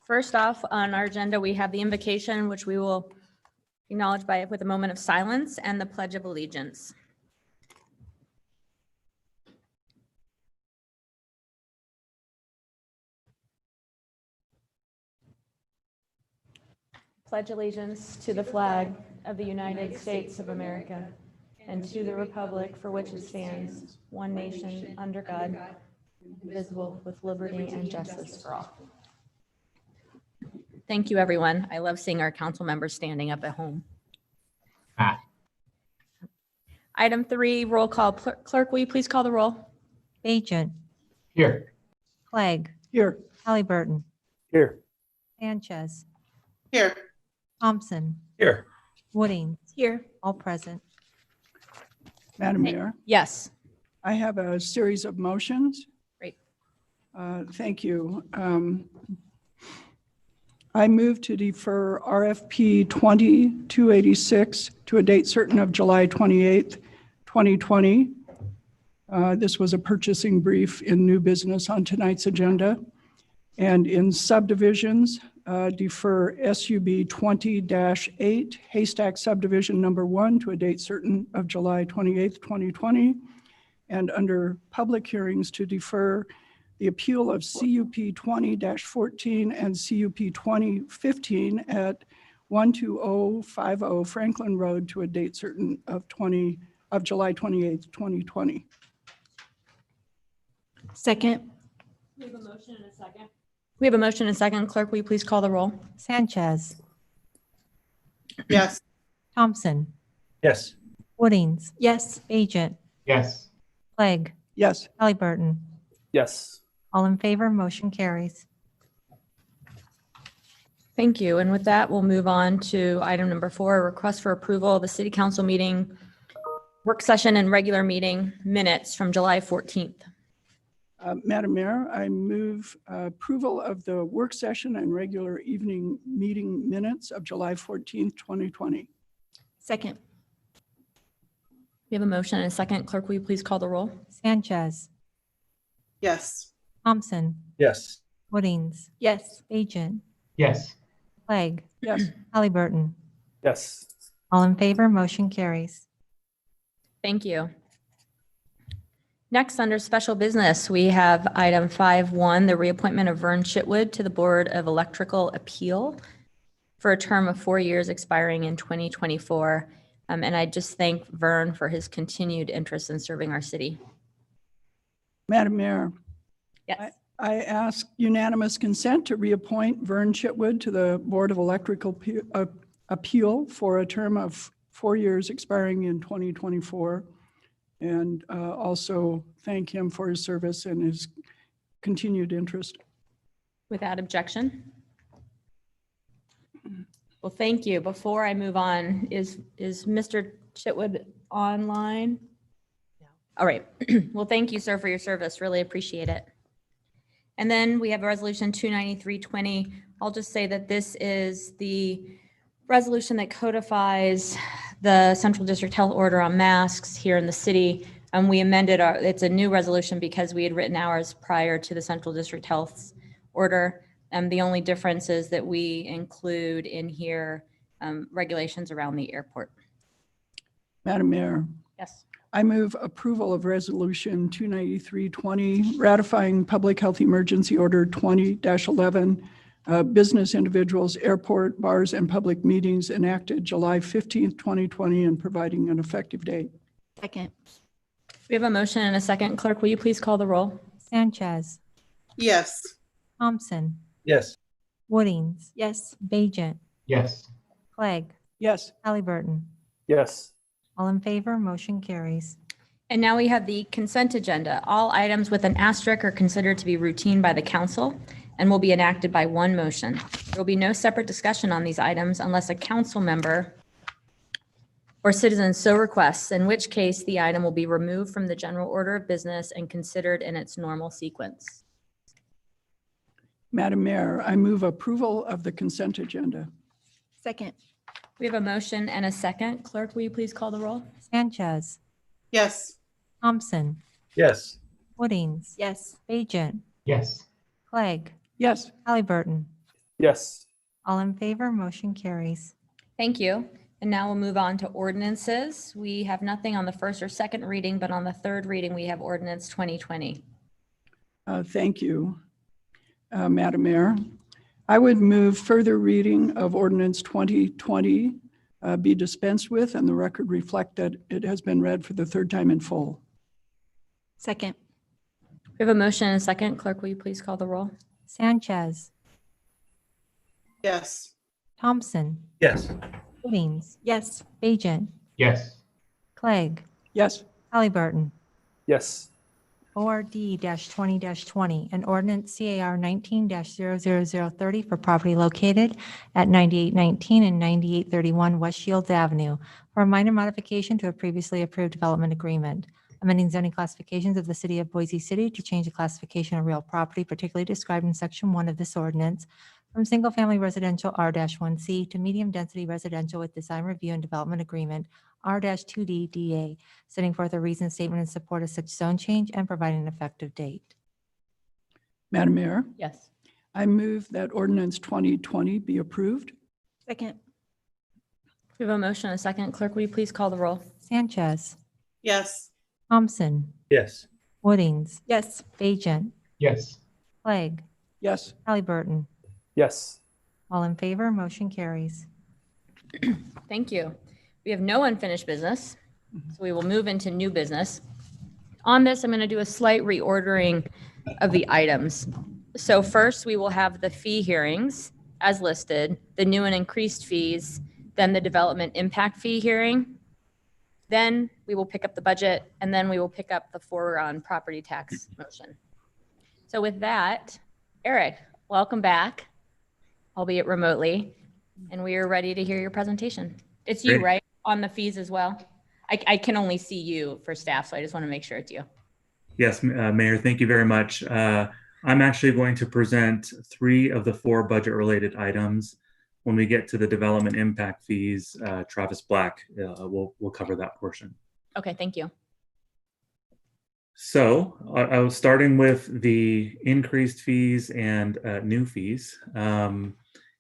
First off, on our agenda, we have the invocation, which we will acknowledge with a moment of silence, and the Pledge of Allegiance. Pledge allegiance to the flag of the United States of America and to the republic for which it stands, one nation, under God, indivisible, with liberty and justice for all. Thank you, everyone. I love seeing our council members standing up at home. Item 3, roll call. Clerk, will you please call the roll? Agent, Here. Clegg, Here. Halliburton, Here. Sanchez, Here. Thompson, Here. Wooding, Here. all present. Madam Mayor, Yes. I have a series of motions. Great. Thank you. I move to defer RFP 2286 to a date certain of July 28th, 2020. This was a purchasing brief in new business on tonight's agenda. And in subdivisions, defer SUB 20-8 Haystack Subdivision Number 1 to a date certain of July 28th, 2020. And under public hearings, to defer the appeal of CUP 20-14 and CUP 2015 at 12050 Franklin Road to a date certain of July 28th, 2020. Second. We have a motion and a second. We have a motion and a second. Clerk, will you please call the roll? Sanchez, Yes. Thompson, Yes. Woodings, Yes. Agent, Yes. Clegg, Yes. Halliburton, Yes. all in favor, motion carries. Thank you. And with that, we'll move on to item number 4, request for approval of the city council meeting, work session and regular meeting minutes from July 14th. Madam Mayor, I move approval of the work session and regular evening meeting minutes of July 14th, 2020. Second. We have a motion and a second. Clerk, will you please call the roll? Sanchez, Yes. Thompson, Yes. Woodings, Yes. Agent, Yes. Clegg, Yes. Halliburton, Yes. all in favor, motion carries. Thank you. Next, under special business, we have item 5.1, the reappointment of Vern Chitwood to the Board of Electrical Appeal for a term of 4 years expiring in 2024. And I just thank Vern for his continued interest in serving our city. Madam Mayor, Yes. I ask unanimous consent to reappoint Vern Chitwood to the Board of Electrical Appeal for a term of 4 years expiring in 2024. And also thank him for his service and his continued interest. Without objection. Well, thank you. Before I move on, is Mr. Chitwood online? No. All right. Well, thank you, sir, for your service. Really appreciate it. And then we have a resolution 293-20. I'll just say that this is the resolution that codifies the Central District Health Order on masks here in the city. And we amended it's a new resolution because we had written ours prior to the Central District Health's order. And the only difference is that we include in here regulations around the airport. Madam Mayor, Yes. I move approval of Resolution 293-20, ratifying Public Health Emergency Order 20-11, business individuals, airport, bars, and public meetings enacted July 15th, 2020, and providing an effective date. Second. We have a motion and a second. Clerk, will you please call the roll? Sanchez, Yes. Thompson, Yes. Woodings, Yes. Agent, Yes. Clegg, Yes. Halliburton, Yes. all in favor, motion carries. And now we have the consent agenda. All items with an asterisk are considered to be routine by the council and will be enacted by one motion. There will be no separate discussion on these items unless a council member or citizen so requests, in which case the item will be removed from the general order of business and considered in its normal sequence. Madam Mayor, I move approval of the consent agenda. Second. We have a motion and a second. Clerk, will you please call the roll? Sanchez, Yes. Thompson, Yes. Woodings, Yes. Agent, Yes. Clegg, Yes. Halliburton, Yes. All in favor, motion carries. Thank you. And now we'll move on to ordinances. We have nothing on the first or second reading, but on the third reading, we have ordinance 2020. Thank you, Madam Mayor. I would move further reading of ordinance 2020 be dispensed with and the record reflect that it has been read for the third time in full. Second. We have a motion and a second. Clerk, will you please call the roll? Sanchez, Yes. Thompson, Yes. Woodings, Yes. Bajent, Yes. Clegg, Yes. Halliburton. Yes. ORD-20-20, an ordinance CAR 19-00030 for property located at 9819 and 9831 West Shields Avenue for a minor modification to a previously approved development agreement, amending zoning classifications of the city of Boise City to change the classification of real property particularly described in section 1 of this ordinance from single-family residential R-1C to medium-density residential with design review and development agreement R-2D DA, setting forth a reasoned statement in support of such zone change and providing an effective date. Madam Mayor, Yes. I move that ordinance 2020 be approved. Second. We have a motion and a second. Clerk, will you please call the roll? Sanchez, Yes. Thompson, Yes. Woodings, Yes. Bajent, Yes. Clegg, Yes. Halliburton. Yes. All in favor, motion carries. Thank you. We have no unfinished business, so we will move into new business. On this, I'm going to do a slight reordering of the items. So first, we will have the fee hearings as listed, the new and increased fees, then the development impact fee hearing. Then we will pick up the budget, and then we will pick up the foregone property tax motion. So with that, Eric, welcome back, albeit remotely, and we are ready to hear your presentation. It's you, Great. right? On the fees as well? I can only see you for staff, so I just want to make sure it's you. Yes, Mayor, thank you very much. I'm actually going to present 3 of the 4 budget-related items. When we get to the development impact fees, Travis Black will cover that portion. Okay, thank you. So I was starting with the increased fees and new fees.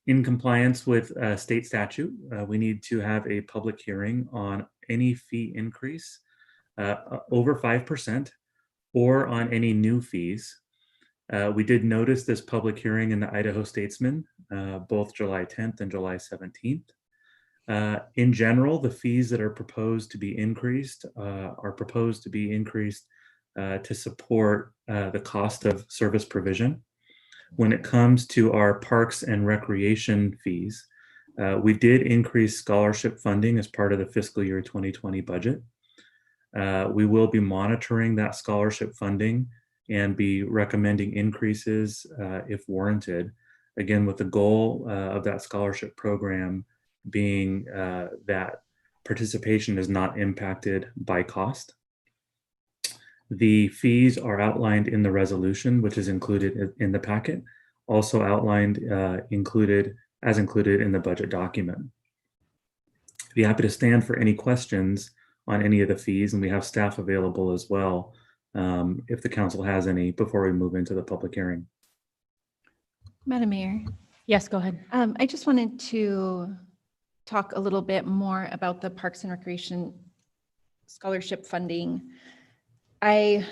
In compliance with state statute, we need to have a public hearing on any fee increase over 5% or on any new fees. We did notice this public hearing in the Idaho Statesman, both July 10th and July 17th. In general, the fees that are proposed to be increased to support the cost of service provision. When it comes to our parks and recreation fees, we did increase scholarship funding as part of the fiscal year 2020 budget. We will be monitoring that scholarship funding and be recommending increases if warranted, again, with the goal of that scholarship program being that participation is not impacted by cost. The fees are outlined in the resolution, which is included in the packet, also outlined, included in the budget document. I'd be happy to stand for any questions on any of the fees, and we have staff available as well if the council has any before we move into the public hearing. Madam Mayor, Yes, go ahead. I just wanted to talk a little bit more about the Parks and Recreation scholarship funding. I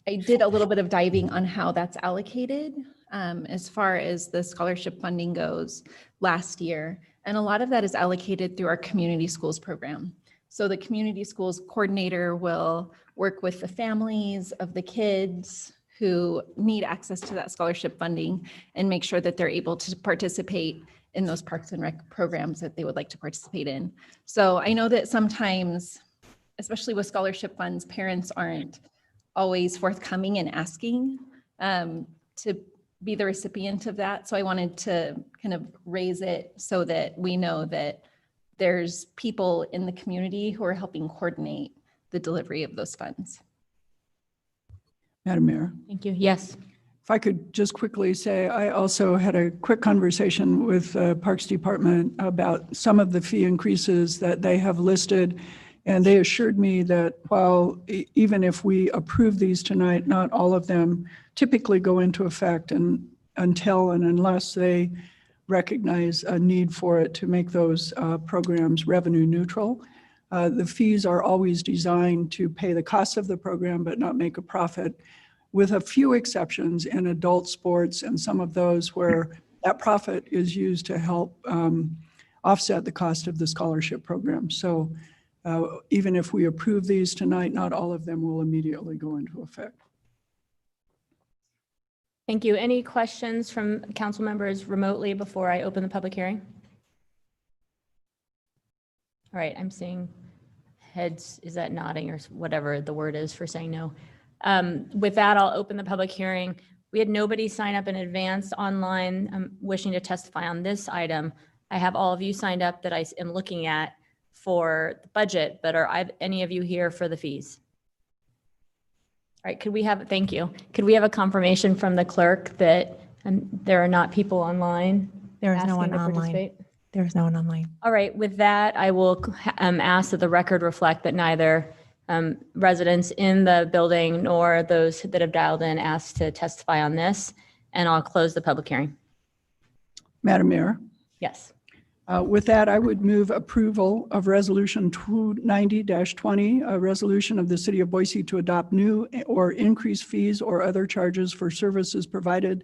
did a little bit of diving on how that's allocated as far as the scholarship funding goes last year. And a lot of that is allocated through our community schools program. So the community schools coordinator will work with the families of the kids who need access to that scholarship funding and make sure that they're able to participate in those Parks and Rec programs that they would like to participate in. So I know that sometimes, especially with scholarship funds, parents aren't always forthcoming and asking to be the recipient of that. So I wanted to kind of raise it so that we know that there's people in the community who are helping coordinate the delivery of those funds. Madam Mayor, Thank you. Yes. if I could just quickly say, I also had a quick conversation with the Parks Department about some of the fee increases that they have listed. And they assured me that while even if we approve these tonight, not all of them typically go into effect until and unless they recognize a need for it to make those programs revenue neutral. The fees are always designed to pay the cost of the program but not make a profit, with a few exceptions in adult sports and some of those where that profit is used to help offset the cost of the scholarship program. So even if we approve these tonight, not all of them will immediately go into effect. Thank you. Any questions from council members remotely before I open the public hearing? All right, I'm seeing heads, is that nodding or whatever the word is for saying no? With that, I'll open the public hearing. We had nobody sign up in advance online wishing to testify on this item. I have all of you signed up that I am looking at for the budget, but are any of you here for the fees? All right, could we have, thank you. Could we have a confirmation from the clerk that there are not people online? There is no one asking to online. participate? There is no one online. All right, with that, I will ask that the record reflect that neither residents in the building nor those that have dialed in asked to testify on this, and I'll close the public hearing. Madam Mayor, Yes. with that, I would move approval of Resolution 290-20, a resolution of the City of Boise to adopt new or increased fees or other charges for services provided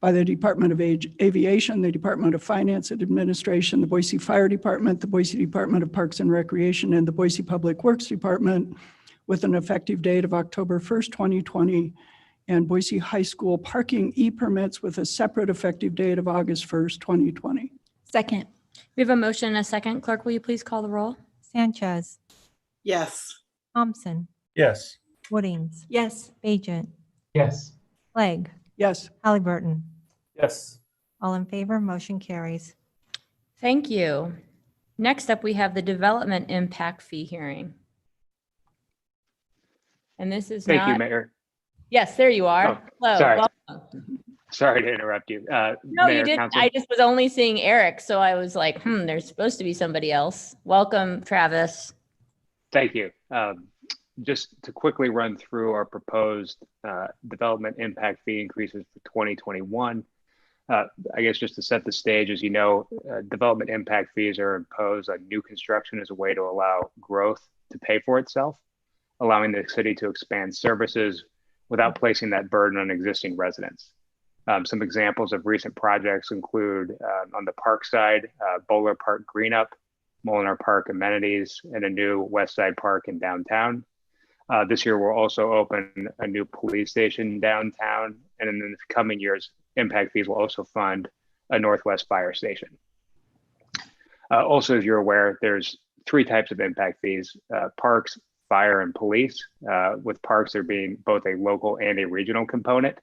by the Department of Aviation, the Department of Finance and Administration, the Boise Fire Department, the Boise Department of Parks and Recreation, and the Boise Public Works Department with an effective date of October 1st, 2020, and Boise High School parking e-permits with a separate effective date of August 1st, 2020. Second. We have a motion and a second. Clerk, will you please call the roll? Sanchez, Yes. Thompson, Yes. Woodings, Yes. Bajent, Yes. Clegg, Yes. Halliburton. Yes. All in favor, motion carries. Thank you. Next up, we have the development impact fee hearing. And this is Thank you, not, Mayor. yes, there you are. Oh, Hello. sorry. Welcome. Sorry to interrupt you. No, Mayor, you didn't. Council- I just was only seeing Eric, so I was like, there's supposed to be somebody else. Welcome, Travis. Thank you. Just to quickly run through our proposed development impact fee increases for 2021. I guess just to set the stage, as you know, development impact fees are imposed on new construction as a way to allow growth to pay for itself, allowing the city to expand services without placing that burden on existing residents. Some examples of recent projects include on the park side, Bowler Park Greenup, Molinar Park amenities, and a new West Side Park in downtown. This year, we'll also open a new police station downtown, and in the coming years, impact fees will also fund a Northwest Fire Station. Also, as you're aware, there's three types of impact fees: parks, fire, and police. With parks, there being both a local and a regional component.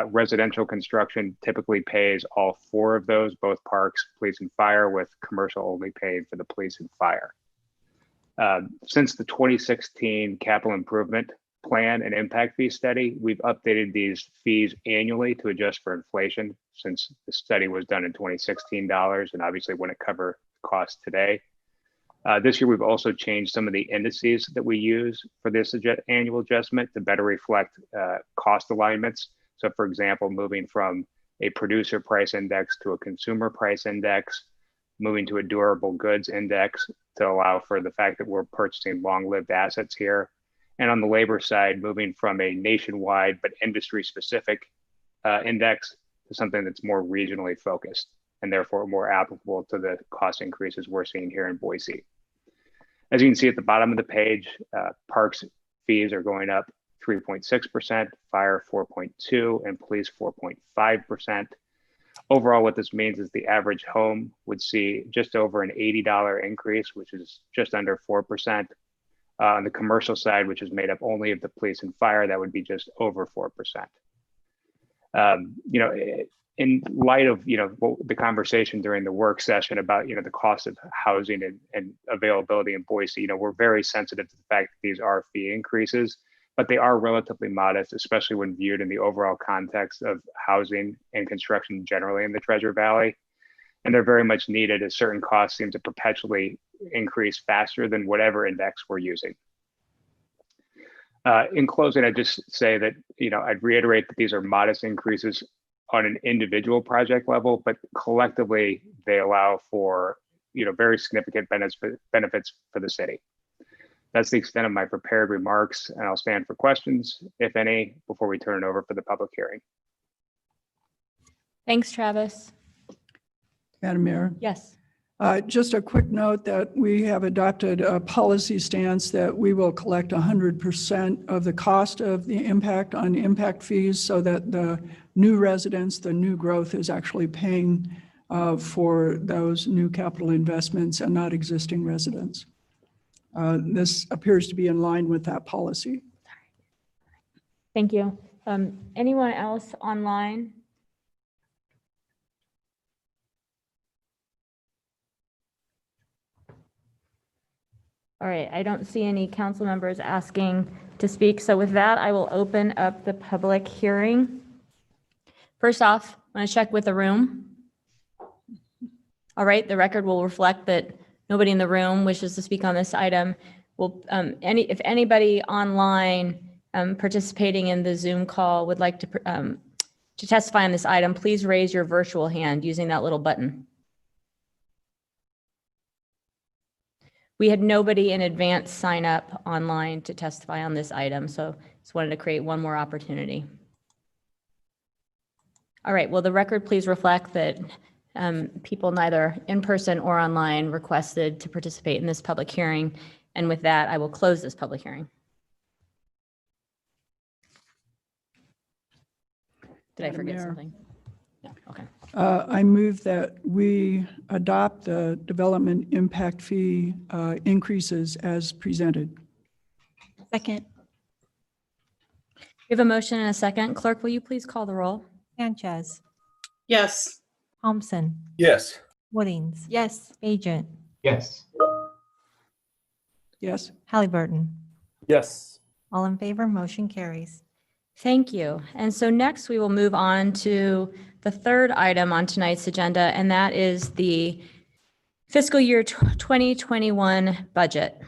Residential construction typically pays all four of those, both parks, police, and fire, with commercial only paid for the police and fire. Since the 2016 capital improvement plan and impact fee study, we've updated these fees annually to adjust for inflation, since the study was done in 2016 dollars and obviously wouldn't cover costs today. This year, we've also changed some of the indices that we use for this annual adjustment to better reflect cost alignments. So for example, moving from a producer price index to a consumer price index, moving to a durable goods index to allow for the fact that we're purchasing long-lived assets here. And on the labor side, moving from a nationwide but industry-specific index to something that's more regionally focused and therefore more applicable to the cost increases we're seeing here in Boise. As you can see at the bottom of the page, parks fees are going up 3.6%, fire 4.2%, and police 4.5%. Overall, what this means is the average home would see just over an $80 increase, which is just under 4%. On the commercial side, which is made up only of the police and fire, that would be just over 4%. In light of the conversation during the work session about the cost of housing and availability in Boise, we're very sensitive to the fact that these are fee increases, but they are relatively modest, especially when viewed in the overall context of housing and construction generally in the Treasure Valley. And they're very much needed, as certain costs seem to perpetually increase faster than whatever index we're using. In closing, I'd just say that I'd reiterate that these are modest increases on an individual project level, but collectively they allow for, very significant benefits for the city. That's the extent of my prepared remarks, and I'll stand for questions, if any, before we turn it over for the public hearing. Thanks, Travis. Madam Mayor. Yes. Just a quick note that we have adopted a policy stance that we will collect 100% of the cost of the impact on impact fees so that the new residents, the new growth is actually paying for those new capital investments and not existing residents. This appears to be in line with that policy. Thank you. Anyone else online? All right, I don't see any council members asking to speak. So with that, I will open up the public hearing. First off, I'm going to check with the room. All right, the record will reflect that nobody in the room wishes to speak on this item. Will if anybody online participating in the Zoom call would like to testify on this item, please raise your virtual hand using that little button. We had nobody in advance sign up online to testify on this item, so just wanted to create one more opportunity. All right, will the record please reflect that people neither in person or online requested to participate in this public hearing. And with that, I will close this public hearing. Did I Madam forget Mayor. something? No, okay. I move that we adopt the development impact fee increases as presented. Second. We have a motion and a second. Clerk, will you please call the roll? Sanchez, Yes. Thompson, Yes. Woodings, Yes. Agent, Yes. Yes. Halliburton. Yes. All in favor, motion carries. Thank you. And so next we will move on to the third item on tonight's agenda, and that is the fiscal year 2021 budget.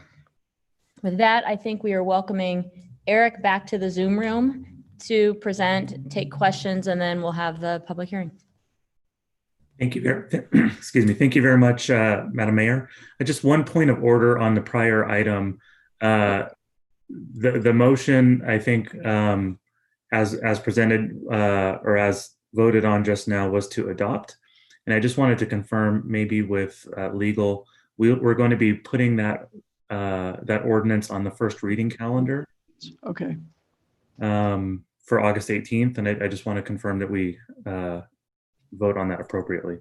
With that, I think we are welcoming Eric back to the Zoom room to present, take questions, and then we'll have the public hearing. Thank you. Excuse me. Thank you very much, Madam Mayor. Just one point of order on the prior item. The motion, I think, as presented or as voted on just now, was to adopt. And I just wanted to confirm, maybe with legal, we're going to be putting that that ordinance on the first reading calendar. Okay. For August 18th, and I just want to confirm that we vote on that appropriately.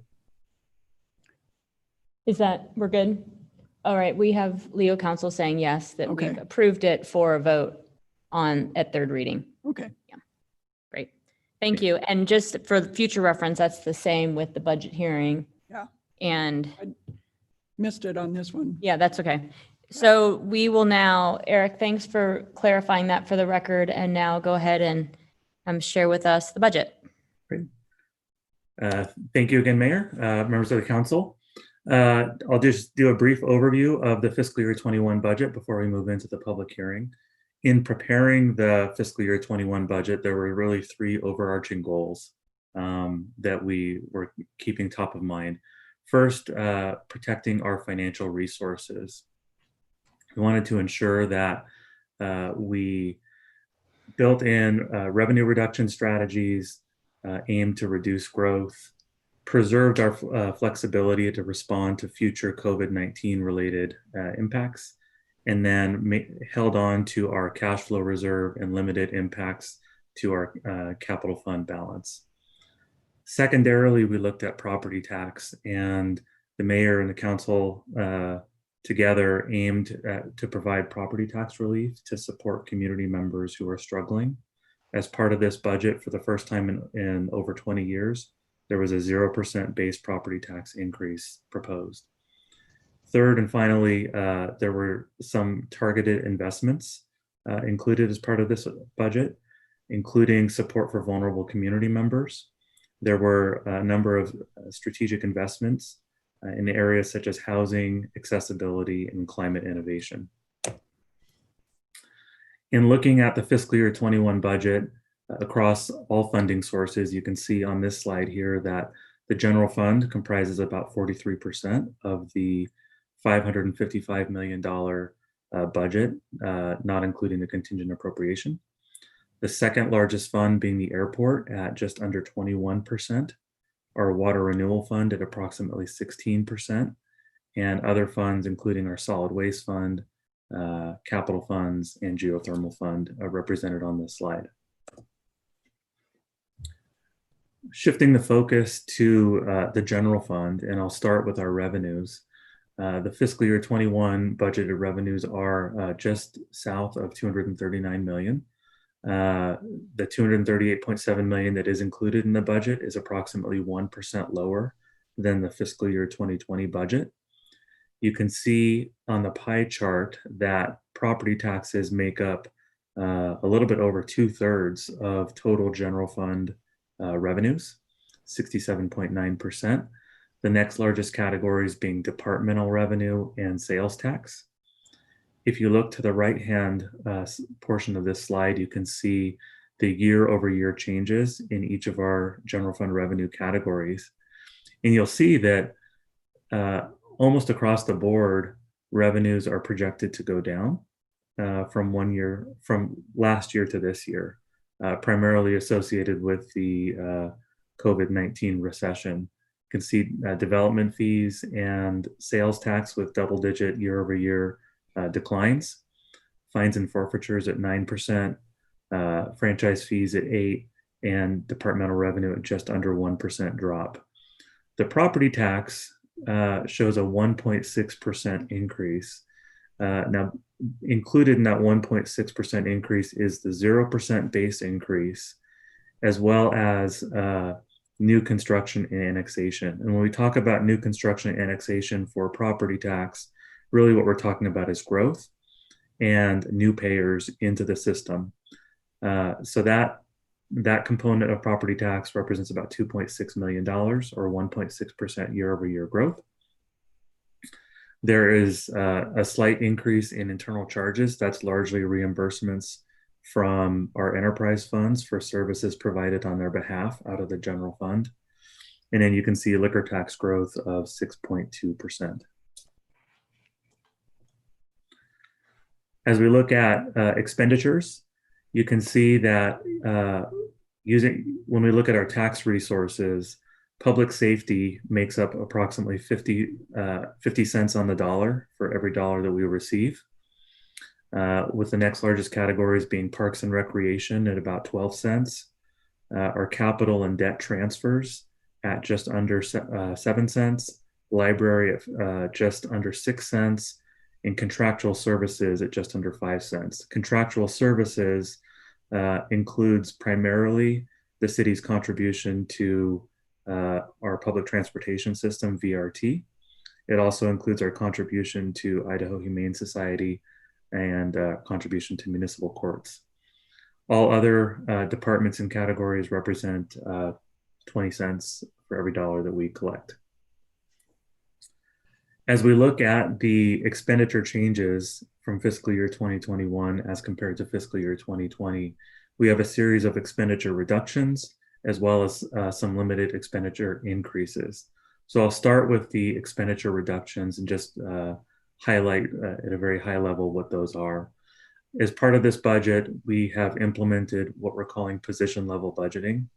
Is that, we're good? All right, we have legal counsel saying yes, that Okay. we've approved it for a vote on at third reading. Okay. Great. Thank you. And just for future reference, that's the same with the budget hearing. Yeah. And Missed it on this one. yeah, that's okay. So we will now, Eric, thanks for clarifying that for the record. And now go ahead and share with us the budget. Great. Thank you again, Mayor, members of the council. I'll just do a brief overview of the fiscal year 21 budget before we move into the public hearing. In preparing the fiscal year 21 budget, there were really three overarching goals that we were keeping top of mind. First, protecting our financial resources. We wanted to ensure that we built in revenue reduction strategies aimed to reduce growth, preserved our flexibility to respond to future COVID-19 related impacts, and then held on to our cash flow reserve and limited impacts to our capital fund balance. Secondarily, we looked at property tax, and the mayor and the council together aimed to provide property tax relief to support community members who are struggling. As part of this budget, for the first time in over 20 years, there was a 0% base property tax increase proposed. Third and finally, there were some targeted investments included as part of this budget, including support for vulnerable community members. There were a number of strategic investments in areas such as housing, accessibility, and climate innovation. In looking at the fiscal year 21 budget, across all funding sources, you can see on this slide here that the general fund comprises about 43% of the $555 million budget, not including the contingent appropriation. The second largest fund being the airport at just under 21%, our water renewal fund at approximately 16%, and other funds, including our solid waste fund, capital funds, and geothermal fund represented on this slide. Shifting the focus to the general fund, and I'll start with our revenues. The fiscal year 21 budgeted revenues are just south of 239 million. The 238.7 million that is included in the budget is approximately 1% lower than the fiscal year 2020 budget. You can see on the pie chart that property taxes make up a little bit over 2/3 of total general fund revenues, 67.9%. The next largest categories being departmental revenue and sales tax. If you look to the right-hand portion of this slide, you can see the year-over-year changes in each of our general fund revenue categories. And you'll see that almost across the board, revenues are projected to go down from last year to this year, primarily associated with the COVID-19 recession. You can see development fees and sales tax with double-digit year-over-year declines, fines and forfeitures at 9%, franchise fees at 8%, and departmental revenue at just under 1% drop. The property tax shows a 1.6% increase. Now, included in that 1.6% increase is the 0% base increase, as well as new construction and annexation. And when we talk about new construction and annexation for property tax, really what we're talking about is growth and new payers into the system. So that component of property tax represents about $2.6 million or 1.6% year-over-year growth. There is a slight increase in internal charges. That's largely reimbursements from our enterprise funds for services provided on their behalf out of the general fund. And then you can see liquor tax growth of 6.2%. As we look at expenditures, you can see that when we look at our tax resources, public safety makes up approximately 50 cents on the dollar for every dollar that we receive, with the next largest categories being parks and recreation at about 12 cents, our capital and debt transfers at just under 7 cents, library at just under 6 cents, and contractual services at just under 5 cents. Contractual services includes primarily the city's contribution to our public transportation system, VRT. It also includes our contribution to Idaho Humane Society and contribution to municipal courts. All other departments and categories represent 20 cents for every dollar that we collect. As we look at the expenditure changes from fiscal year 2021 as compared to fiscal year 2020, we have a series of expenditure reductions as well as some limited expenditure increases. So I'll start with the expenditure reductions and just highlight at a very high level what those are. As part of this budget, we have implemented what we're calling position level budgeting.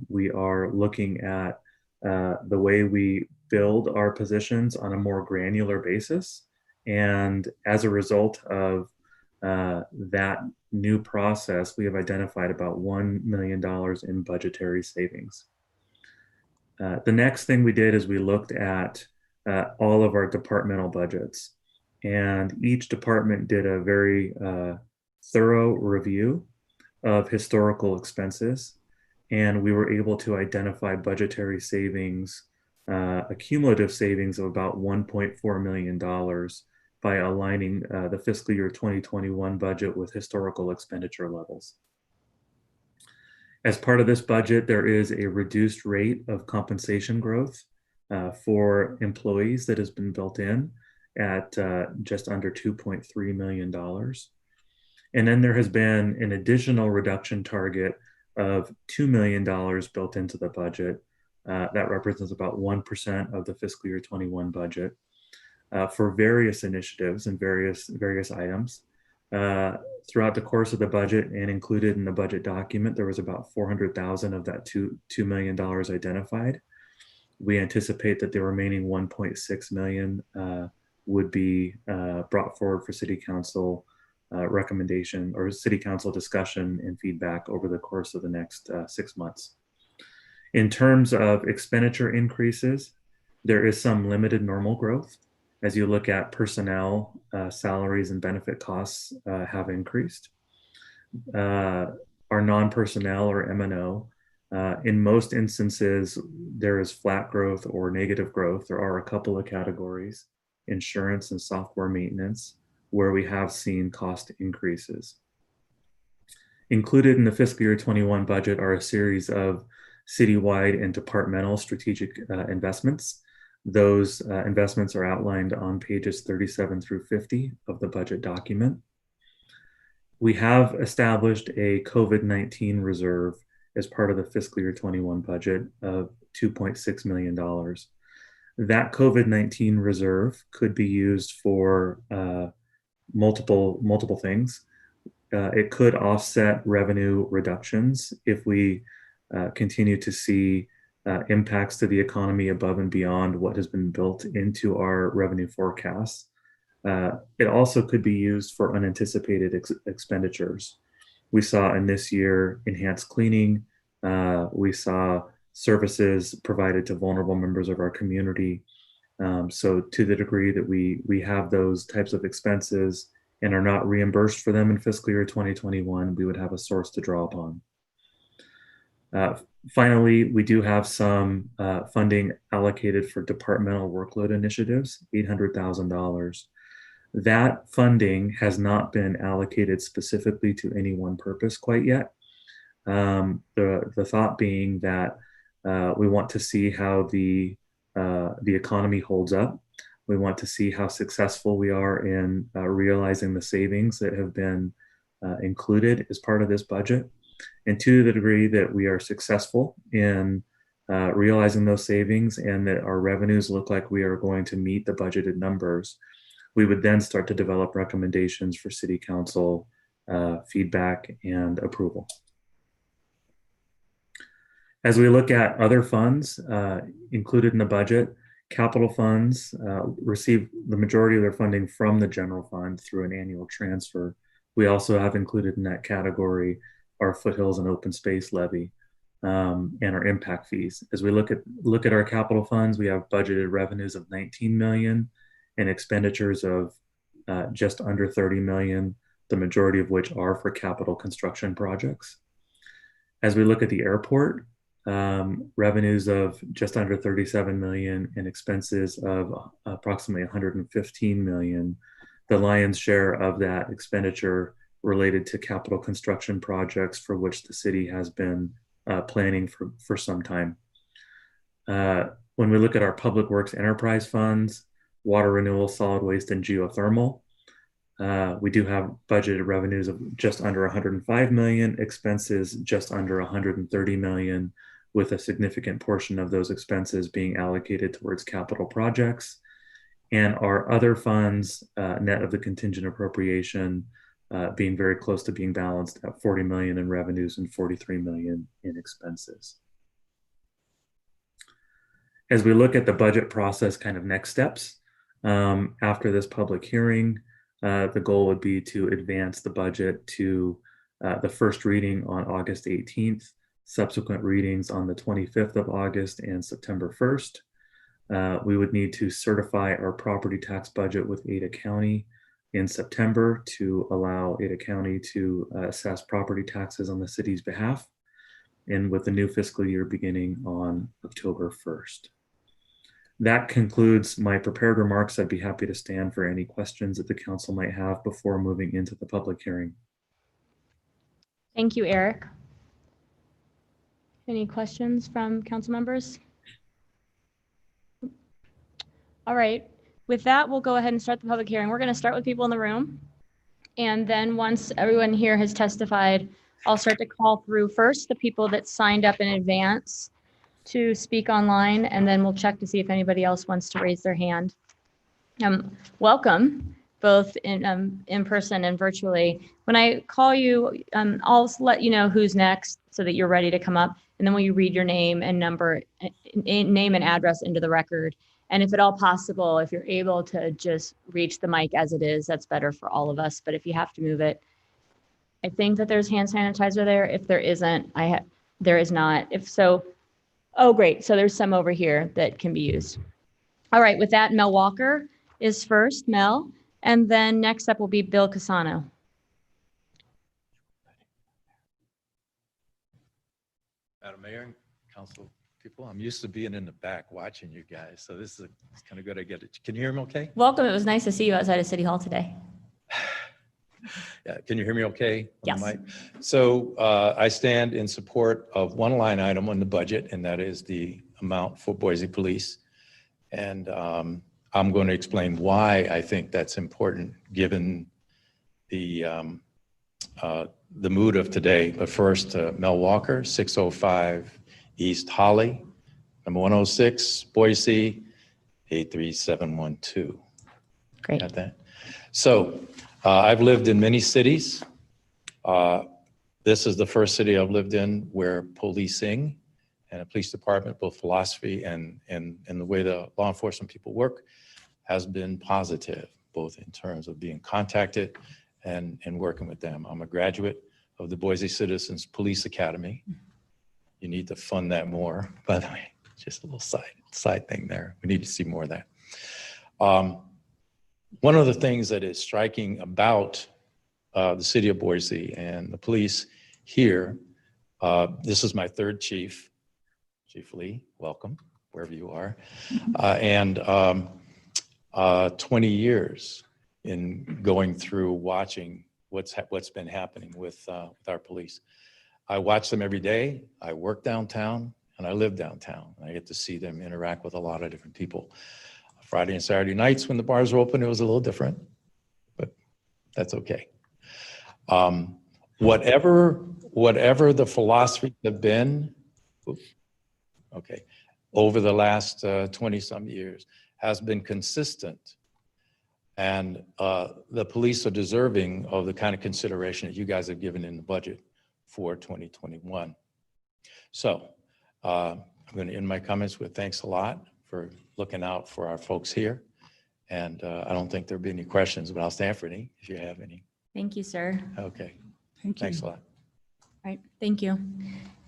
We are looking at the way we build our positions on a more granular basis. And as a result of that new process, we have identified about $1 million in budgetary savings. The next thing we did is we looked at all of our departmental budgets, and each department did a very thorough review of historical expenses, and we were able to identify budgetary savings, a cumulative savings of about $1.4 million by aligning the fiscal year 2021 budget with historical expenditure levels. As part of this budget, there is a reduced rate of compensation growth for employees that has been built in at just under $2.3 million. And then there has been an additional reduction target of $2 million built into the budget. That represents about 1% of the fiscal year 21 budget for various initiatives and various items. Throughout the course of the budget and included in the budget document, there was about 400,000 of that $2 million identified. We anticipate that the remaining 1.6 million would be brought forward for City Council recommendation or City Council discussion and feedback over the course of the next 6 months. In terms of expenditure increases, there is some limited normal growth. As you look at personnel, salaries and benefit costs have increased. Our non-personnel or M&O, in most instances, there is flat growth or negative growth. There are a couple of categories, insurance and software maintenance, where we have seen cost increases. Included in the fiscal year 21 budget are a series of citywide and departmental strategic investments. Those investments are outlined on pages 37 through 50 of the budget document. We have established a COVID-19 reserve as part of the fiscal year 21 budget of $2.6 million. That COVID-19 reserve could be used for multiple things. It could offset revenue reductions if we continue to see impacts to the economy above and beyond what has been built into our revenue forecasts. It also could be used for unanticipated expenditures. We saw in this year enhanced cleaning. We saw services provided to vulnerable members of our community. So to the degree that we have those types of expenses and are not reimbursed for them in fiscal year 2021, we would have a source to draw upon. Finally, we do have some funding allocated for departmental workload initiatives, $800,000. That funding has not been allocated specifically to any one purpose quite yet. The thought being that we want to see how the economy holds up. We want to see how successful we are in realizing the savings that have been included as part of this budget. And to the degree that we are successful in realizing those savings and that our revenues look like we are going to meet the budgeted numbers, we would then start to develop recommendations for City Council feedback and approval. As we look at other funds included in the budget, capital funds receive the majority of their funding from the general fund through an annual transfer. We also have included in that category our foothills and open space levy and our impact fees. As we look at our capital funds, we have budgeted revenues of 19 million and expenditures of just under 30 million, the majority of which are for capital construction projects. As we look at the airport, revenues of just under 37 million and expenses of approximately 115 million. The lion's share of that expenditure related to capital construction projects for which the city has been planning for some time. When we look at our public works enterprise funds, water renewal, solid waste, and geothermal, we do have budgeted revenues of just under 105 million, expenses just under 130 million, with a significant portion of those expenses being allocated towards capital projects. And our other funds, net of the contingent appropriation, being very close to being balanced at 40 million in revenues and 43 million in expenses. As we look at the budget process kind of next steps, after this public hearing, the goal would be to advance the budget to the first reading on August 18th, subsequent readings on the 25th of August and September 1st. We would need to certify our property tax budget with Ada County in September to allow Ada County to assess property taxes on the city's behalf, and with the new fiscal year beginning on October 1st. That concludes my prepared remarks. I'd be happy to stand for any questions that the council might have before moving into the public hearing. Thank you, Eric. Any questions from council members? All right. With that, we'll go ahead and start the public hearing. We're going to start with people in the room. And then once everyone here has testified, I'll start to call through first the people that signed up in advance to speak online, and then we'll check to see if anybody else wants to raise their hand. Welcome, both in person and virtually. When I call you, I'll let you know who's next so that you're ready to come up. And then will you read your name and number, name and address into the record? And if at all possible, if you're able to just reach the mic as it is, that's better for all of us. But if you have to move it, I think that there's hand sanitizer there. If there isn't, there is not. If so, oh, great. So there's some over here that can be used. All right, with that, Mel Walker is first, Mel. And then next up will be Bill Casano. Madam Mayor and council people, I'm used to being in the back watching you guys, so this is it's kind of good. I get it. Can you hear me okay? Welcome. It was nice to see you outside of City Hall today. Yeah, can you hear me okay? Yes. So I stand in support of one line item on the budget, and that is the amount for Boise Police. And I'm going to explain why I think that's important given the mood of today. But first, Mel Walker, 605 East Holly, number 106, Boise, 83712. Great. Got that? So I've lived in many cities. This is the first city I've lived in where policing and a police department, both philosophy and the way the law enforcement people work, has been positive, both in terms of being contacted and working with them. I'm a graduate of the Boise Citizens Police Academy. You need to fund that more, by the way. Just a little side thing there. We need to see more of that. One of the things that is striking about the city of Boise and the police here, this is my third chief, Chief Lee, welcome, wherever you are, and 20 years in going through watching what's been happening with our police. I watch them every day. I work downtown and I live downtown. I get to see them interact with a lot of different people. Friday and Saturday nights when the bars were open, it was a little different, but that's okay. Whatever the philosophy have been, over the last 20 some years has been consistent. And the police are deserving of the kind of consideration that you guys have given in the budget for 2021. So I'm going to end my comments with thanks a lot for looking out for our folks here. And I don't think there'll be any questions, but I'll stand for any if you have any. Thank you, sir. Okay. Thank you. Thanks a lot. All right, thank you.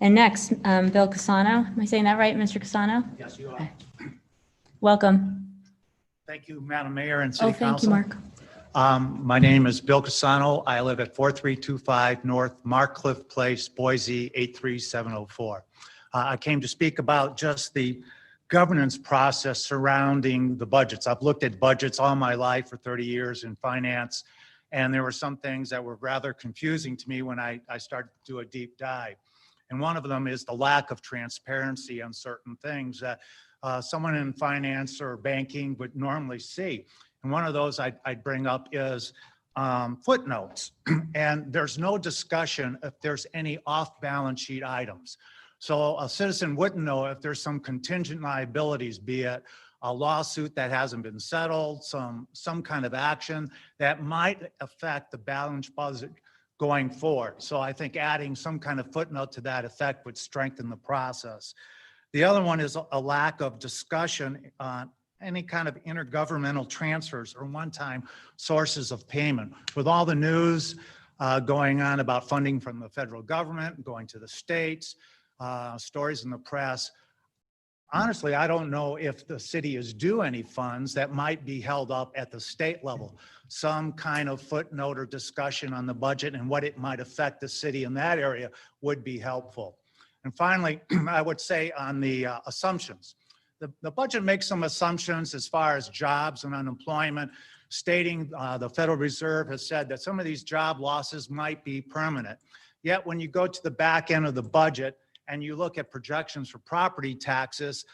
And next, Bill Casano. Am I saying that right, Mr. Casano? Yes, you are. Okay. Welcome. Thank you, Madam Mayor and City Oh, thank you, Council. Mark. My name is Bill Casano. I live at 4325 North Mark Cliff Place, Boise, 83704. I came to speak about just the governance process surrounding the budgets. I've looked at budgets all my life for 30 years in finance, and there were some things that were rather confusing to me when I started to do a deep dive. And one of them is the lack of transparency on certain things that someone in finance or banking would normally see. And one of those I'd bring up is footnotes. And there's no discussion if there's any off-balance sheet items. So a citizen wouldn't know if there's some contingent liabilities, be it a lawsuit that hasn't been settled, some kind of action that might affect the balance budget going forward. So I think adding some kind of footnote to that effect would strengthen the process. The other one is a lack of discussion on any kind of intergovernmental transfers or one-time sources of payment. With all the news going on about funding from the federal government, going to the states, stories in the press, honestly, I don't know if the city is due any funds that might be held up at the state level. Some kind of footnote or discussion on the budget and what it might affect the city in that area would be helpful. And finally, I would say on the assumptions. The budget makes some assumptions as far as jobs and unemployment, stating the Federal Reserve has said that some of these job losses might be permanent. Yet when you go to the back end of the budget and you look at projections for property taxes,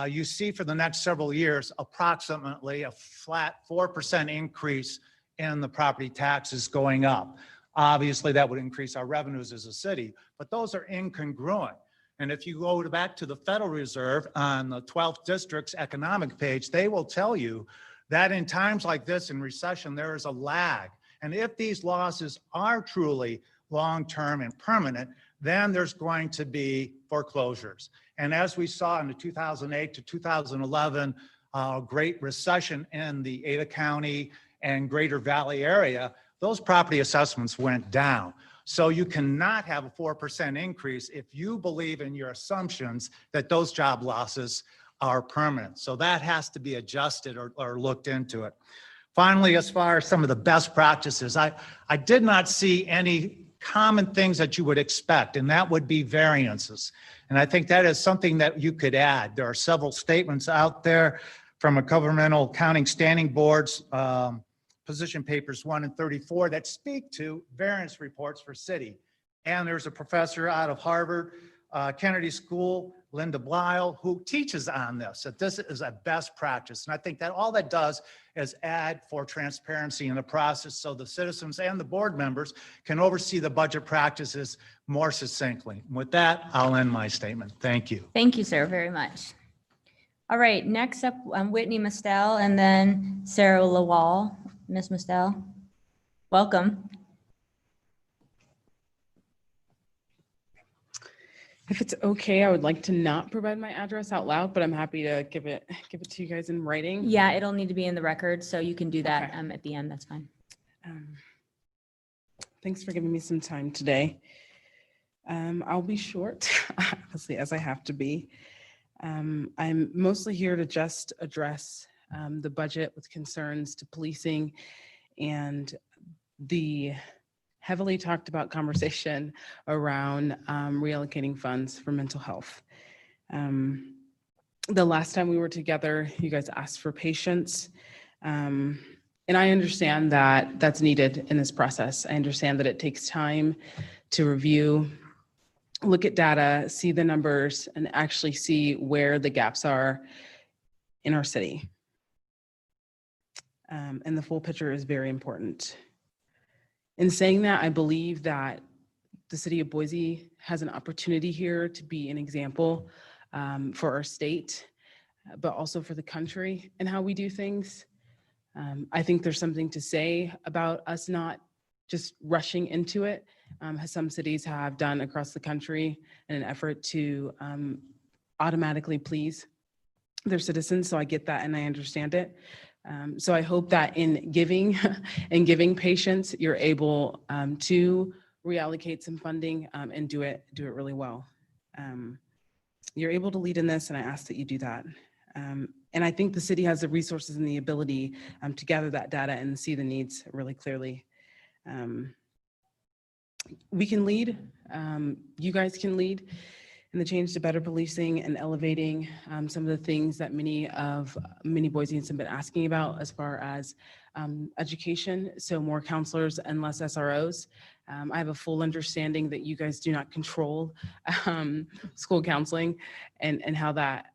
you see for the next several years approximately a flat 4% increase in the property taxes going up. Obviously, that would increase our revenues as a city, but those are incongruent. And if you go back to the Federal Reserve on the 12th District's economic page, they will tell you that in times like this, in recession, there is a lag. And if these losses are truly long-term and permanent, then there's going to be foreclosures. And as we saw in the 2008 to 2011 Great Recession in the Ada County and Greater Valley area, those property assessments went down. So you cannot have a 4% increase if you believe in your assumptions that those job losses are permanent. So that has to be adjusted or looked into it. Finally, as far as some of the best practices, I did not see any common things that you would expect, and that would be variances. And I think that is something that you could add. There are several statements out there from a governmental accounting standing boards, position papers 1 and 34 that speak to variance reports for city. And there's a professor out of Harvard Kennedy School, Linda Blyle, who teaches on this, that this is a best practice. And I think that all that does is add for transparency in the process so the citizens and the board members can oversee the budget practices more succinctly. With that, I'll end my statement. Thank you. Thank you, sir, very much. All right, next up, Whitney Mustel and then Sarah Lawal. Ms. Mustel, welcome. If it's okay, I would like to not provide my address out loud, but I'm happy to give it to you guys in writing. Yeah, it'll need to be in the record, so you can do that Okay. at the end. That's fine. Thanks for giving me some time today. I'll be short, obviously, as I have to be. I'm mostly here to just address the budget with concerns to policing and the heavily talked about conversation around reallocating funds for mental health. The last time we were together, you guys asked for patience. And I understand that that's needed in this process. I understand that it takes time to review, look at data, see the numbers, and actually see where the gaps are in our city. And the full picture is very important. In saying that, I believe that the city of Boise has an opportunity here to be an example for our state, but also for the country and how we do things. I think there's something to say about us not just rushing into it, as some cities have done across the country in an effort to automatically please their citizens. So I get that and I understand it. So I hope that in giving and giving patience, you're able to reallocate some funding and do it really well. You're able to lead in this, and I ask that you do that. And I think the city has the resources and the ability to gather that data and see the needs really clearly. We can lead, you guys can lead in the change to better policing and elevating some of the things that many Boiseans have been asking about as far as education, so more counselors and less SROs. I have a full understanding that you guys do not control school counseling and how that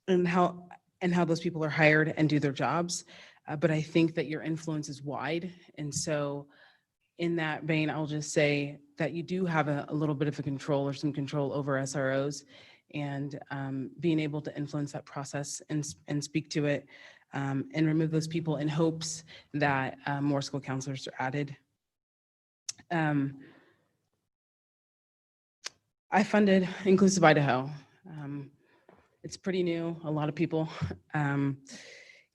and how those people are hired and do their jobs. But I think that your influence is wide. And so in that vein, I'll just say that you do have a little bit of a control or some control over SROs, and being able to influence that process and speak to it and remove those people in hopes that more school counselors are added. I funded Inclusive Idaho. It's pretty new. A lot of people kind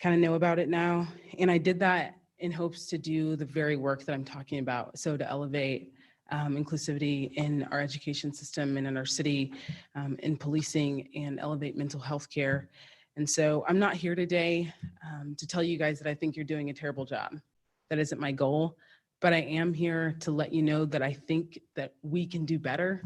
of know about it now. And I did that in hopes to do the very work that I'm talking about. So to elevate inclusivity in our education system and in our city, in policing, and elevate mental health care. And so I'm not here today to tell you guys that I think you're doing a terrible job. That isn't my goal, but I am here to let you know that I think that we can do better.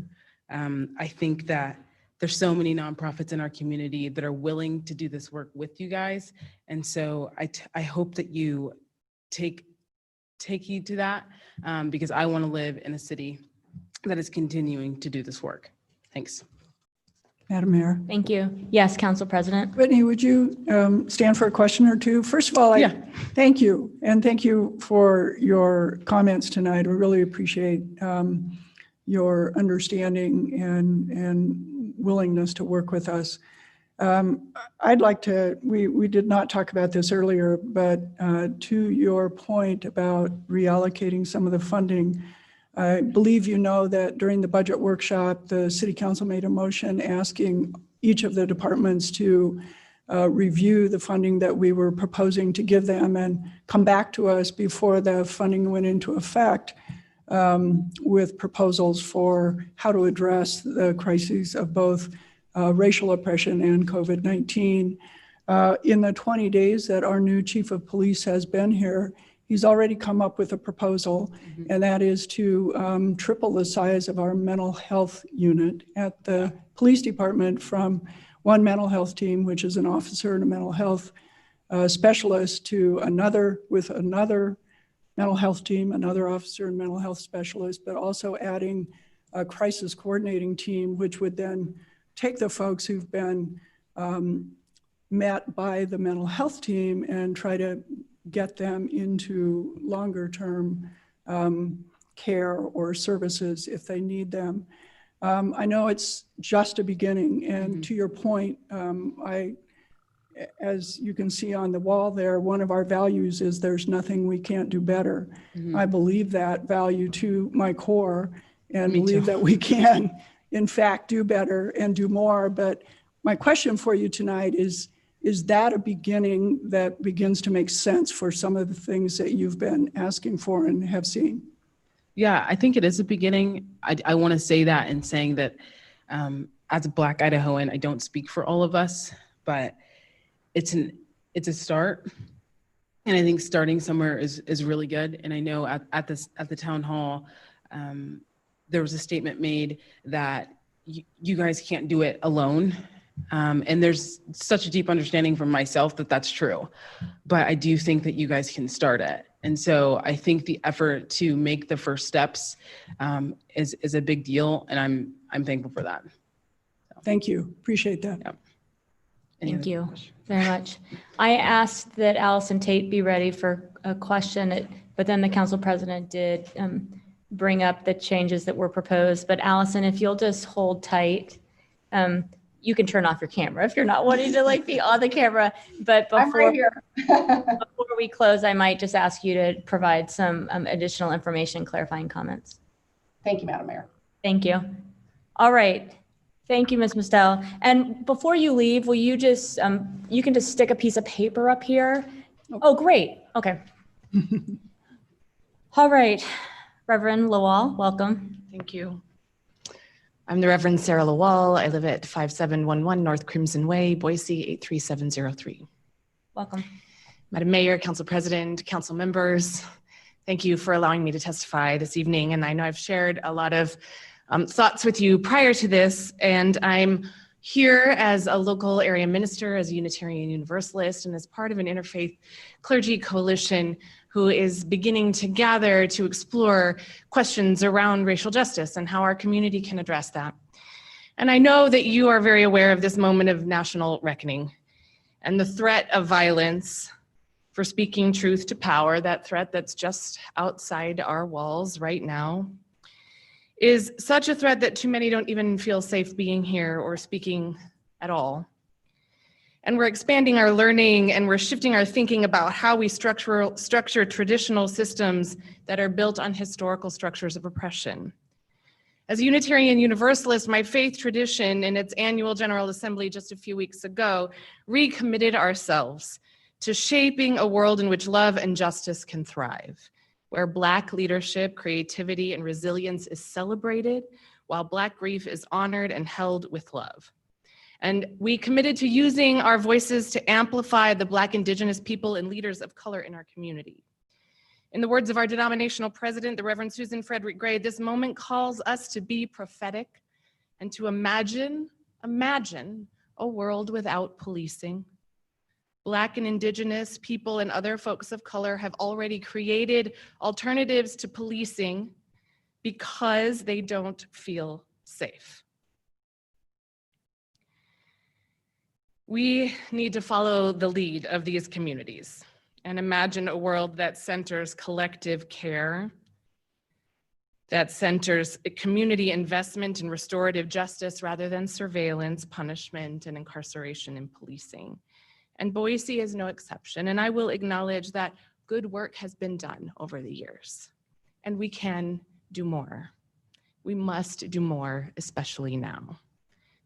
I think that there's so many nonprofits in our community that are willing to do this work with you guys. And so I hope that you take heed to that because I want to live in a city that is continuing to do this work. Thanks. Madam Mayor. Thank you. Yes, Council President. Whitney, would you stand for a question or two? First of all, Yeah. thank you. And thank you for your comments tonight. We really appreciate your understanding and willingness to work with us. I'd like to, we did not talk about this earlier, but to your point about reallocating some of the funding, I believe you know that during the budget workshop, the City Council made a motion asking each of the departments to review the funding that we were proposing to give them and come back to us before the funding went into effect with proposals for how to address the crises of both racial oppression and COVID-19. In the 20 days that our new chief of police has been here, he's already come up with a proposal, and that is to triple the size of our mental health unit at the police department from one mental health team, which is an officer and a mental health specialist, to another with another mental health team, another officer and mental health specialist, but also adding a crisis coordinating team, which would then take the folks who've been met by the mental health team and try to get them into longer term care or services if they need them. I know it's just a beginning, and to your point, as you can see on the wall there, one of our values is there's nothing we can't do better. I believe that value to my core and believe that we can, in fact, do better and do more. But my question for you tonight is that a beginning that begins to make sense for some of the things that you've been asking for and have seen? Yeah, I think it is a beginning. I want to say that in saying that as a Black Idahoan, I don't speak for all of us, but it's a start. And I think starting somewhere is really good. And I know at the town hall, there was a statement made that you guys can't do it alone. And there's such a deep understanding from myself that that's true, but I do think that you guys can start it. And so I think the effort to make the first steps is a big deal, and I'm thankful for that. So. Thank you. Appreciate that. Yep. Thank you very much. I asked that Allison Tate be ready for a question, but then the council president did bring up the changes that were proposed. But Allison, if you'll just hold tight, you can turn off your camera if you're not wanting to be on the camera. But before, I'm right here. before we close, I might just ask you to provide some additional information, clarifying comments. Thank you, Madam Mayor. Thank you. All right. Thank you, Ms. Mustel. And before you leave, will you just, you can just stick a piece of paper up here. Oh, great. Okay. All right. Reverend Lawal, welcome. Thank you. I'm the Reverend Sarah Lawal. I live at 5711 North Crimson Way, Boise, 83703. Welcome. Madam Mayor, Council President, Council members, thank you for allowing me to testify this evening. And I know I've shared a lot of thoughts with you prior to this, and I'm here as a local area minister, as a Unitarian Universalist, and as part of an interfaith clergy coalition who is beginning to gather to explore questions around racial justice and how our community can address that. And I know that you are very aware of this moment of national reckoning and the threat of violence for speaking truth to power, that threat that's just outside our walls right now, is such a threat that too many don't even feel safe being here or speaking at all. And we're expanding our learning and we're shifting our thinking about how we structure traditional systems that are built on historical structures of oppression. As a Unitarian Universalist, my faith tradition in its annual General Assembly just a few weeks ago recommitted ourselves to shaping a world in which love and justice can thrive, where Black leadership, creativity, and resilience is celebrated, while Black grief is honored and held with love. And we committed to using our voices to amplify the Black, Indigenous people and leaders of color in our community. In the words of our denominational president, the Reverend Susan Frederick Gray, this moment calls us to be prophetic and to imagine a world without policing. Black and Indigenous people and other folks of color have already created alternatives to policing because they don't feel safe. We need to follow the lead of these communities and imagine a world that centers collective care, that centers community investment in restorative justice rather than surveillance, punishment, and incarceration and policing. And Boise is no exception. And I will acknowledge that good work has been done over the years, and we can do more. We must do more, especially now.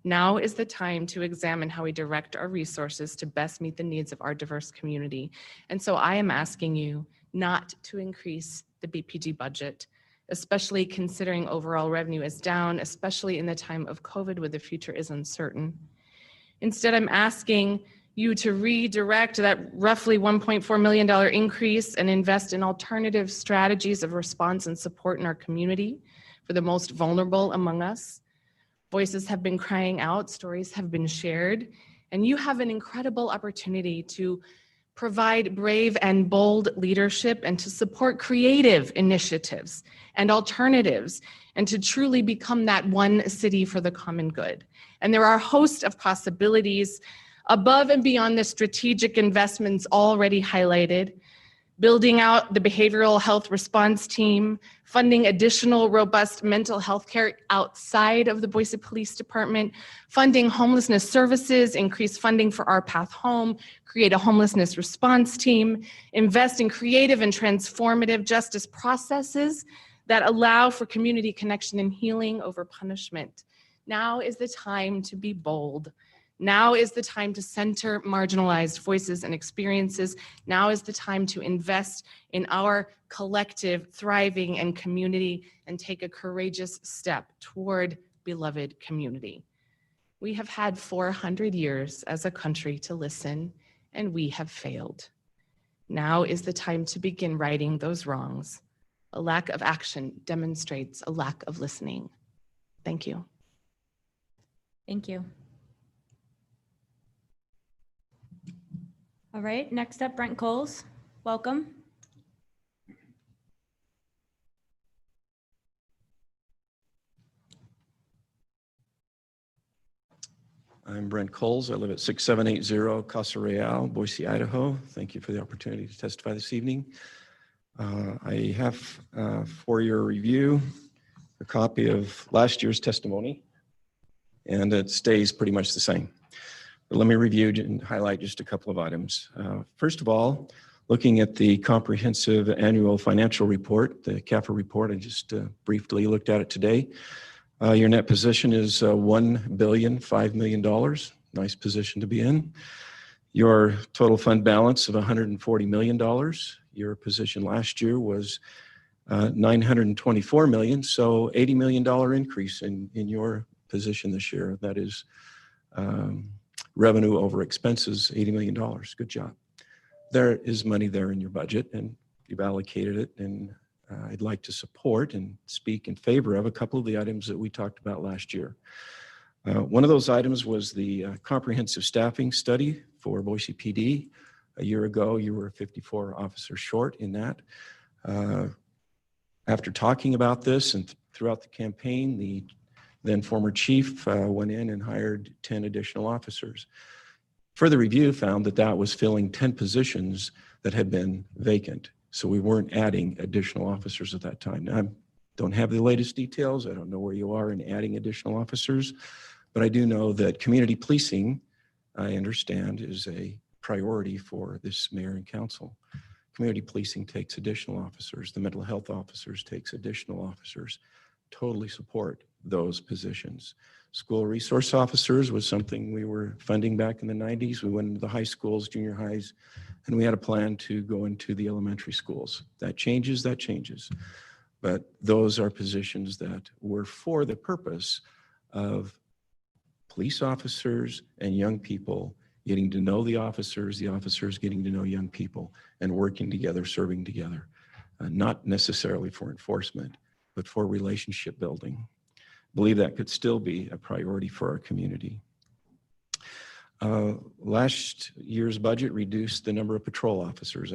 Now is the time to examine how we direct our resources to best meet the needs of our diverse community. And so I am asking you not to increase the BPD budget, especially considering overall revenue is down, especially in the time of COVID where the future is uncertain. Instead, I'm asking you to redirect that roughly $1.4 million increase and invest in alternative strategies of response and support in our community for the most vulnerable among us. Voices have been crying out, stories have been shared, and you have an incredible opportunity to provide brave and bold leadership and to support creative initiatives and alternatives and to truly become that one city for the common good. And there are a host of possibilities above and beyond the strategic investments already highlighted, building out the behavioral health response team, funding additional robust mental health care outside of the Boise Police Department, funding homelessness services, increase funding for Our Path Home, create a homelessness response team, invest in creative and transformative justice processes that allow for community connection and healing over punishment. Now is the time to be bold. Now is the time to center marginalized voices and experiences. Now is the time to invest in our collective thriving and community and take a courageous step toward beloved community. We have had 400 years as a country to listen, and we have failed. Now is the time to begin righting those wrongs. A lack of action demonstrates a lack of listening. Thank you. Thank you. All right, next up, Brent Coles. Welcome. I'm Brent Coles. I live at 6780 Casa Real, Boise, Idaho. Thank you for the opportunity to testify this evening. I have for your review a copy of last year's testimony, and it stays pretty much the same. But let me review and highlight just a couple of items. First of all, looking at the comprehensive annual financial report, the CAFR report, I just briefly looked at it today. Your net position is $1,005 million. Nice position to be in. Your total fund balance of $140 million. Your position last year was $924 million, so $80 million increase in your position this year. That is revenue over expenses, $80 million. Good job. There is money there in your budget, and you've allocated it, and I'd like to support and speak in favor of a couple of the items that we talked about last year. One of those items was the comprehensive staffing study for Boise PD. A year ago, you were 54 officers short in that. After talking about this and throughout the campaign, the then former chief went in and hired 10 additional officers. Further review found that that was filling 10 positions that had been vacant. So we weren't adding additional officers at that time. Now, I don't have the latest details. I don't know where you are in adding additional officers, but I do know that community policing, I understand, is a priority for this mayor and council. Community policing takes additional officers. The mental health officers takes additional officers. Totally support those positions. School resource officers was something we were funding back in the 90s. We went into the high schools, junior highs, and we had a plan to go into the elementary schools. That changes. But those are positions that were for the purpose of police officers and young people getting to know the officers getting to know young people and working together, serving together, not necessarily for enforcement, but for relationship building. I believe that could still be a priority for our community. Last year's budget reduced the number of patrol officers,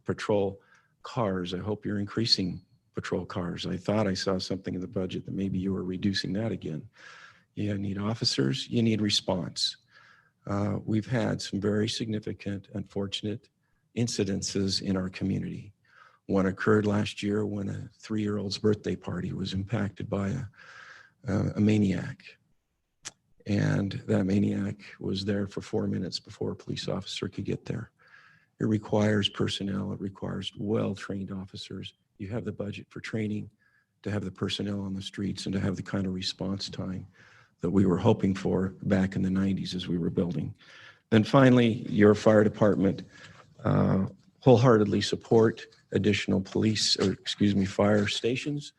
patrol cars. I hope you're increasing patrol cars. I thought I saw something in the budget that maybe you were reducing that again. You need officers, you need response. we've had some very significant, unfortunate incidences in our community. One occurred last year when a 3-year-old's birthday party was impacted by a maniac. And that maniac was there for 4 minutes before a police officer could get there. It requires personnel, it requires well-trained officers. You have the budget for training, to have the personnel on the streets, and to have the kind of response time that we were hoping for back in the 90s as we were building. Then finally, your fire department wholeheartedly support additional fire stations.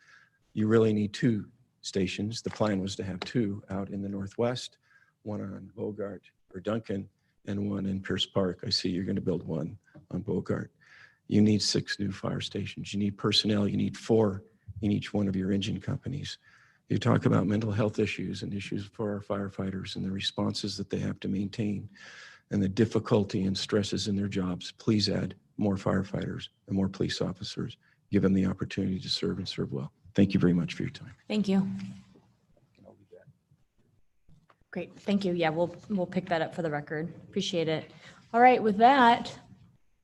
You really need 2 stations. The plan was to have 2 out in the Northwest, one on Bogart or Duncan, and one in Pierce Park. I see you're going to build one on Bogart. You need 6 new fire stations. You need personnel. You need 4 in each one of your engine companies. You talk about mental health issues and issues for our firefighters and the responses that they have to maintain and the difficulty and stresses in their jobs. Please add more firefighters and more police officers. Give them the opportunity to serve and serve well. Thank you very much for your time. Thank you. Great, thank you. Yeah, we'll pick that up for the record. Appreciate it. All right, with that,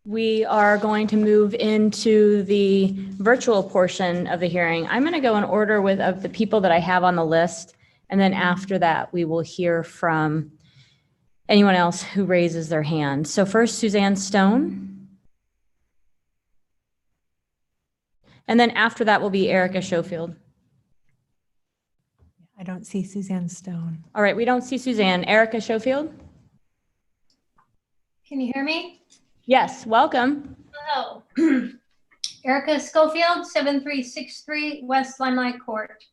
we are going to move into the virtual portion of the hearing. I'm going to go in order of the people that I have on the list, and then after that, we will hear from anyone else who raises their hand. So first, Suzanne Stone. And then after that will be Erica Schofield. I don't see Suzanne Stone. All right, we don't see Suzanne. Erica Schofield? Can you hear me? Yes, welcome. Hello. Erica Schofield, 7363 West Limelight Court.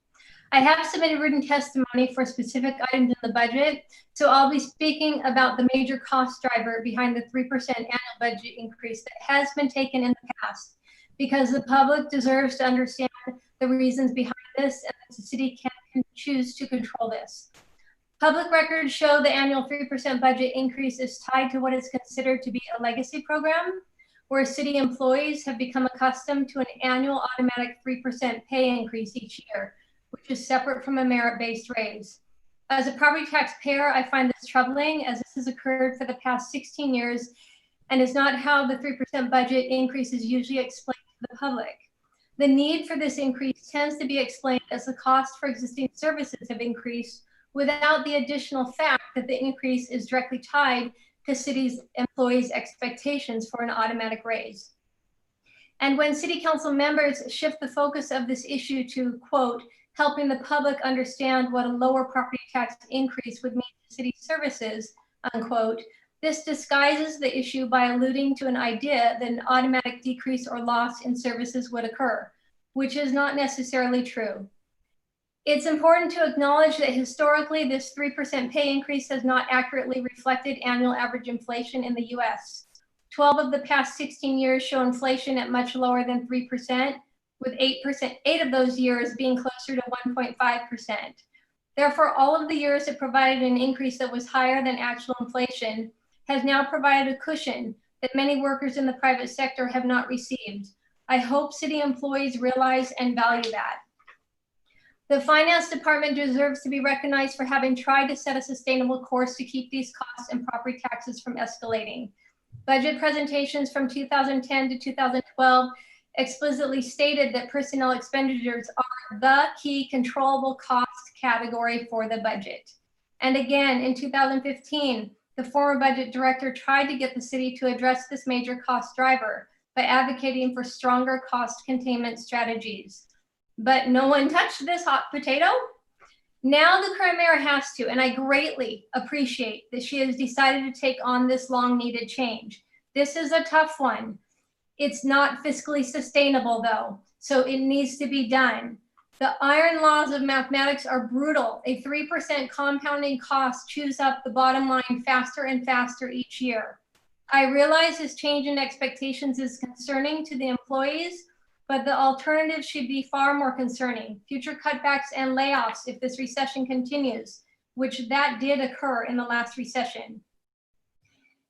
I have submitted written testimony for specific items in the budget, so I'll be speaking about the major cost driver behind the 3% annual budget increase that has been taken in the past, because the public deserves to understand the reasons behind this, and the city can choose to control this. Public records show the annual 3% budget increase is tied to what is considered to be a legacy program, where city employees have become accustomed to an annual automatic 3% pay increase each year, which is separate from a merit-based raise. As a property taxpayer, I find this troubling, as this has occurred for the past 16 years and is not how the 3% budget increase is usually explained to the public. The need for this increase tends to be explained as the cost for existing services have increased, without the additional fact that the increase is directly tied to city's employees' expectations for an automatic raise. And when city council members shift the focus of this issue to, quote, helping the public understand what a lower property tax increase would mean to city services, unquote, this disguises the issue by alluding to an idea that an automatic decrease or loss in services would occur, which is not necessarily true. It's important to acknowledge that historically, this 3% pay increase has not accurately reflected annual average inflation in the US. 12 of the past 16 years show inflation at much lower than 3%, with 8 of those years being closer to 1.5%. Therefore, all of the years that provided an increase that was higher than actual inflation has now provided a cushion that many workers in the private sector have not received. I hope city employees realize and value that. The finance department deserves to be recognized for having tried to set a sustainable course to keep these costs and property taxes from escalating. Budget presentations from 2010 to 2012 explicitly stated that personnel expenditures are the key controllable cost category for the budget. And again, in 2015, the former budget director tried to get the city to address this major cost driver by advocating for stronger cost containment strategies. But no one touched this hot potato. Now the current mayor has to, and I greatly appreciate that she has decided to take on this long needed change. This is a tough one. It's not fiscally sustainable though, so it needs to be done. The iron laws of mathematics are brutal. A 3% compounding cost chews up the bottom line faster and faster each year. I realize this change in expectations is concerning to the employees, but the alternative should be far more concerning. Future cutbacks and layoffs if this recession continues, which that did occur in the last recession.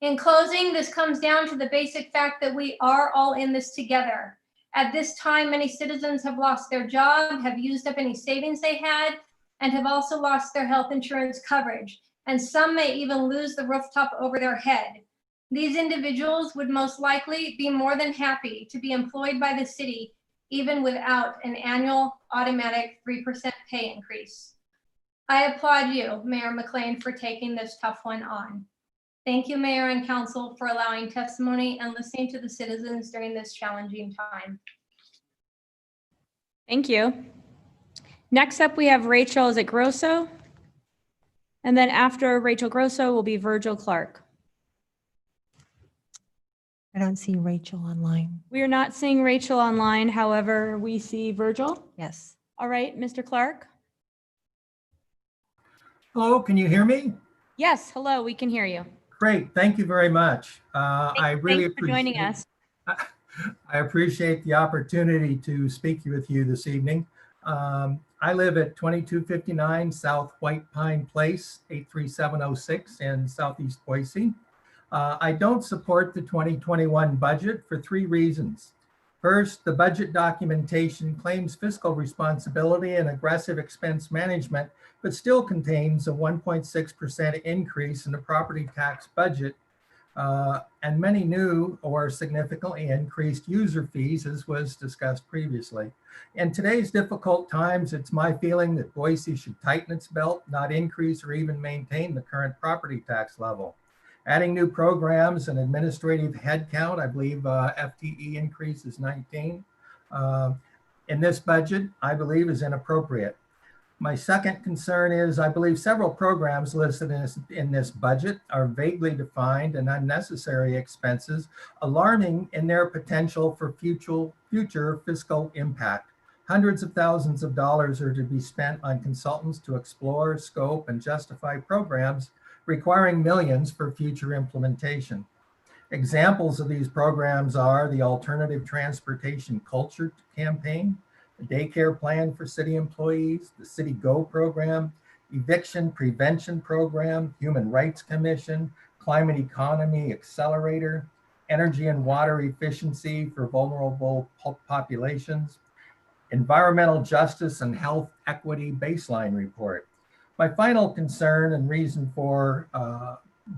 In closing, this comes down to the basic fact that we are all in this together. At this time, many citizens have lost their job, have used up any savings they had, and have also lost their health insurance coverage. and some may even lose the rooftop over their head. These individuals would most likely be more than happy to be employed by the city, even without an annual automatic 3% pay increase. I applaud you, Mayor McLean, for taking this tough one on. Thank you, Mayor and Council, for allowing testimony and listening to the citizens during this challenging time. Thank you. Next up, we have Rachel, is it Grosso? And then after Rachel Grosso will be Virgil Clark. I don't see Rachel online. We are not seeing Rachel online, however, we see Virgil. Yes. All right, Mr. Clark. Hello, can you hear me? Yes, hello, we can hear you. Great, thank you very much. I really Thanks for joining us. I appreciate the opportunity to speak with you this evening. I live at 2259 South White Pine Place, 83706 in Southeast Boise. I don't support the 2021 budget for 3 reasons. First, the budget documentation claims fiscal responsibility and aggressive expense management, but still contains a 1.6% increase in the property tax budget and many new or significantly increased user fees, as was discussed previously. In today's difficult times, it's my feeling that Boise should tighten its belt, not increase or even maintain the current property tax level. Adding new programs and administrative headcount, I believe FTE increase is 19. In this budget, I believe is inappropriate. My second concern is I believe several programs listed in this budget are vaguely defined and unnecessary expenses, alarming in their potential for future fiscal impact. Hundreds of thousands of dollars are to be spent on consultants to explore, scope, and justify programs requiring millions for future implementation. Examples of these programs are the Alternative Transportation Culture Campaign, the Daycare Plan for City Employees, the City Go program, Eviction Prevention Program, Human Rights Commission, Climate Economy Accelerator, Energy and Water Efficiency for Vulnerable Populations, Environmental Justice and Health Equity Baseline Report. My final concern and reason for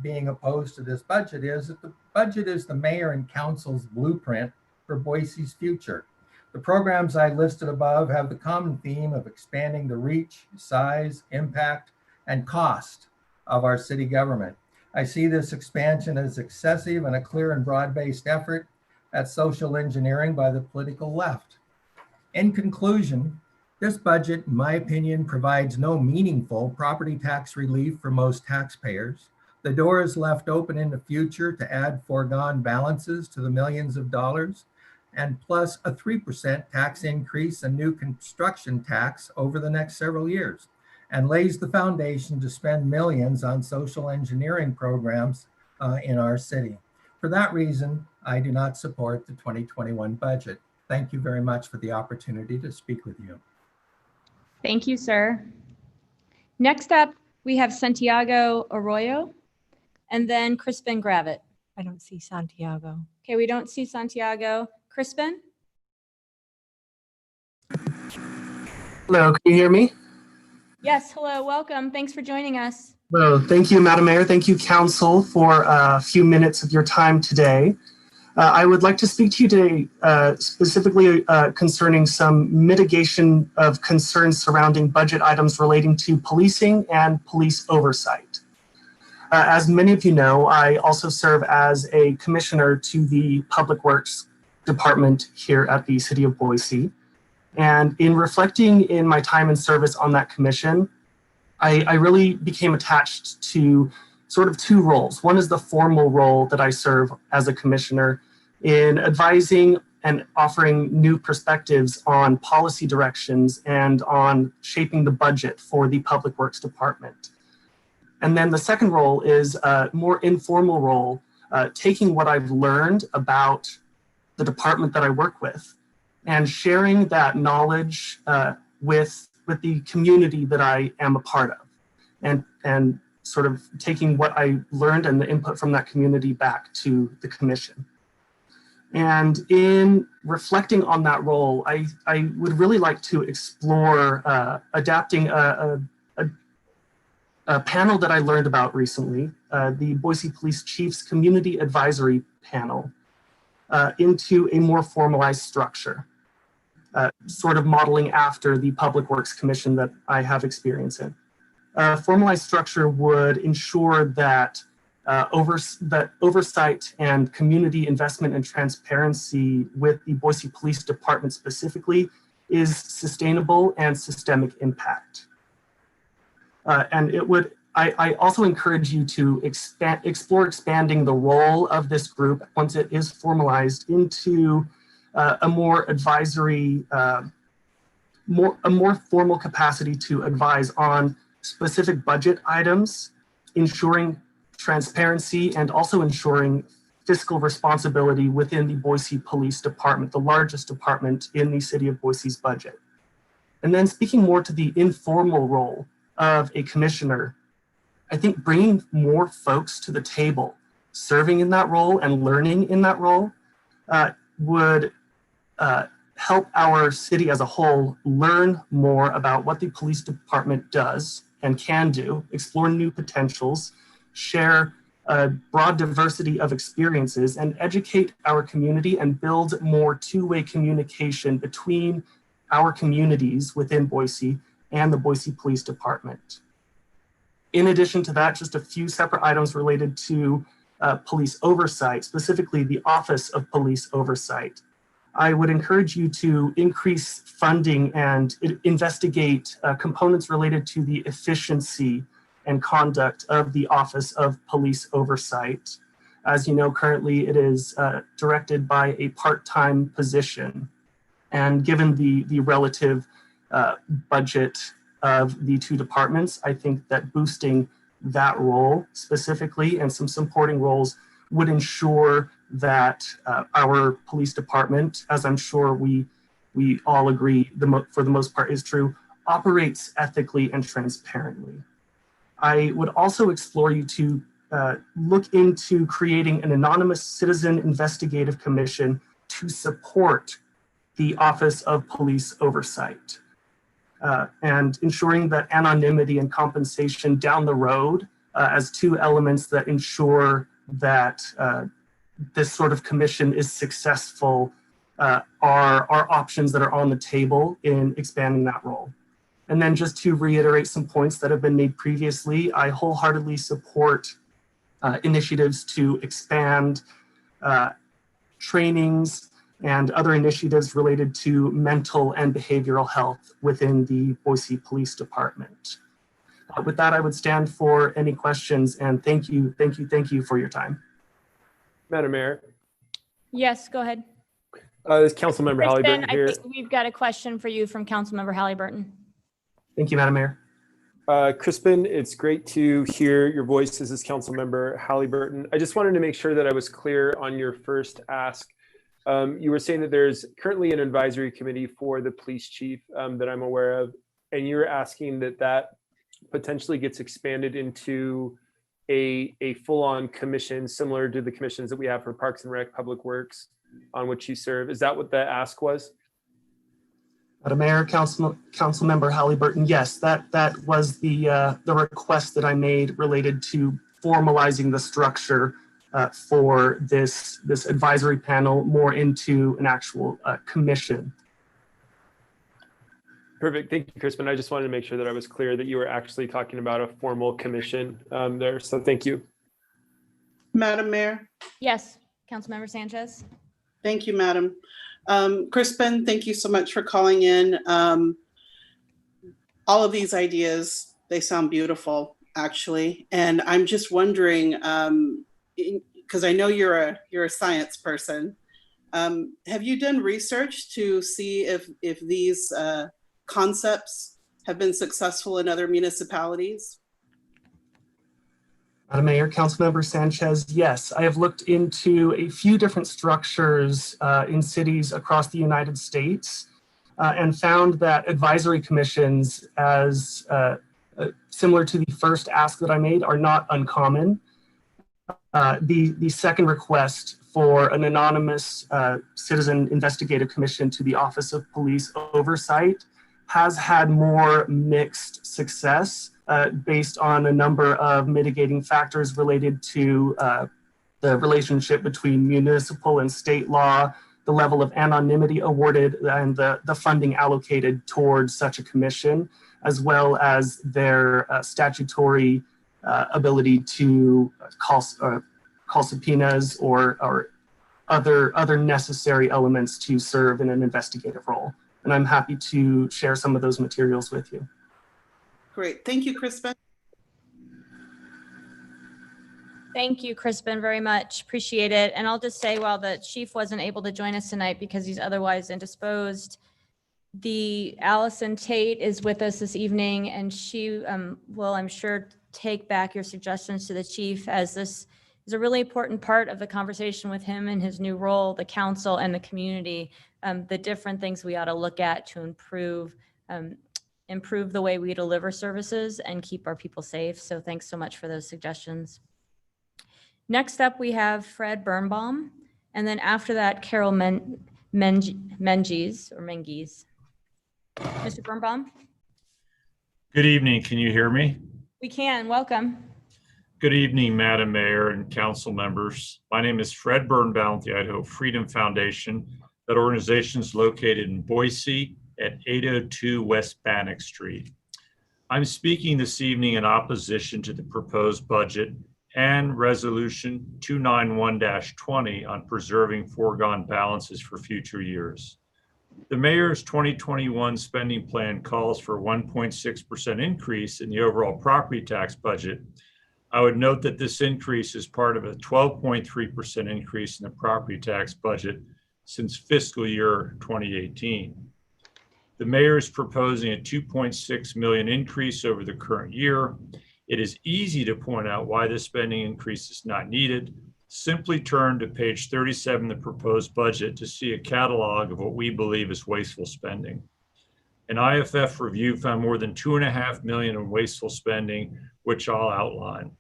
being opposed to this budget is that the budget is the mayor and council's blueprint for Boise's future. The programs I listed above have the common theme of expanding the reach, size, impact, and cost of our city government. I see this expansion as excessive and a clear and broad-based effort at social engineering by the political left. In conclusion, this budget, in my opinion, provides no meaningful property tax relief for most taxpayers. The door is left open in the future to add foregone balances to the millions of dollars, and plus a 3% tax increase and new construction tax over the next several years, and lays the foundation to spend millions on social engineering programs in our city. For that reason, I do not support the 2021 budget. Thank you very much for the opportunity to speak with you. Thank you, sir. Next up, we have Santiago Arroyo and then Crispin Gravitt. I don't see Santiago. Okay, we don't see Santiago. Crispin? Hello, can you hear me? Yes, hello, welcome. Thanks for joining us. Well, thank you, Madam Mayor. Thank you, Council, for a few minutes of your time today. I would like to speak to you today specifically concerning some mitigation of concerns surrounding budget items relating to policing and police oversight. As many of you know, I also serve as a commissioner to the Public Works Department here at the City of Boise. And in reflecting in my time and service on that commission, I really became attached to sort of 2 roles. One is the formal role that I serve as a commissioner in advising and offering new perspectives on policy directions and on shaping the budget for the Public Works Department. And then the second role is a more informal role, taking what I've learned about the department that I work with and sharing that knowledge with the community that I am a part of, and sort of taking what I learned and the input from that community back to the commission. And in reflecting on that role, I would really like to explore adapting a panel that I learned about recently, the Boise Police Chiefs Community Advisory Panel, into a more formalized structure, sort of modeling after the Public Works Commission that I have experience in. Formalized structure would ensure that oversight and community investment and transparency with the Boise Police Department specifically is sustainable and systemic impact. And it would, I also encourage you to explore expanding the role of this group once it is formalized into a more advisory, a more formal capacity to advise on specific budget items, ensuring transparency, and also ensuring fiscal responsibility within the Boise Police Department, the largest department in the city of Boise's budget. And then speaking more to the informal role of a commissioner, I think bringing more folks to the table, serving in that role and learning in that role would help our city as a whole learn more about what the police department does and can do, explore new potentials, share a broad diversity of experiences, and educate our community and build more two-way communication between our communities within Boise and the Boise Police Department. In addition to that, just a few separate items related to police oversight, specifically the Office of Police Oversight. I would encourage you to increase funding and investigate components related to the efficiency and conduct of the Office of Police Oversight. As you know, currently it is directed by a part-time position. And given the relative budget of the two departments, I think that boosting that role specifically and some supporting roles would ensure that our police department, as I'm sure we all agree for the most part is true, operates ethically and transparently. I would also explore you to look into creating an anonymous citizen investigative commission to support the Office of Police Oversight and ensuring that anonymity and compensation down the road as two elements that ensure that this sort of commission is successful are options that are on the table in expanding that role. And then just to reiterate some points that have been made previously, I wholeheartedly support initiatives to expand trainings and other initiatives related to mental and behavioral health within the Boise Police Department. With that, I would stand for any questions, and thank you for your time. Madam Mayor, Yes, go ahead. this Councilmember Kristen, Halliburton I here. think we've got a question for you from Councilmember Halliburton. Thank you, Madam Mayor. Crispin, it's great to hear your voice. This is Councilmember Halliburton. I just wanted to make sure that I was clear on your first ask. You were saying that there's currently an advisory committee for the police chief that I'm aware of, and you're asking that potentially gets expanded into a full-on commission similar to the commissions that we have for Parks and Rec, Public Works, on which you serve. Is that what the ask was? Madam Mayor, Councilmember Halliburton, yes, that was the request that I made related to formalizing the structure for this advisory panel more into an actual commission. Perfect. Thank you, Crispin. I just wanted to make sure that I was clear that you were actually talking about a formal commission there. So thank you. Madam Mayor. Yes, Councilmember Sanchez. Thank you, Madam. Crispin, thank you so much for calling in. All of these ideas, they sound beautiful, actually. And I'm just wondering, because I know you're a science person, have you done research to see if these concepts have been successful in other municipalities? Madam Mayor, Councilmember Sanchez, yes, I have looked into a few different structures in cities across the United States and found that advisory commissions, as similar to the first ask that I made, are not uncommon. The second request for an anonymous citizen investigative commission to the Office of Police Oversight has had more mixed success based on a number of mitigating factors related to the relationship between municipal and state law, the level of anonymity awarded, and the funding allocated towards such a commission, as well as their statutory ability to call subpoenas or other necessary elements to serve in an investigative role. And I'm happy to share some of those materials with you. Great. Thank you, Crispin. Thank you, Crispin, very much. Appreciate it. And I'll just say, while the chief wasn't able to join us tonight because he's otherwise indisposed, Allison Tate is with us this evening, and she will, I'm sure, take back your suggestions to the chief, as this is a really important part of the conversation with him in his new role, the council and the community, the different things we ought to look at to improve the way we deliver services and keep our people safe. So thanks so much for those suggestions. Next up, we have Fred Birnbaum, and then after that, Carol Menges. Mr. Birnbaum? Good evening. Can you hear me? We can. Welcome. Good evening, Madam Mayor and council members. My name is Fred Birnbaum with the Idaho Freedom Foundation. That organization is located in Boise at 802 West Bannock Street. I'm speaking this evening in opposition to the proposed budget and Resolution 291-20 on preserving foregone balances for future years. The mayor's 2021 spending plan calls for a 1.6% increase in the overall property tax budget. I would note that this increase is part of a 12.3% increase in the property tax budget since fiscal year 2018. The mayor is proposing a 2.6 million increase over the current year. It is easy to point out why this spending increase is not needed. Simply turn to page 37 of the proposed budget to see a catalog of what we believe is wasteful spending. An IFF review found more than $2.5 million in wasteful spending, which I'll outline.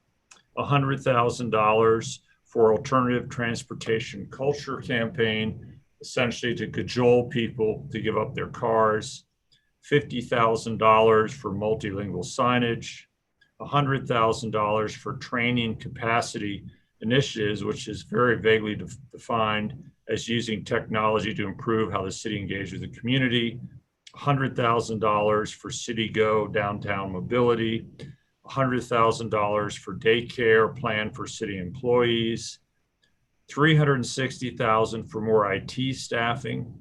$100,000 for alternative transportation culture campaign, essentially to cajole people to give up their cars. $50,000 for multilingual signage. $100,000 for training capacity initiatives, which is very vaguely defined as using technology to improve how the city engages with the community. $100,000 for City Go downtown mobility. $100,000 for daycare plan for city employees. $360,000 for more IT staffing.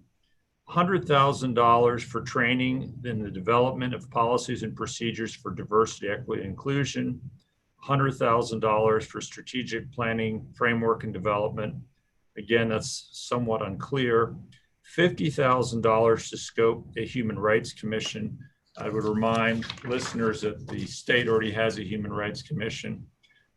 $100,000 for training in the development of policies and procedures for diversity, equity, and inclusion. $100,000 for strategic planning, framework, and development. Again, that's somewhat unclear. $50,000 to scope a human rights commission. I would remind listeners that the state already has a human rights commission.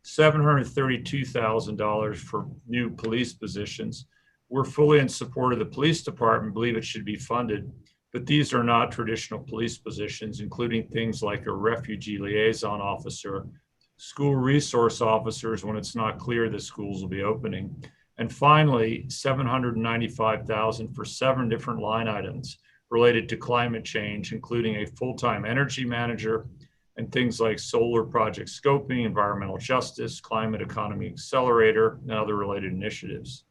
$732,000 for new police positions. We're fully in support of the police department, believe it should be funded, but these are not traditional police positions, including things like a refugee liaison officer, school resource officers when it's not clear the schools will be opening. And finally, $795,000 for 7 different line items related to climate change, including a full-time energy manager and things like solar project scoping, environmental justice, climate economy accelerator, and other related initiatives.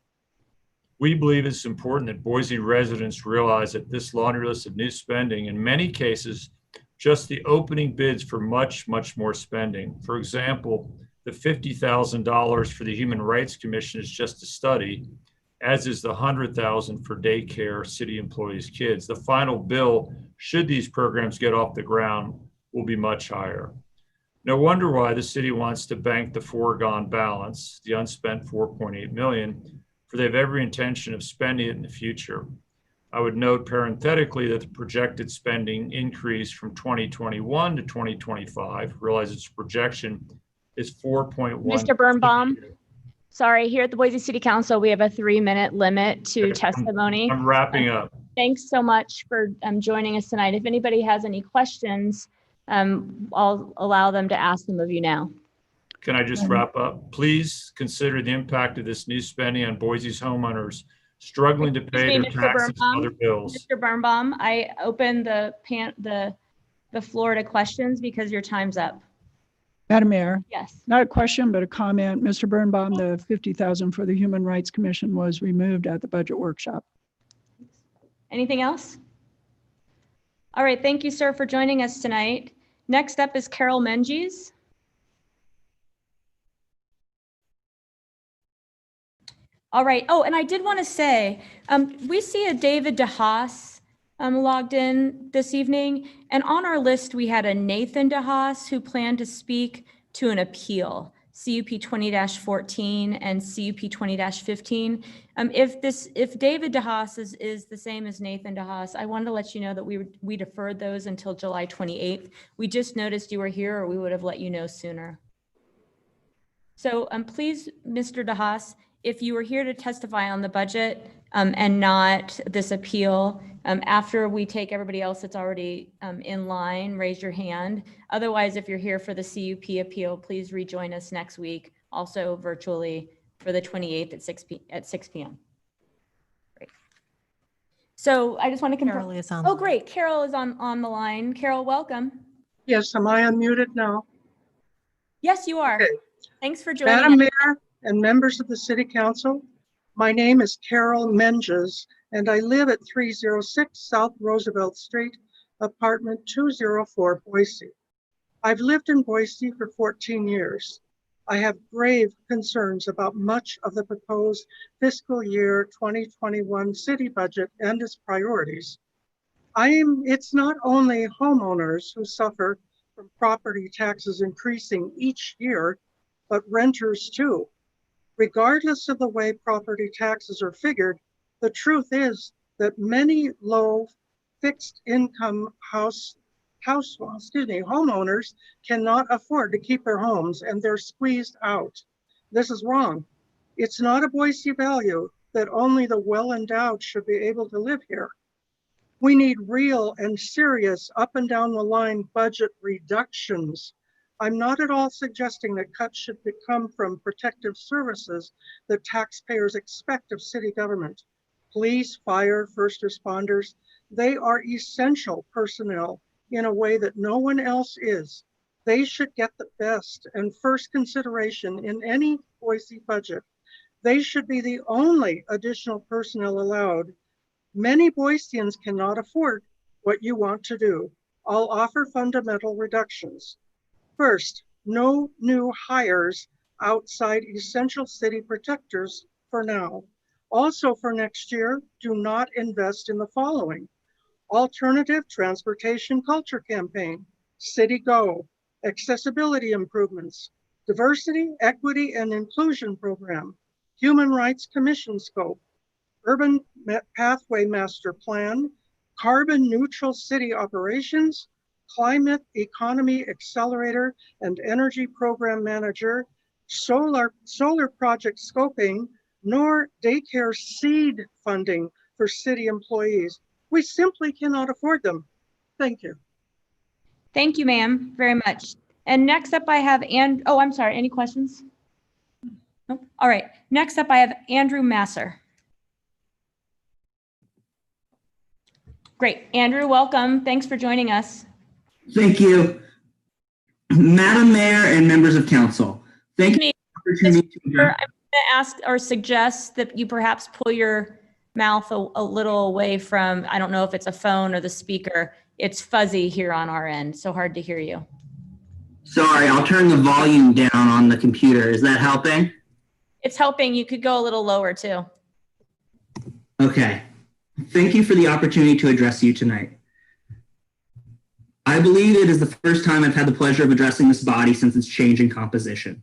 We believe it's important that Boise residents realize that this laundry list of new spending, in many cases, just the opening bids for much, much more spending. For example, the $50,000 for the Human Rights Commission is just a study, as is the $100,000 for daycare, city employees' kids. The final bill, should these programs get off the ground, will be much higher. No wonder why the city wants to bank the foregone balance, the unspent $4.8 million, for they have every intention of spending it in the future. I would note parenthetically that the projected spending increase from 2021 to 2025, realize its projection is 4.1. Mr. Birnbaum, sorry, here at the Boise City Council, we have a 3-minute limit to testimony. I'm wrapping up. Thanks so much for joining us tonight. If anybody has any questions, I'll allow them to ask them of you now. Can I just wrap up? Please consider the impact of this new spending on Boise's homeowners struggling to pay their Mr. taxes and Birnbaum. other bills. Mr. Birnbaum, I open the floor to questions because your time's up. Madam Mayor, Yes. not a question, but a comment. Mr. Birnbaum, the 50,000 for the Human Rights Commission was removed at the budget workshop. Anything else? All right, thank you, sir, for joining us tonight. Next up is Carol Menges. All right. Oh, and I did want to say, we see a David DeHaas logged in this evening, and on our list we had a Nathan DeHaas who planned to speak to an appeal, CUP 20-14 and CUP 20-15. If David DeHaas is the same as Nathan DeHaas, I wanted to let you know that we deferred those until July 28th. We just noticed you were here, or we would have let you know sooner. So please, Mr. DeHaas, if you were here to testify on the budget and not this appeal, after we take everybody else that's already in line, raise your hand. Otherwise, if you're here for the CUP appeal, please rejoin us next week, also virtually for the 28th at 6 p.m. Great. So I just want to confirm. Carol is on. Oh, great. Carol is on the line. Carol, welcome. Yes, am I unmuted now? Yes, you are. Okay. Thanks for joining Madam us. Mayor and members of the City Council, my name is Carol Menges, and I live at 306 South Roosevelt Street, apartment 204, Boise. I've lived in Boise for 14 years. I have grave concerns about much of the proposed fiscal year 2021 city budget and its priorities. It's not only homeowners who suffer from property taxes increasing each year, but renters too. Regardless of the way property taxes are figured, the truth is that many low fixed income homeowners cannot afford to keep their homes and they're squeezed out. This is wrong. It's not a Boise value that only the well-endowed should be able to live here. We need real and serious up and down the line budget reductions. I'm not at all suggesting that cuts should come from protective services that taxpayers expect of city government. Police, fire, first responders, they are essential personnel in a way that no one else is. They should get the best and first consideration in any Boise budget. They should be the only additional personnel allowed. Many Boiseans cannot afford what you want to do. I'll offer fundamental reductions. First, no new hires outside essential city protectors for now. Also for next year, do not invest in the following: alternative transportation culture campaign, City Go, accessibility improvements, diversity, equity, and inclusion program, Human Rights Commission scope, urban pathway master plan, carbon neutral city operations, climate economy accelerator and energy program manager, solar project scoping, nor daycare seed funding for city employees. We simply cannot afford them. Thank you. Thank you, ma'am, very much. And next up I have, oh, I'm sorry, any questions? Nope. All right, next up I have Andrew Masser. Great, Andrew, welcome. Thanks for joining us. Thank you. Madam Mayor and members of council, thank you for the opportunity to address. I'm going to ask or suggest that you perhaps pull your mouth a little away from, I don't know if it's a phone or the speaker. It's fuzzy here on our end, so hard to hear you. Sorry, I'll turn the volume down on the computer. Is that helping? It's helping. You could go a little lower too. Okay. Thank you for the opportunity to address you tonight. I believe it is the first time I've had the pleasure of addressing this body since its change in composition.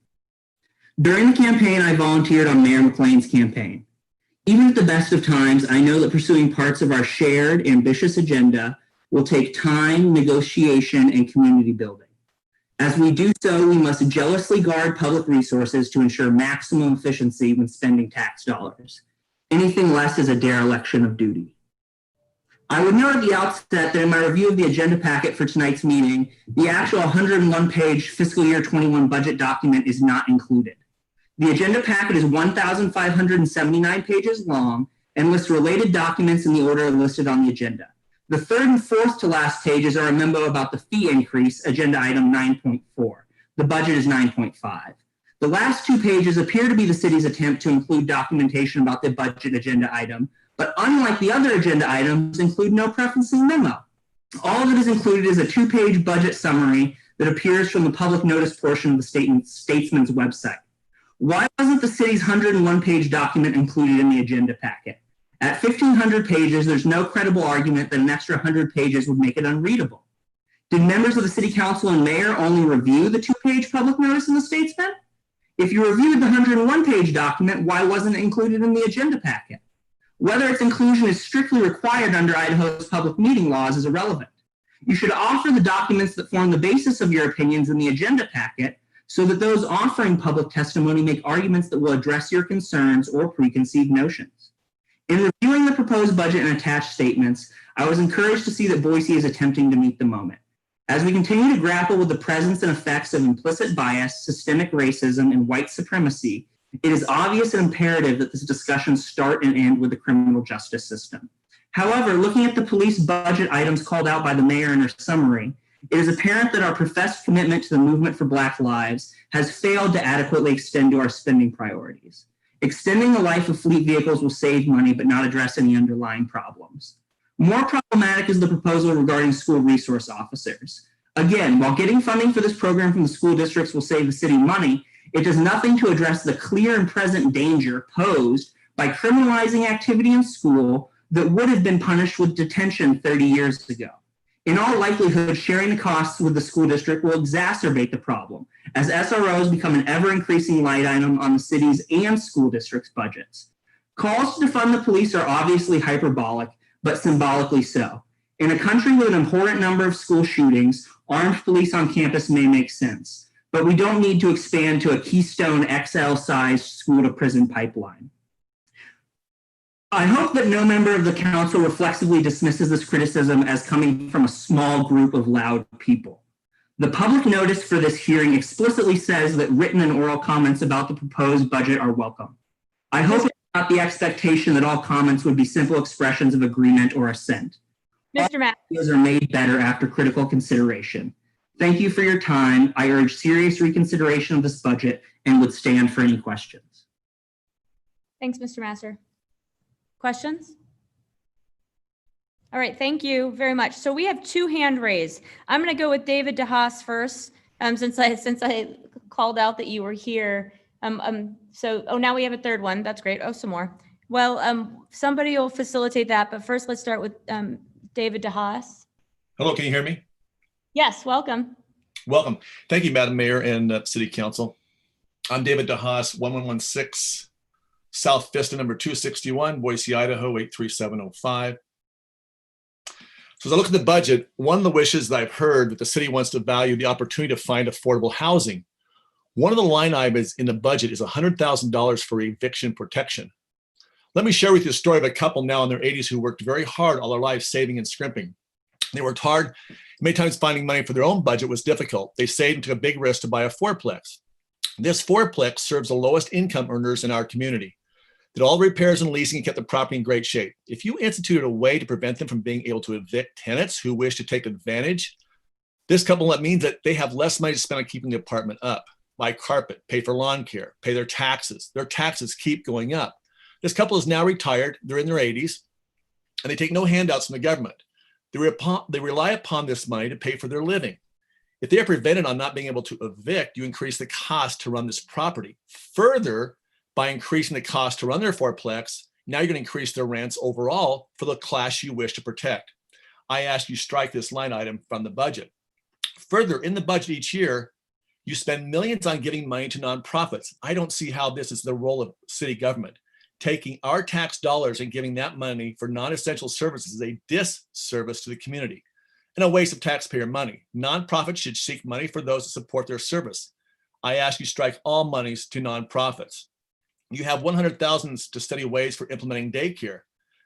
During the campaign, I volunteered on Mayor McLean's campaign. Even at the best of times, I know that pursuing parts of our shared, ambitious agenda will take time, negotiation, and community building. As we do so, we must jealously guard public resources to ensure maximum efficiency when spending tax dollars. Anything less is a dereliction of duty. I would note at the outset that in my review of the agenda packet for tonight's meeting, the actual 101-page fiscal year 21 budget document is not included. The agenda packet is 1,579 pages long and list related documents in the order listed on the agenda. The third and fourth to last pages are a memo about the fee increase, agenda item 9.4. The budget is 9.5. The last two pages appear to be the city's attempt to include documentation about the budget agenda item, but unlike the other agenda items, include no preferencing memo. All that is included is a 2-page budget summary that appears from the public notice portion of the Statesman's website. Why wasn't the city's 101-page document included in the agenda packet? At 1,500 pages, there's no credible argument that an extra 100 pages would make it unreadable. Did members of the city council and mayor only review the 2-page public notice in the Statesman? If you reviewed the 101-page document, why wasn't it included in the agenda packet? Whether its inclusion is strictly required under Idaho's public meeting laws is irrelevant. You should offer the documents that form the basis of your opinions in the agenda packet so that those offering public testimony make arguments that will address your concerns or preconceived notions. In reviewing the proposed budget and attached statements, I was encouraged to see that Boise is attempting to meet the moment. As we continue to grapple with the presence and effects of implicit bias, systemic racism, and white supremacy, it is obvious and imperative that this discussion start and end with the criminal justice system. However, looking at the police budget items called out by the mayor in her summary, it is apparent that our professed commitment to the movement for Black lives has failed to adequately extend to our spending priorities. Extending the life of fleet vehicles will save money but not address any underlying problems. More problematic is the proposal regarding school resource officers. Again, while getting funding for this program from the school districts will save the city money, it does nothing to address the clear and present danger posed by criminalizing activity in school that would have been punished with detention 30 years ago. In all likelihood, sharing the costs with the school district will exacerbate the problem, as SROs become an ever-increasing light item on the city's and school districts' budgets. Calls to defund the police are obviously hyperbolic, but symbolically so. In a country with an important number of school shootings, armed police on campus may make sense, but we don't need to expand to a Keystone XL-sized school-to-prison pipeline. I hope that no member of the council reflexively dismisses this criticism as coming from a small group of loud people. The public notice for this hearing explicitly says that written and oral comments about the proposed budget are welcome. I hope it's not the expectation that all comments would be simple expressions of agreement or assent. Mr. Matt. Ideas are made better after critical consideration. Thank you for your time. I urge serious reconsideration of this budget and would stand for any questions. Thanks, Mr. Masser. Questions? All right, thank you very much. So we have 2 hand raised. I'm going to go with David DeHaas first, since I called out that you were here. Now we have a third one. That's great. Oh, some more. Well, somebody will facilitate that, but first let's start with David DeHaas. Hello, can you hear me? Yes, welcome. Welcome. Thank you, Madam Mayor and City Council. I'm David DeHaas, 1116 South Vista, number 261, Boise, Idaho, 83705. So as I look at the budget, one of the wishes that I've heard that the city wants to value the opportunity to find affordable housing. One of the line items in the budget is $100,000 for eviction protection. Let me share with you a story of a couple now in their 80s who worked very hard all their lives saving and scrimping. They worked hard. Many times finding money for their own budget was difficult. They saved and took a big risk to buy a fourplex. This fourplex serves the lowest income earners in our community. Did all repairs and leasing and kept the property in great shape. If you instituted a way to prevent them from being able to evict tenants who wish to take advantage, this couple, that means that they have less money to spend on keeping the apartment up. Buy carpet, pay for lawn care, pay their taxes. Their taxes keep going up. This couple is now retired. They're in their 80s, and they take no handouts from the government. They rely upon this money to pay for their living. If they are prevented on not being able to evict, you increase the cost to run this property. Further, by increasing the cost to run their fourplex, now you're going to increase their rents overall for the class you wish to protect. I ask you strike this line item from the budget. Further, in the budget each year, you spend millions on giving money to nonprofits. I don't see how this is the role of city government. Taking our tax dollars and giving that money for non-essential services is a disservice to the community and a waste of taxpayer money. Nonprofits should seek money for those that support their service. I ask you strike all monies to nonprofits. You have $100,000 to study ways for implementing daycare.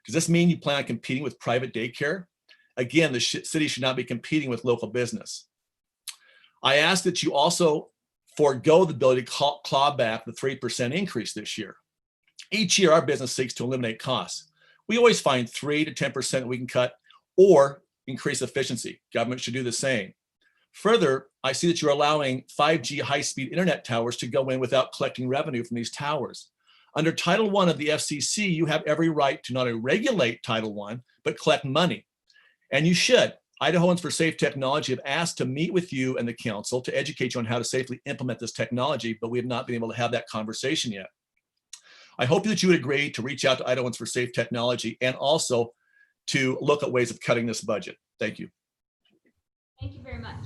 Does this mean you plan on competing with private daycare? Again, the city should not be competing with local business. I ask that you also forego the ability to claw back the 3% increase this year. Each year, our business seeks to eliminate costs. We always find 3 to 10% we can cut or increase efficiency. Government should do the same. Further, I see that you're allowing 5G high-speed internet towers to go in without collecting revenue from these towers. Under Title I of the FCC, you have every right to not only regulate Title I, but collect money. And you should. Idahoans for Safe Technology have asked to meet with you and the council to educate you on how to safely implement this technology, but we have not been able to have that conversation yet. I hope that you would agree to reach out to Idahoans for Safe Technology and also to look at ways of cutting this budget. Thank you. Thank you very much.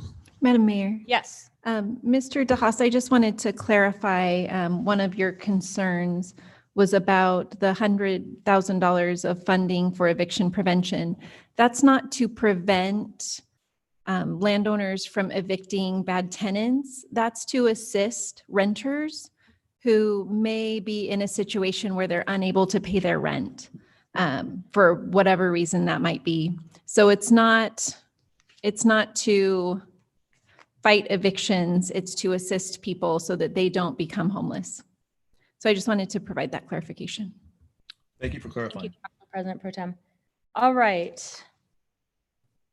Madam Mayor. Yes. Mr. DeHaas, I just wanted to clarify, one of your concerns was about the $100,000 of funding for eviction prevention. That's not to prevent landowners from evicting bad tenants. That's to assist renters who may be in a situation where they're unable to pay their rent for whatever reason that might be. So it's not to fight evictions, it's to assist people so that they don't become homeless. So I just wanted to provide that clarification. Thank you for clarifying. Thank you, President Pro Tem. All right.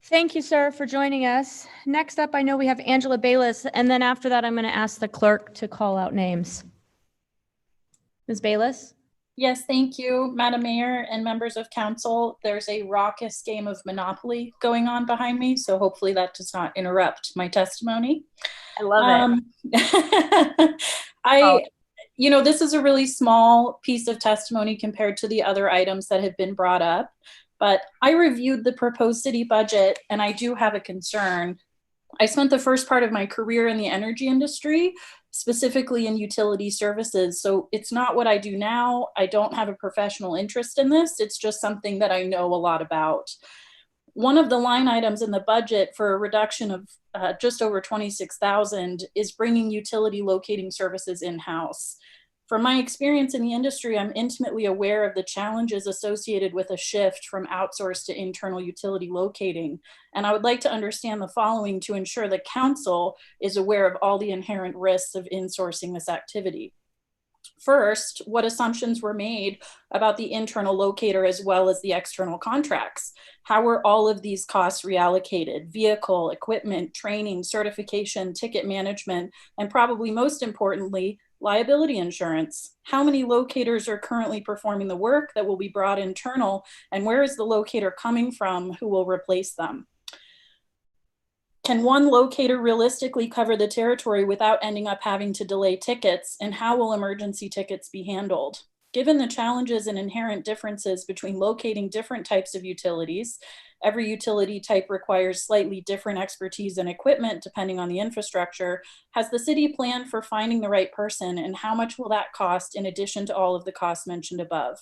Thank you, sir, for joining us. Next up, I know we have Angela Bayless, and then after that, I'm going to ask the clerk to call out names. Ms. Bayless? Yes, thank you, Madam Mayor and members of council. There's a raucous game of Monopoly going on behind me, so hopefully that does not interrupt my testimony. I love it. You know, this is a really small piece of testimony compared to the other items that have been brought up, but I reviewed the proposed city budget and I do have a concern. I spent the first part of my career in the energy industry, specifically in utility services. So it's not what I do now. I don't have a professional interest in this. It's just something that I know a lot about. One of the line items in the budget for a reduction of just over $26,000 is bringing utility locating services in-house. From my experience in the industry, I'm intimately aware of the challenges associated with a shift from outsourced to internal utility locating. And I would like to understand the following to ensure the council is aware of all the inherent risks of insourcing this activity. First, what assumptions were made about the internal locator as well as the external contracts? How were all of these costs reallocated? Vehicle, equipment, training, certification, ticket management, and probably most importantly, liability insurance. How many locators are currently performing the work that will be brought internal, and where is the locator coming from who will replace them? Can one locator realistically cover the territory without ending up having to delay tickets, and how will emergency tickets be handled? Given the challenges and inherent differences between locating different types of utilities, every utility type requires slightly different expertise and equipment depending on the infrastructure. Has the city planned for finding the right person, and how much will that cost in addition to all of the costs mentioned above?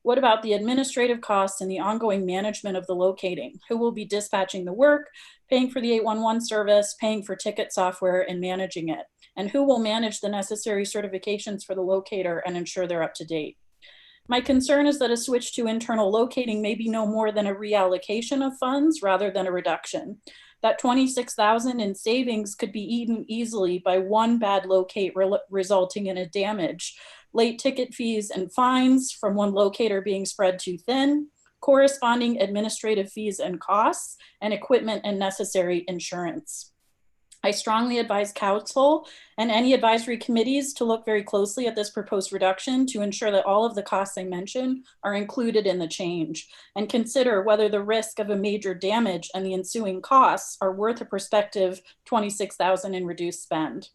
What about the administrative costs and the ongoing management of the locating? Who will be dispatching the work, paying for the 811 service, paying for ticket software, and managing it? And who will manage the necessary certifications for the locator and ensure they're up to date? My concern is that a switch to internal locating may be no more than a reallocation of funds rather than a reduction. That $26,000 in savings could be eaten easily by one bad locate resulting in a damage. Late ticket fees and fines from one locator being spread too thin, corresponding administrative fees and costs, and equipment and necessary insurance. I strongly advise council and any advisory committees to look very closely at this proposed reduction to ensure that all of the costs I mentioned are included in the change, and consider whether the risk of a major damage and the ensuing costs are worth a prospective $26,000 in reduced spend.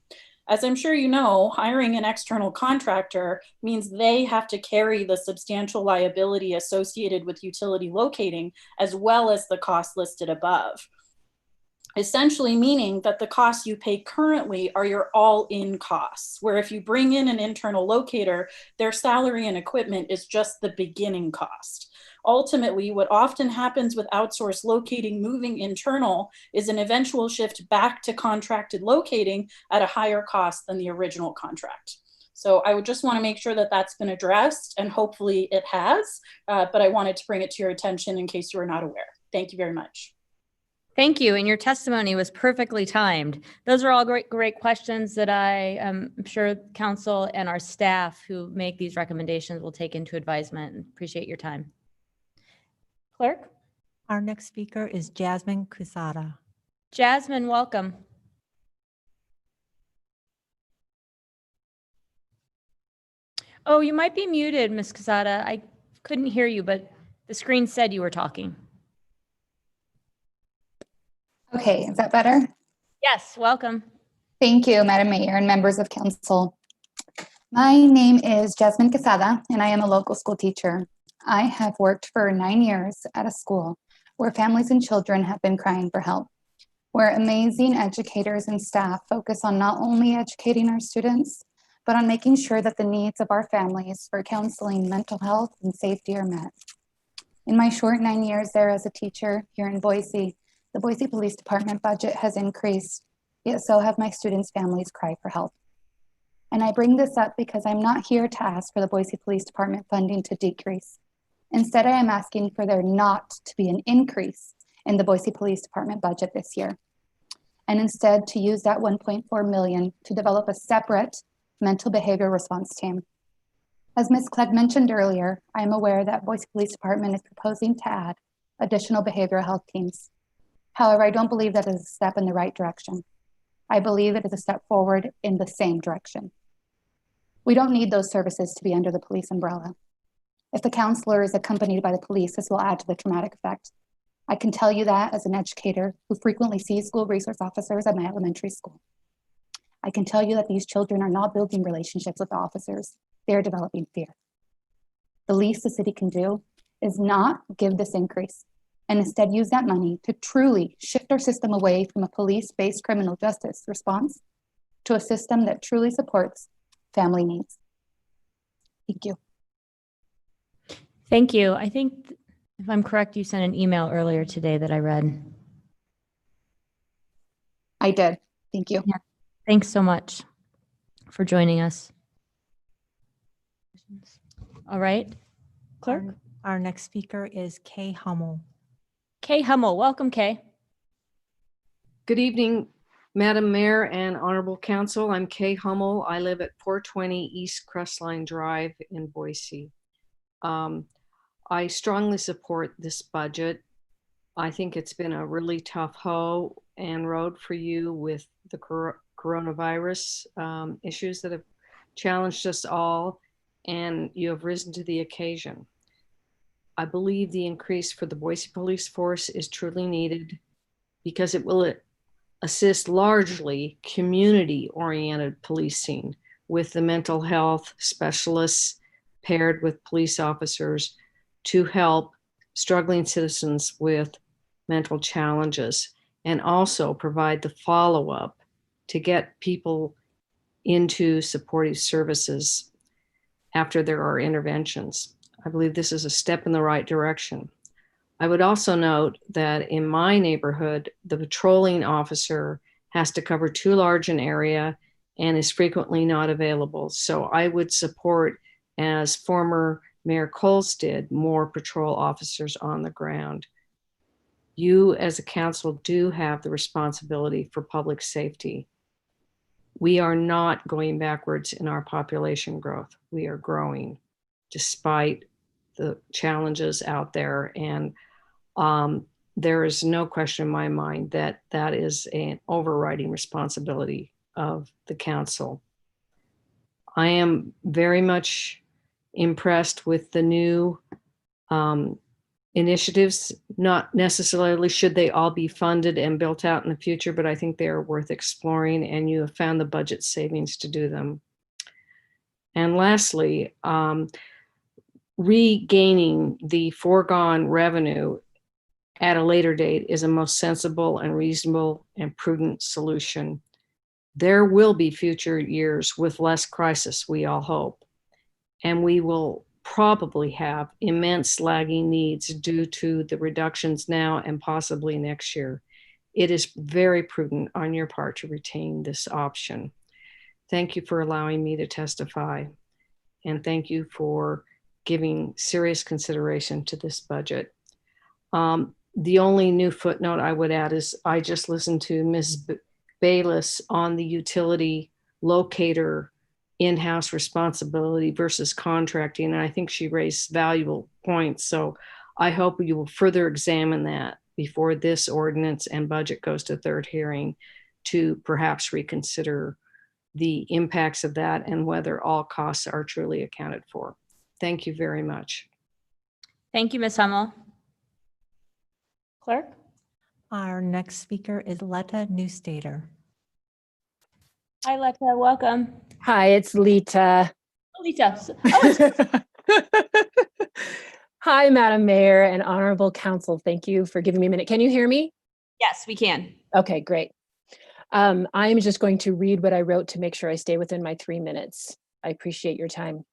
As I'm sure you know, hiring an external contractor means they have to carry the substantial liability associated with utility locating, as well as the costs listed above. Essentially meaning that the costs you pay currently are your all-in costs, where if you bring in an internal locator, their salary and equipment is just the beginning cost. Ultimately, what often happens with outsourced locating moving internal is an eventual shift back to contracted locating at a higher cost than the original contract. So I would just want to make sure that that's been addressed, and hopefully it has, but I wanted to bring it to your attention in case you were not aware. Thank you very much. Thank you. And your testimony was perfectly timed. Those are all great questions that I am sure council and our staff who make these recommendations will take into advisement. Appreciate your time. Clerk? Our next speaker is Jasmine Kusada. Jasmine, welcome. Oh, you might be muted, Ms. Casada. I couldn't hear you, but the screen said you were talking. Okay, is that better? Yes, welcome. Thank you, Madam Mayor and members of council. My name is Jasmine Quesada, and I am a local school teacher. I have worked for 9 years at a school where families and children have been crying for help, where amazing educators and staff focus on not only educating our students, but on making sure that the needs of our families for counseling, mental health, and safety are met. In my short 9 years there as a teacher here in Boise, the Boise Police Department budget has increased, yet so have my students' families cry for help. And I bring this up because I'm not here to ask for the Boise Police Department funding to decrease. Instead, I am asking for there not to be an increase in the Boise Police Department budget this year, and instead to use that 1.4 million to develop a separate mental behavior response team. As Ms. Clegg mentioned earlier, I am aware that Boise Police Department is proposing to add additional behavioral health teams. However, I don't believe that is a step in the right direction. I believe it is a step forward in the same direction. We don't need those services to be under the police umbrella. If the counselor is accompanied by the police, this will add to the traumatic effect. I can tell you that as an educator who frequently sees school resource officers at my elementary school. I can tell you that these children are not building relationships with the officers. They are developing fear. The least the city can do is not give this increase and instead use that money to truly shift our system away from a police-based criminal justice response to a system that truly supports family needs. Thank you. Thank you. I think, if I'm correct, you sent an email earlier today that I read. I did. Thank you. Yeah. Thanks so much for joining us. All right, Clerk? Our next speaker is Kay Hummel. Kay Hummel, welcome, Kay. Good evening, Madam Mayor and Honorable Council. I'm Kay Hummel. I live at 420 East Crestline Drive in Boise. I strongly support this budget. I think it's been a really tough hoe and road for you with the coronavirus issues that have challenged us all, and you have risen to the occasion. I believe the increase for the Boise Police Force is truly needed because it will assist largely community-oriented policing with the mental health specialists paired with police officers to help struggling citizens with mental challenges, and also provide the follow-up to get people into supportive services after there are interventions. I believe this is a step in the right direction. I would also note that in my neighborhood, the patrolling officer has to cover too large an area and is frequently not available. So I would support, as former Mayor Coles did, more patrol officers on the ground. You as a council do have the responsibility for public safety. We are not going backwards in our population growth. We are growing despite the challenges out there. And there is no question in my mind that that is an overriding responsibility of the council. I am very much impressed with the new initiatives. Not necessarily should they all be funded and built out in the future, but I think they are worth exploring, and you have found the budget savings to do them. And lastly, regaining the foregone revenue at a later date is a most sensible and reasonable and prudent solution. There will be future years with less crisis, we all hope, and we will probably have immense lagging needs due to the reductions now and possibly next year. It is very prudent on your part to retain this option. Thank you for allowing me to testify, and thank you for giving serious consideration to this budget. The only new footnote I would add is I just listened to Ms. Bayless on the utility locator in-house responsibility versus contracting, and I think she raised valuable points. So I hope you will further examine that before this ordinance and budget goes to third hearing to perhaps reconsider the impacts of that and whether all costs are truly accounted for. Thank you very much. Thank you, Ms. Hummel. Clerk? Our next speaker is Letta Newstater. Hi, Letta, welcome. Hi, it's Lita. Oh, Lita. Oh, Hi, Madam Mayor and Honorable Council. Thank you for giving me a minute. Can you hear me? yes, we can. Okay, great. I'm just going to read what I wrote to make sure I stay within my 3 minutes. I appreciate your time.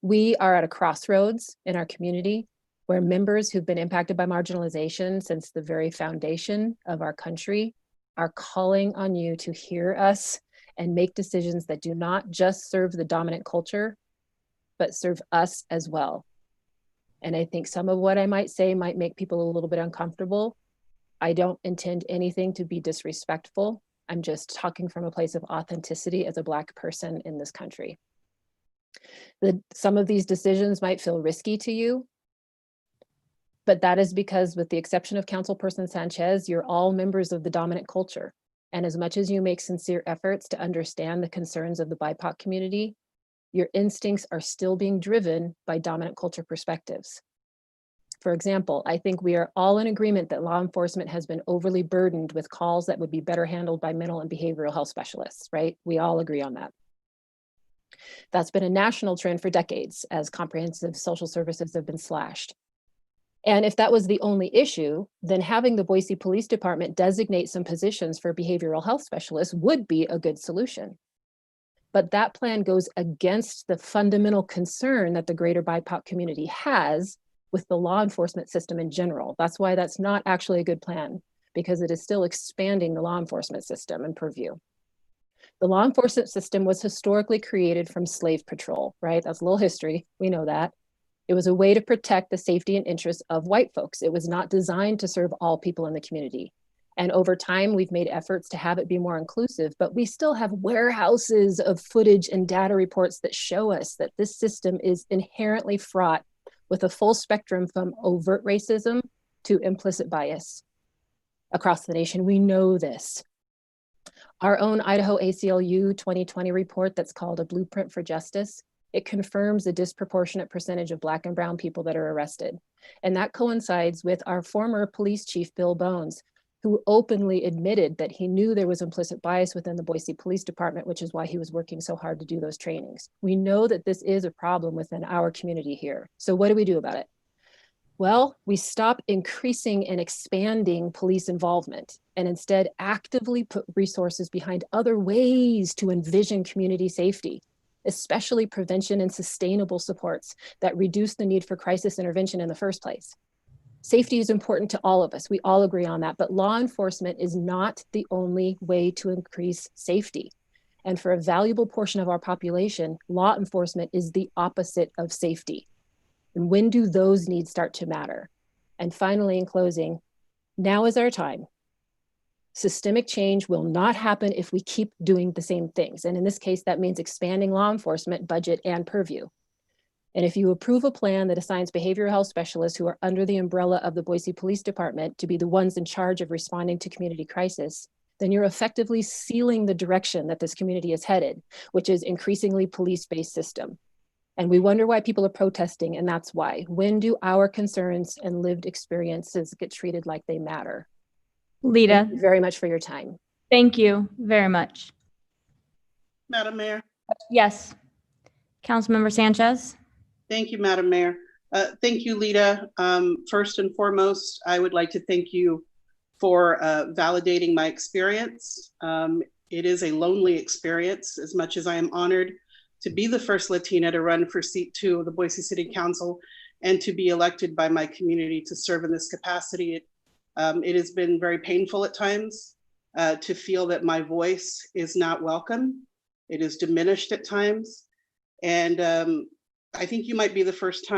We are at a crossroads in our community where members who've been impacted by marginalization since the very foundation of our country are calling on you to hear us and make decisions that do not just serve the dominant culture, but serve us as well. And I think some of what I might say might make people a little bit uncomfortable. I don't intend anything to be disrespectful. I'm just talking from a place of authenticity as a Black person in this country. Some of these decisions might feel risky to you, but that is because, with the exception of Councilperson Sanchez, you're all members of the dominant culture. And as much as you make sincere efforts to understand the concerns of the BIPOC community, your instincts are still being driven by dominant culture perspectives. For example, I think we are all in agreement that law enforcement has been overly burdened with calls that would be better handled by mental and behavioral health specialists, right? We all agree on that. That's been a national trend for decades as comprehensive social services have been slashed. And if that was the only issue, then having the Boise Police Department designate some positions for behavioral health specialists would be a good solution. But that plan goes against the fundamental concern that the greater BIPOC community has with the law enforcement system in general. That's why that's not actually a good plan, because it is still expanding the law enforcement system and purview. The law enforcement system was historically created from slave patrol, right? That's a little history, we know that. It was a way to protect the safety and interests of white folks. It was not designed to serve all people in the community. And over time, we've made efforts to have it be more inclusive, but we still have warehouses of footage and data reports that show us that this system is inherently fraught with a full spectrum from overt racism to implicit bias across the nation. We know this. Our own Idaho ACLU 2020 report that's called A Blueprint for Justice, it confirms a disproportionate percentage of Black and brown people that are arrested. And that coincides with our former police chief, Bill Bones, who openly admitted that he knew there was implicit bias within the Boise Police Department, which is why he was working so hard to do those trainings. We know that this is a problem within our community here. So what do we do about it? Well, we stop increasing and expanding police involvement and instead actively put resources behind other ways to envision community safety, especially prevention and sustainable supports that reduce the need for crisis intervention in the first place. Safety is important to all of us. We all agree on that, but law enforcement is not the only way to increase safety. And for a valuable portion of our population, law enforcement is the opposite of safety. And when do those needs start to matter? And finally, in closing, now is our time. Systemic change will not happen if we keep doing the same things. And in this case, that means expanding law enforcement budget and purview. And if you approve a plan that assigns behavioral health specialists who are under the umbrella of the Boise Police Department to be the ones in charge of responding to community crisis, then you're effectively sealing the direction that this community is headed, which is increasingly police-based system. And we wonder why people are protesting, and that's why. When do our concerns and lived experiences get treated like they matter? Lita. Thank you very much for your time. Thank you very much. Madam Mayor. Yes. Councilmember Sanchez. Thank you, Madam Mayor. Thank you, Lita. First and foremost, I would like to thank you for validating my experience. It is a lonely experience, as much as I am honored to be the first Latina to run for seat 2 of the Boise City Council and to be elected by my community to serve in this capacity. It has been very painful at times to feel that my voice is not welcome. It is diminished at times. And I think you might be the first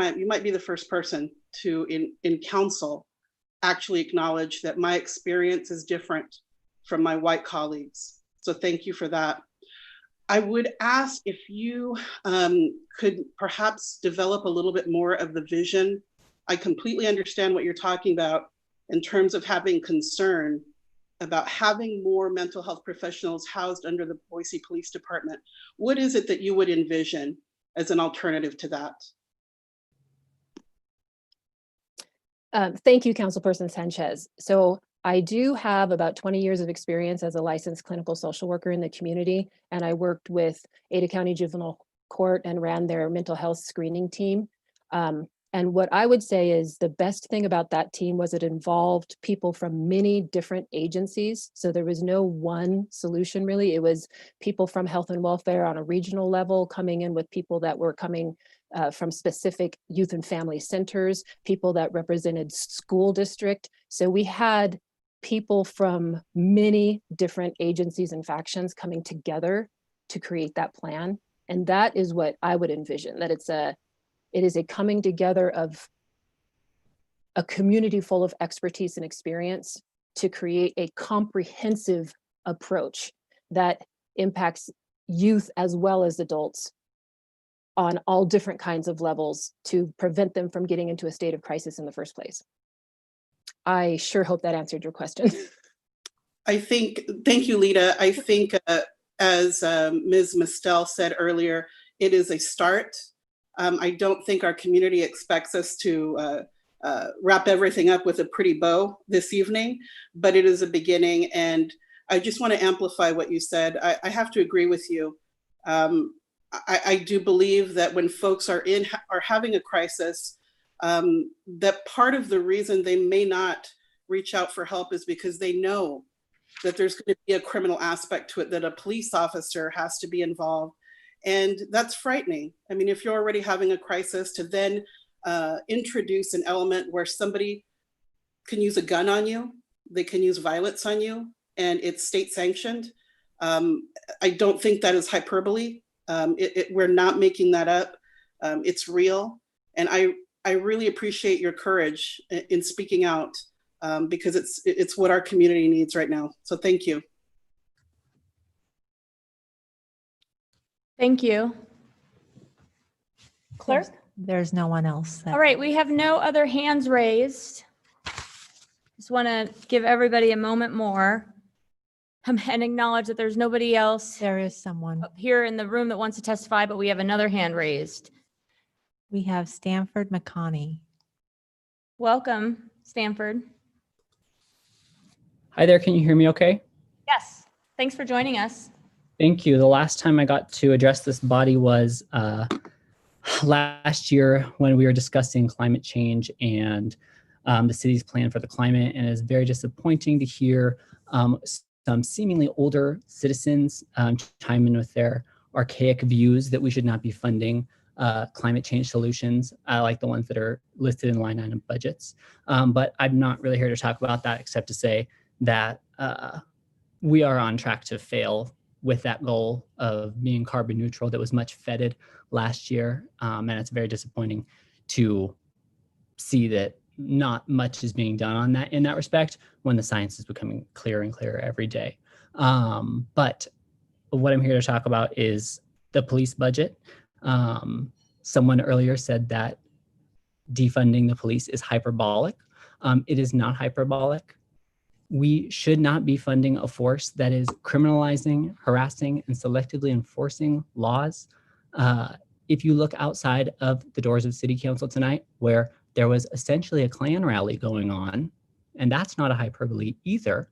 person to in council actually acknowledge that my experience is different from my white colleagues. So thank you for that. I would ask if you could perhaps develop a little bit more of the vision I completely understand what you're talking about in terms of having concern about having more mental health professionals housed under the Boise Police Department. What is it that you would envision as an alternative to that? Thank you, Councilperson Sanchez. So I do have about 20 years of experience as a licensed clinical social worker in the community, and I worked with Ada County Juvenile Court and ran their mental health screening team. And what I would say is the best thing about that team was it involved people from many different agencies. So there was no one solution really. It was people from health and welfare on a regional level coming in with people that were coming from specific youth and family centers, people that represented school district. So we had people from many different agencies and factions coming together to create that plan. And that is what I would envision, that it is a coming together of a community full of expertise and experience to create a comprehensive approach that impacts youth as well as adults on all different kinds of levels to prevent them from getting into a state of crisis in the first place. I sure hope that answered your question. Thank you, Lita. I think as Ms. Mistel said earlier, it is a start. I don't think our community expects us to wrap everything up with a pretty bow this evening, but it is a beginning. And I just want to amplify what you said. I have to agree with you. I do believe that when folks are having a crisis, that part of the reason they may not reach out for help is because they know that there's going to be a criminal aspect to it, that a police officer has to be involved. And that's frightening. I mean, if you're already having a crisis, to then introduce an element where somebody can use a gun on you, they can use violence on you, and it's state sanctioned. I don't think that is hyperbole. We're not making that up. It's real. And I really appreciate your courage in speaking out because it's what our community needs right now. So thank you. Thank you. Clerk? There's no one else. All right, we have no other hands raised. Just want to give everybody a moment more and acknowledge that there's nobody else. There is someone up here in the room that wants to testify, but we have another hand raised. We have Stanford McConney. Welcome, Stanford. Hi there, can you hear me okay? Yes, thanks for joining us. Thank you. The last time I got to address this body was last year when we were discussing climate change and the city's plan for the climate, and it's very disappointing to hear some seemingly older citizens chime in with their archaic views that we should not be funding climate change solutions like the ones that are listed in line item budgets. But I'm not really here to talk about that except to say that we are on track to fail with that goal of being carbon neutral that was much feted last year. And it's very disappointing to see that not much is being done on that in that respect when the science is becoming clearer and clearer every day. But what I'm here to talk about is the police budget. Someone earlier said that defunding the police is hyperbolic. It is not hyperbolic. We should not be funding a force that is criminalizing, harassing, and selectively enforcing laws. If you look outside of the doors of City Council tonight, where there was essentially a Klan rally going on, and that's not a hyperbole either,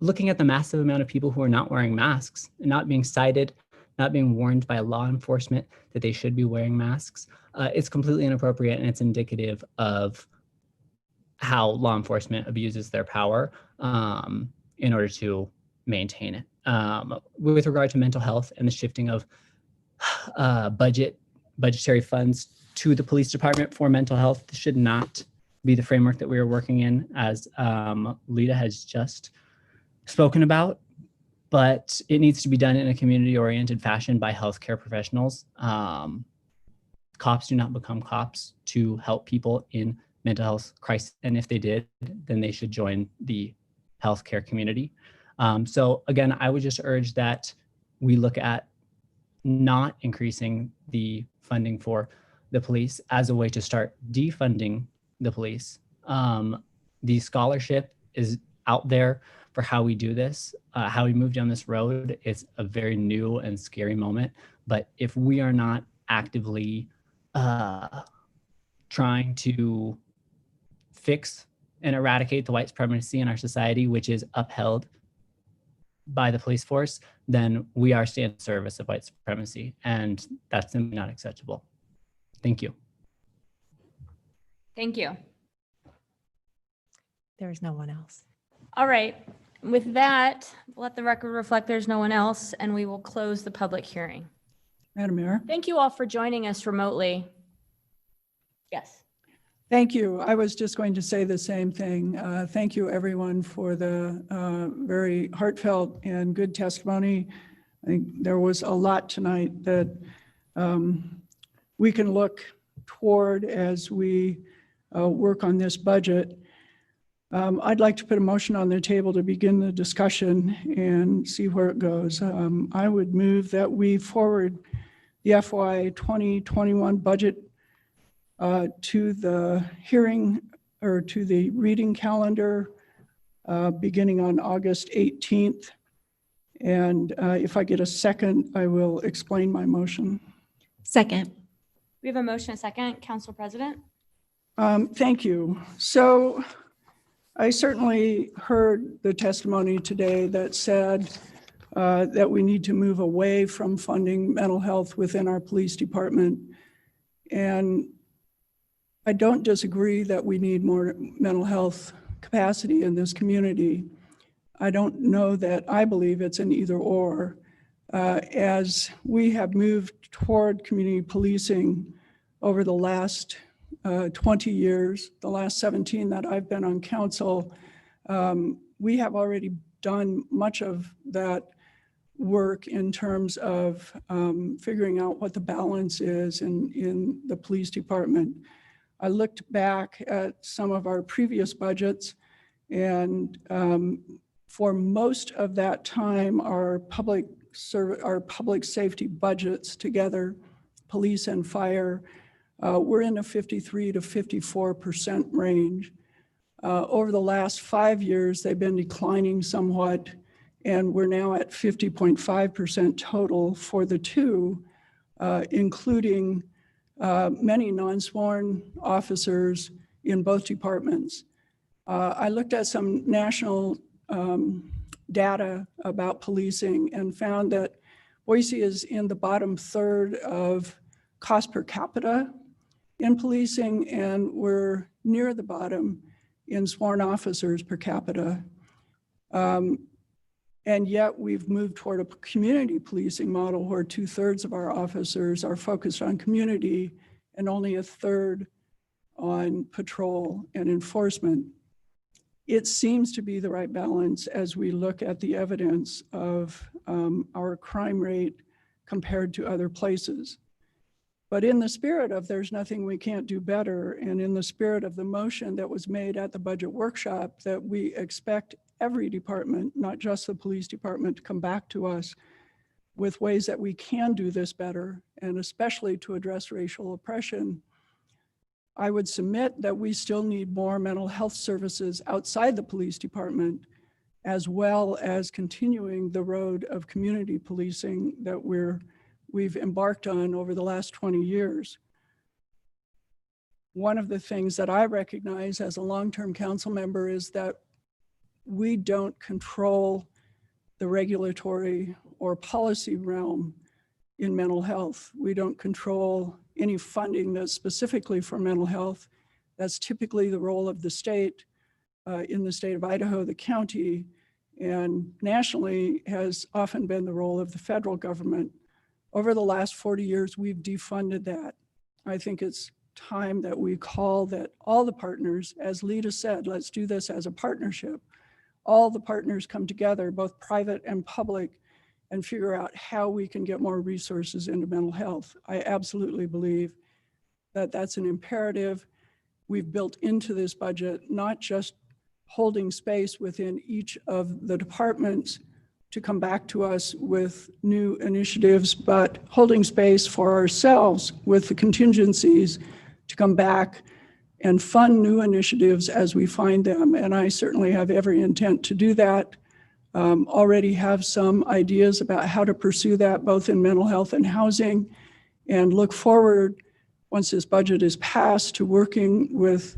looking at the massive amount of people who are not wearing masks, and not being cited, not being warned by law enforcement that they should be wearing masks, it's completely inappropriate, and it's indicative of how law enforcement abuses their power in order to maintain it. With regard to mental health and the shifting of budgetary funds to the police department for mental health, this should not be the framework that we are working in, as Lita has just spoken about, but it needs to be done in a community-oriented fashion by healthcare professionals. Cops do not become cops to help people in mental health crisis, and if they did, then they should join the healthcare community. So again, I would just urge that we look at not increasing the funding for the police as a way to start defunding the police. The scholarship is out there for how we do this, how we move down this road. It's a very new and scary moment. But if we are not actively trying to fix and eradicate the white supremacy in our society, which is upheld by the police force, then we are staying in service of white supremacy. And that's simply not acceptable. Thank you. Thank you. There is no one else. All right. With that, let the record reflect there's no one else, and we will close the public hearing. Madam Mayor. Thank you all for joining us remotely. Yes. Thank you. I was just going to say the same thing. Thank you, everyone, for the very heartfelt and good testimony. I think there was a lot tonight that we can look toward as we work on this budget. I'd like to put a motion on the table to begin the discussion and see where it goes. I would move that we forward the FY 2021 budget to the hearing or to the reading calendar beginning on August 18th. And if I get a second, I will explain my motion. Second. We have a motion, a second. Council President? Thank you. So I certainly heard the testimony today that said that we need to move away from funding mental health within our police department. And I don't disagree that we need more mental health capacity in this community. I don't know that I believe it's an either or. As we have moved toward community policing over the last 20 years, the last 17 that I've been on council, we have already done much of that work in terms of figuring out what the balance is in the police department. I looked back at some of our previous budgets, and for most of that time, our public safety budgets together, police and fire, we're in a 53 to 54% range. Over the last 5 years, they've been declining somewhat, and we're now at 50.5% total for the two, including many non-sworn officers in both departments. I looked at some national data about policing and found that Boise is in the bottom third of cost per capita in policing, and we're near the bottom in sworn officers per capita. And yet we've moved toward a community policing model where 2/3 of our officers are focused on community and only 1/3 on patrol and enforcement. It seems to be the right balance as we look at the evidence of our crime rate compared to other places. But in the spirit of there's nothing we can't do better, and in the spirit of the motion that was made at the budget workshop that we expect every department, not just the police department, to come back to us with ways that we can do this better, and especially to address racial oppression, I would submit that we still need more mental health services outside the police department, as well as continuing the road of community policing that we've embarked on over the last 20 years. One of the things that I recognize as a long-term council member is that we don't control the regulatory or policy realm in mental health. We don't control any funding that's specifically for mental health. That's typically the role of the state, in the state of Idaho, the county, and nationally has often been the role of the federal government. Over the last 40 years, we've defunded that. I think it's time that we call that all the partners, as Lita said, let's do this as a partnership. All the partners come together, both private and public, and figure out how we can get more resources into mental health. I absolutely believe that that's an imperative. We've built into this budget, not just holding space within each of the departments, to come back to us with new initiatives, but holding space for ourselves with the contingencies to come back and fund new initiatives as we find them. And I certainly have every intent to do that. Already have some ideas about how to pursue that, both in mental health and housing, and look forward, once this budget is passed, to working with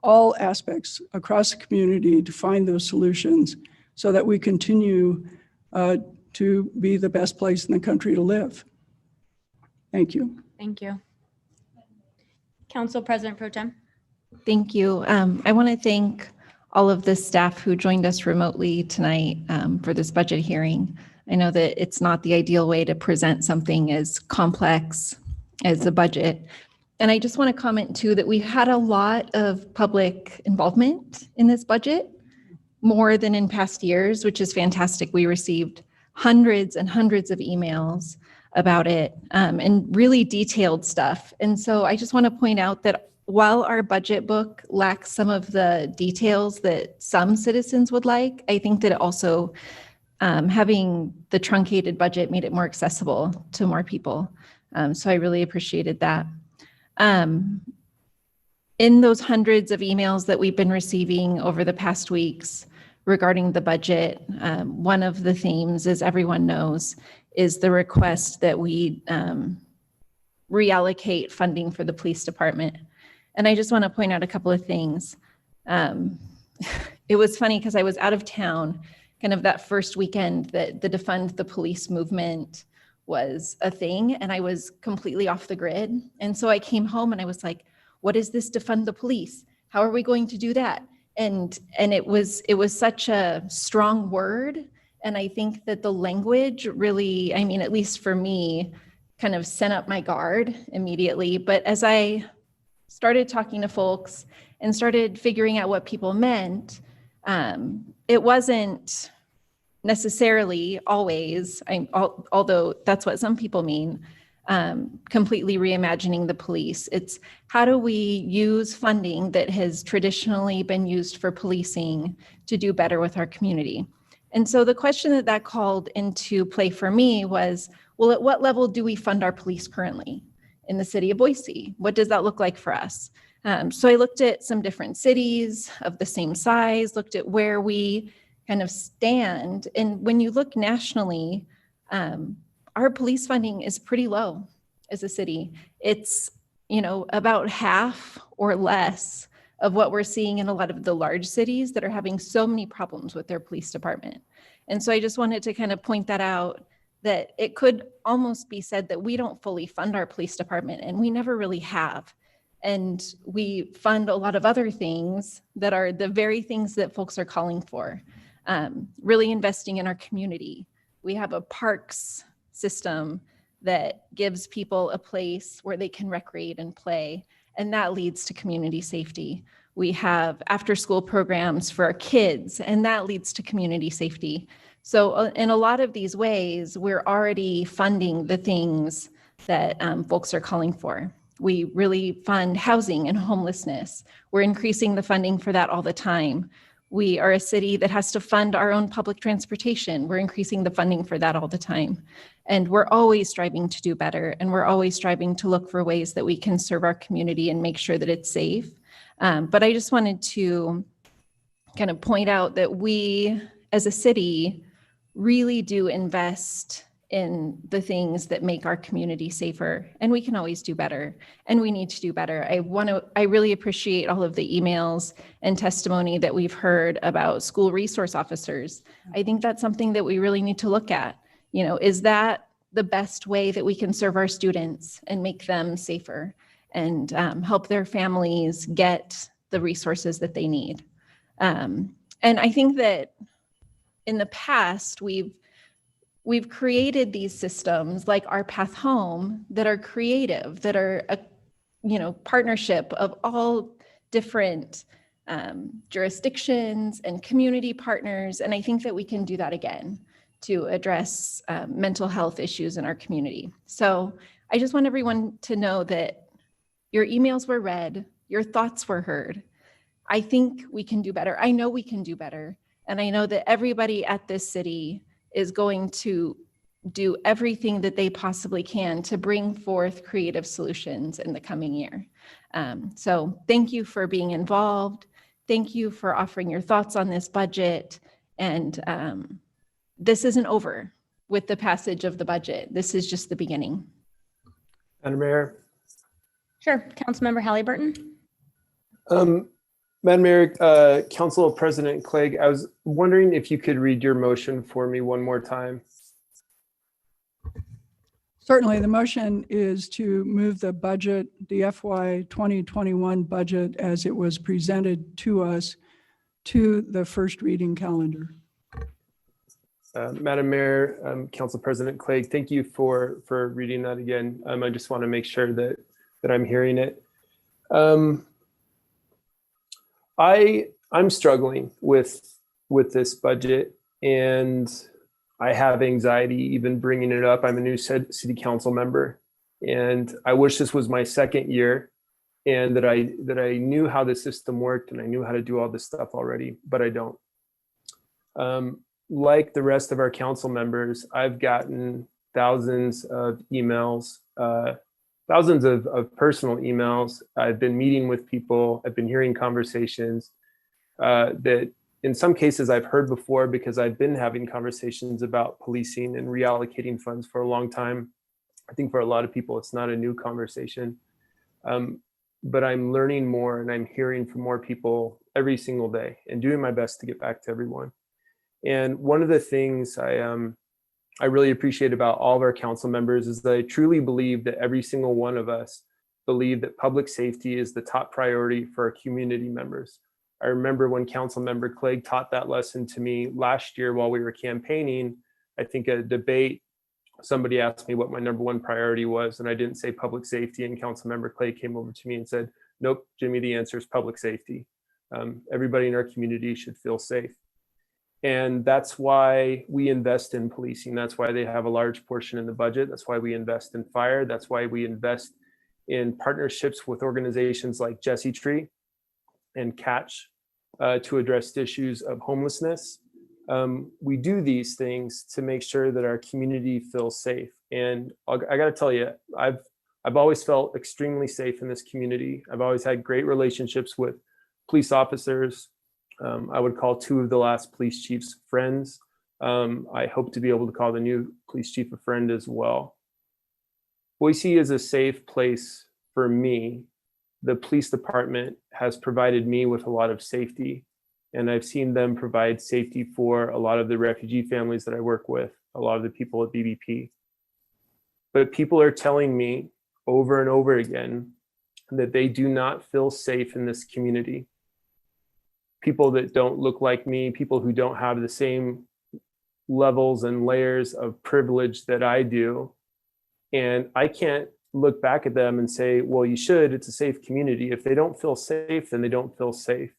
all aspects across the community to find those solutions so that we continue to be the best place in the country to live. Thank you. Thank you. Council President Pro Tem. Thank you. I want to thank all of the staff who joined us remotely tonight for this budget hearing. I know that it's not the ideal way to present something as complex as the budget. And I just want to comment too that we had a lot of public involvement in this budget, more than in past years, which is fantastic. We received hundreds and hundreds of emails about it and really detailed stuff. And so I just want to point out that while our budget book lacks some of the details that some citizens would like, I think that it also having the truncated budget made it more accessible to more people. So I really appreciated that. In those hundreds of emails that we've been receiving over the past weeks regarding the budget, one of the themes, as everyone knows, is the request that we reallocate funding for the police department. And I just want to point out a couple of things. It was funny because I was out of town kind of that first weekend that the defund the police movement was a thing, and I was completely off the grid. And so I came home and I was like, what is this defund the police? How are we going to do that? And it was such a strong word. And I think that the language really, I mean, at least for me, kind of sent up my guard immediately. But as I started talking to folks and started figuring out what people meant, it wasn't necessarily always, although that's what some people mean, completely reimagining the police. It's how do we use funding that has traditionally been used for policing to do better with our community? And so the question that called into play for me was, well, at what level do we fund our police currently in the city of Boise? What does that look like for us? So I looked at some different cities of the same size, looked at where we kind of stand. And when you look nationally, our police funding is pretty low as a city. It's, about half or less of what we're seeing in a lot of the large cities that are having so many problems with their police department. And so I just wanted to kind of point that out, that it could almost be said that we don't fully fund our police department, and we never really have. And we fund a lot of other things that are the very things that folks are calling for. Really investing in our community. We have a parks system that gives people a place where they can recreate and play, and that leads to community safety. We have after-school programs for our kids, and that leads to community safety. So in a lot of these ways, we're already funding the things that folks are calling for. We really fund housing and homelessness. We're increasing the funding for that all the time. We are a city that has to fund our own public transportation. We're increasing the funding for that all the time. And we're always striving to do better. And we're always striving to look for ways that we can serve our community and make sure that it's safe. But I just wanted to kind of point out that we, as a city, really do invest in the things that make our community safer, and we can always do better, and we need to do better. I really appreciate all of the emails and testimony that we've heard about school resource officers. I think that's something that we really need to look at. Is that the best way that we can serve our students and make them safer and help their families get the resources that they need? And I think that in the past, we've created these systems like Our Path Home that are creative, that are a partnership of all different jurisdictions and community partners. And I think that we can do that again to address mental health issues in our community. So I just want everyone to know that your emails were read, your thoughts were heard. I think we can do better. I know we can do better. And I know that everybody at this city is going to do everything that they possibly can to bring forth creative solutions in the coming year. So thank you for being involved. Thank you for offering your thoughts on this budget. And this isn't over with the passage of the budget. This is just the beginning. Madam Mayor. Sure, Councilmember Halliburton. Madam Mayor, Council President Clegg, I was wondering if you could read your motion for me one more time. Certainly, the motion is to move the budget, the FY 2021 budget as it was presented to us, to the first reading calendar. Madam Mayor, Council President Clegg, thank you for reading that again. I just want to make sure that I'm hearing it. I'm struggling with this budget, and I have anxiety even bringing it up. I'm a new city council member, and I wish this was my second year, and that I knew how the system worked and I knew how to do all this stuff already, but I don't. Like the rest of our council members, I've gotten thousands of emails, thousands of personal emails. I've been meeting with people. I've been hearing conversations that in some cases I've heard before, because I've been having conversations about policing and reallocating funds for a long time. I think for a lot of people, it's not a new conversation. But I'm learning more and I'm hearing from more people every single day and doing my best to get back to everyone. And one of the things I really appreciate about all of our council members is that I truly believe that every single one of us believe that public safety is the top priority for our community members. I remember when Council Member Clegg taught that lesson to me last year while we were campaigning. I think a debate, somebody asked me what my #1 priority was, and I didn't say public safety, and Council Member Clegg came over to me and said, "Nope, Jimmy, the answer is public safety. Everybody in our community should feel safe." And that's why we invest in policing. That's why they have a large portion in the budget. That's why we invest in fire. That's why we invest in partnerships with organizations like Jesse Tree and Catch to address issues of homelessness. We do these things to make sure that our community feels safe. And I got to tell you, I've always felt extremely safe in this community. I've always had great relationships with police officers. I would call 2 of the last police chiefs friends. I hope to be able to call the new police chief a friend as well. Boise is a safe place for me. The police department has provided me with a lot of safety, and I've seen them provide safety for a lot of the refugee families that I work with, a lot of the people at BBP. But people are telling me over and over again that they do not feel safe in this community. People that don't look like me, people who don't have the same levels and layers of privilege that I do. And I can't look back at them and say, well, you should, it's a safe community. If they don't feel safe, then they don't feel safe.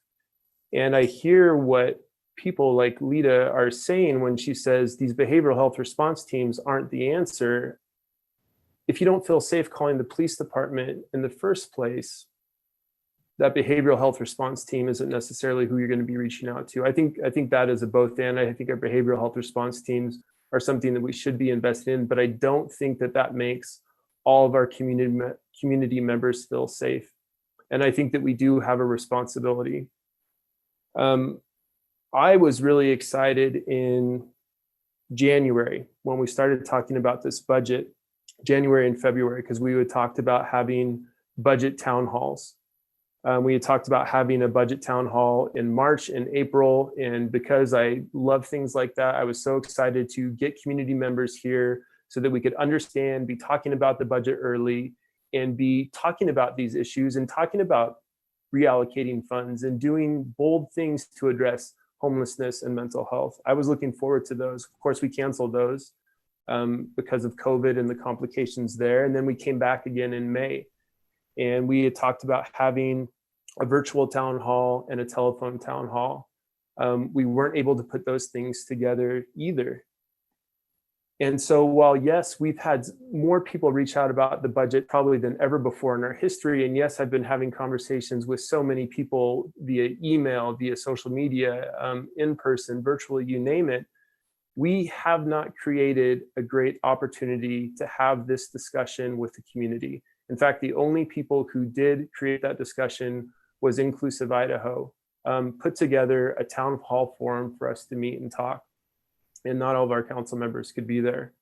And I hear what people like Lita are saying when she says these behavioral health response teams aren't the answer. If you don't feel safe calling the police department in the first place, that behavioral health response team isn't necessarily who you're going to be reaching out to. I think that is a both and. I think our behavioral health response teams are something that we should be invested in, but I don't think that makes all of our community members feel safe. And I think that we do have a responsibility. I was really excited in January when we started talking about this budget, January and February, because we had talked about having budget town halls. We had talked about having a budget town hall in March and April. And because I love things like that, I was so excited to get community members here so that we could understand, be talking about the budget early, and be talking about these issues and talking about reallocating funds and doing bold things to address homelessness and mental health. I was looking forward to those. Of course, we canceled those because of COVID and the complications there. And then we came back again in May. And we had talked about having a virtual town hall and a telephone town hall. We weren't able to put those things together either. And so while, yes, we've had more people reach out about the budget probably than ever before in our history, and yes, I've been having conversations with so many people via email, via social media, in person, virtually, you name it, we have not created a great opportunity to have this discussion with the community. In fact, the only people who did create that discussion was Inclusive Idaho, put together a town hall forum for us to meet and talk, and not all of our council members could be there.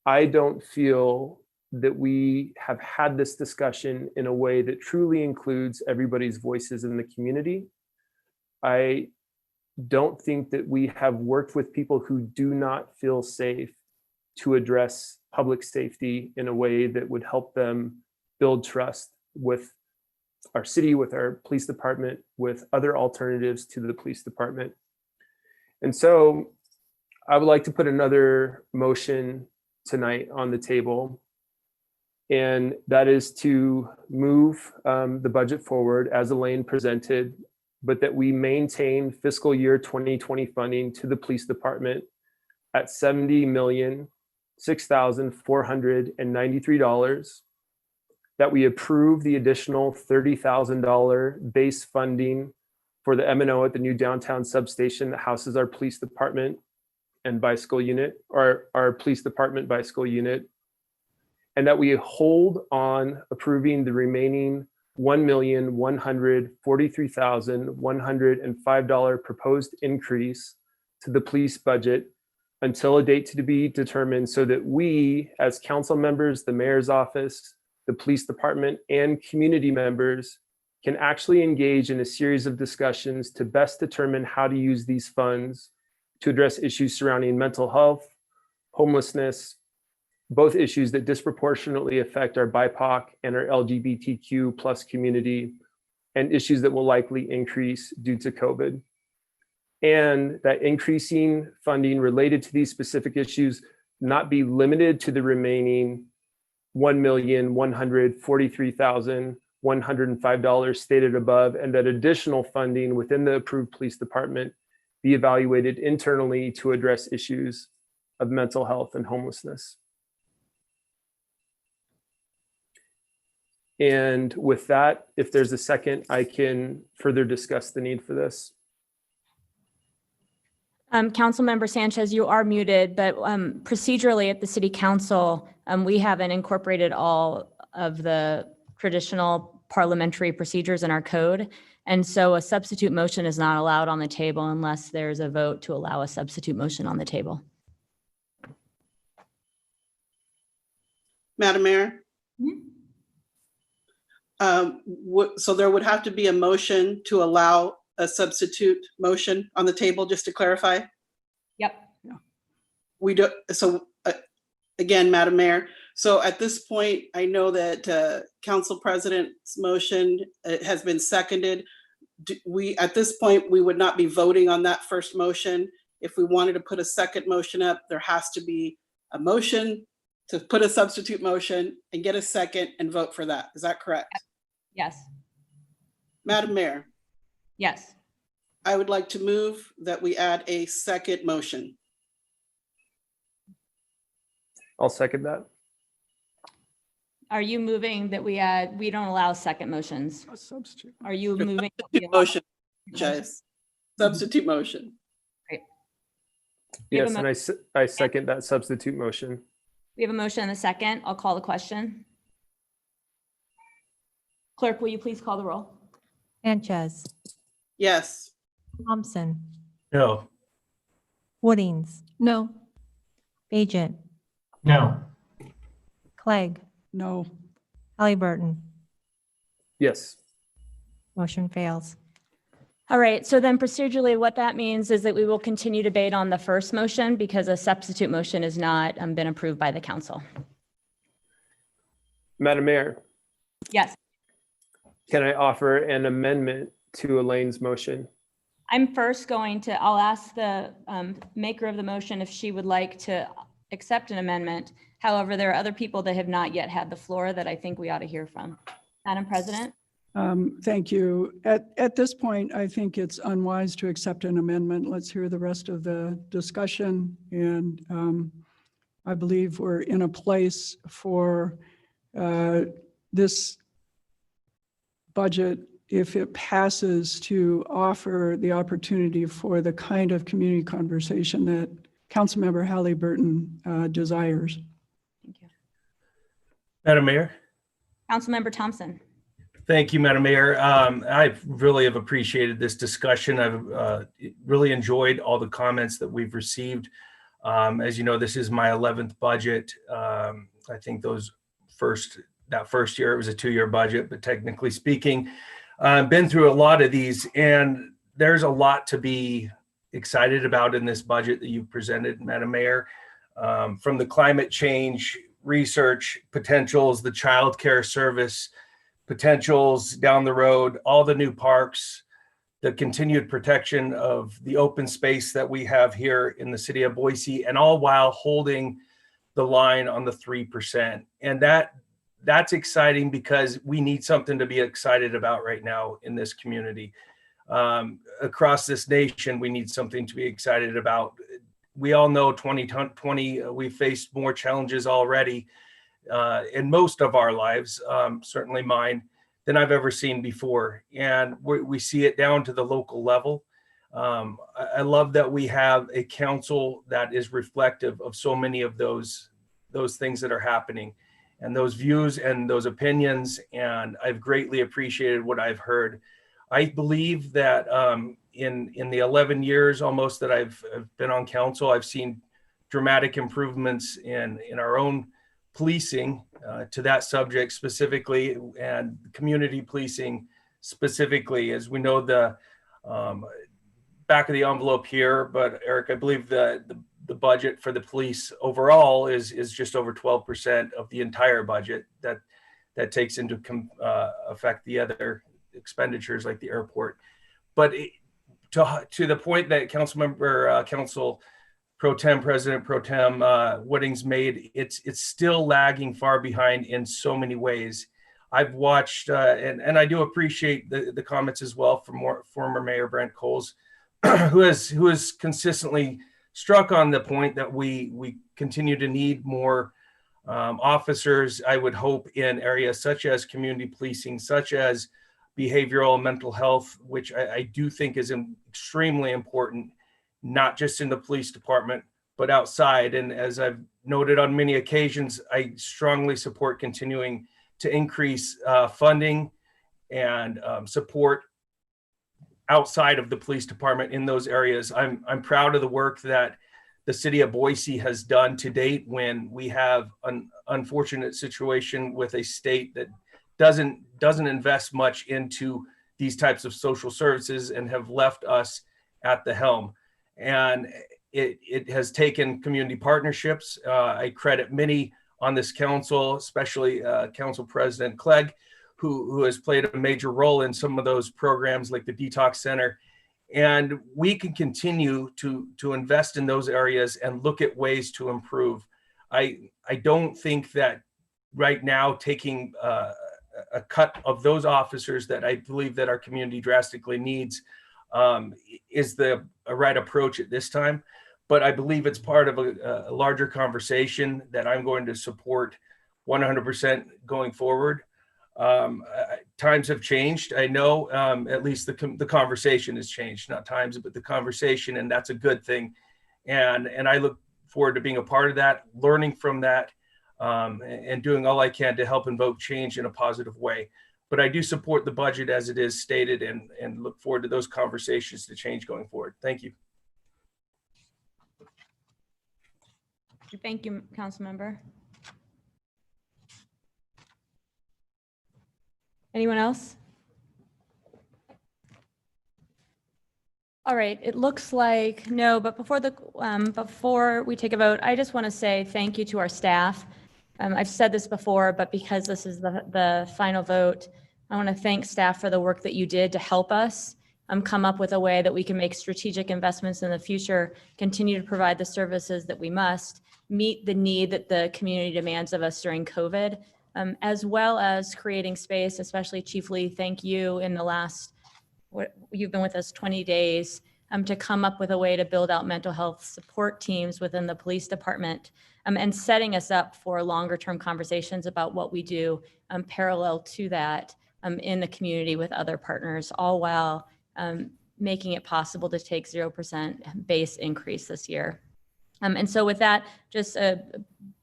I don't feel that we have had this discussion in a way that truly includes everybody's voices in the community. I don't think that we have worked with people who do not feel safe to address public safety in a way that would help them build trust with our city, with our police department, with other alternatives to the police department. And so I would like to put another motion tonight on the table, and that is to move the budget forward as Elaine presented, but that we maintain fiscal year 2020 funding to the police department at $70,006,493, that we approve the additional $30,000 base funding for the M&O at the new downtown substation that houses our police department and bicycle unit, or our police department bicycle unit, and that we hold on approving the remaining $1,143,105 proposed increase to the police budget until a date to be determined, so that we, as council members, the mayor's office, the police department, and community members can actually engage in a series of discussions to best determine how to use these funds to address issues surrounding mental health, homelessness, both issues that disproportionately affect our BIPOC and our LGBTQ plus community, and issues that will likely increase due to COVID. And that increasing funding related to these specific issues not be limited to the remaining $1,143,105 stated above, and that additional funding within the approved police department be evaluated internally to address issues of mental health and homelessness. And with that, if there's a second, I can further discuss the need for this. Councilmember Sanchez, you are muted, but procedurally at the City Council, we haven't incorporated all of the traditional parliamentary procedures in our code. And so a substitute motion is not allowed on the table unless there's a vote to allow a substitute motion on the table. Madam Mayor? So there would have to be a motion to allow a substitute motion on the table, just to clarify? Yep. We do. So again, Madam Mayor, so at this point, I know that Council President's motion has been seconded. At this point, we would not be voting on that first motion. If we wanted to put a second motion up, there has to be a motion to put a substitute motion and get a second and vote for that. Is that correct? Yes. Madam Mayor? Yes. I would like to move that we add a second motion. I'll second that. Are you moving that we don't allow second motions? A substitute. Are you moving? that we allow- Motion, Jess. Substitute motion. Great. Yes, and I second that substitute motion. We have a motion and a second. I'll call the question. Clerk, will you please call the roll? Sanchez, Yes. Thompson, No. Woodings, No. Bajent, No. Clegg, No. Halliburton. Yes. Motion fails. All right, so then procedurally, what that means is that we will continue debate on the first motion because a substitute motion has not been approved by the council. Madam Mayor, Yes, can I offer an amendment to Elaine's motion? I'm first I'll ask the maker of the motion if she would like to accept an amendment. However, there are other people that have not yet had the floor that I think we ought to hear from. Madam President? Thank you. At this point, I think it's unwise to accept an amendment. Let's hear the rest of the discussion. And I believe we're in a place for this budget, if it passes, to offer the opportunity for the kind of community conversation that Councilmember Halliburton desires. Thank you. Madam Mayor. Councilmember Thompson. Thank you, Madam Mayor. I really have appreciated this discussion. I've really enjoyed all the comments that we've received. As you know, this is my 11th budget. I think that first year, it was a 2-year budget, but technically speaking, I've been through a lot of these, and there's a lot to be excited about in this budget that you've presented, Madam Mayor. From the climate change research potentials, the child care service potentials down the road, all the new parks, the continued protection of the open space that we have here in the city of Boise, and all while holding the line on the 3%. And that's exciting because we need something to be excited about right now in this community. Across this nation, we need something to be excited about. We all know 2020, we faced more challenges already in most of our lives, certainly mine, than I've ever seen before. And we see it down to the local level. I love that we have a council that is reflective of so many of those things that are happening and those views and those opinions. And I've greatly appreciated what I've heard. I believe that in the 11 years almost that I've been on council, I've seen dramatic improvements in our own policing to that subject specifically, and community policing specifically. As we know, the back of the envelope here, but Eric, I believe the budget for the police overall is just over 12% of the entire budget that takes into effect the other expenditures like the airport. But to the point that Council President Pro Tem Whitting's made, it's still lagging far behind in so many ways. I've watched, and I do appreciate the comments as well from former Mayor Brent Coles, who has consistently struck on the point that we continue to need more officers, I would hope, in areas such as community policing, such as behavioral and mental health, which I do think is extremely important, not just in the police department, but outside. And as I've noted on many occasions, I strongly support continuing to increase funding and support outside of the police department in those areas. I'm proud of the work that the city of Boise has done to date when we have an unfortunate situation with a state that doesn't invest much into these types of social services and have left us at the helm. And it has taken community partnerships. I credit many on this council, especially Council President Clegg, who has played a major role in some of those programs like the Detox Center. And we can continue to invest in those areas and look at ways to improve. I don't think that right now taking a cut of those officers that I believe that our community drastically needs is the right approach at this time. But I believe it's part of a larger conversation that I'm going to support 100% going forward. Times have changed. I know at least the conversation has changed, not times, but the conversation, and that's a good thing. And I look forward to being a part of that, learning from that, and doing all I can to help invoke change in a positive way. But I do support the budget as it is stated and look forward to those conversations to change going forward. Thank you. Thank you, Council Member. Anyone else? All right, it looks like no, but before we take a vote, I just want to say thank you to our staff. I've said this before, but because this is the final vote, I want to thank staff for the work that you did to help us come up with a way that we can make strategic investments in the future, continue to provide the services that we must, meet the need that the community demands of us during COVID, as well as creating space, especially Chief Lee, thank you in the last, you've been with us 20 days, to come up with a way to build out mental health support teams within the police department, and setting us up for longer term conversations about what we do parallel to that in the community with other partners, all while making it possible to take 0% base increase this year. And so with that, just a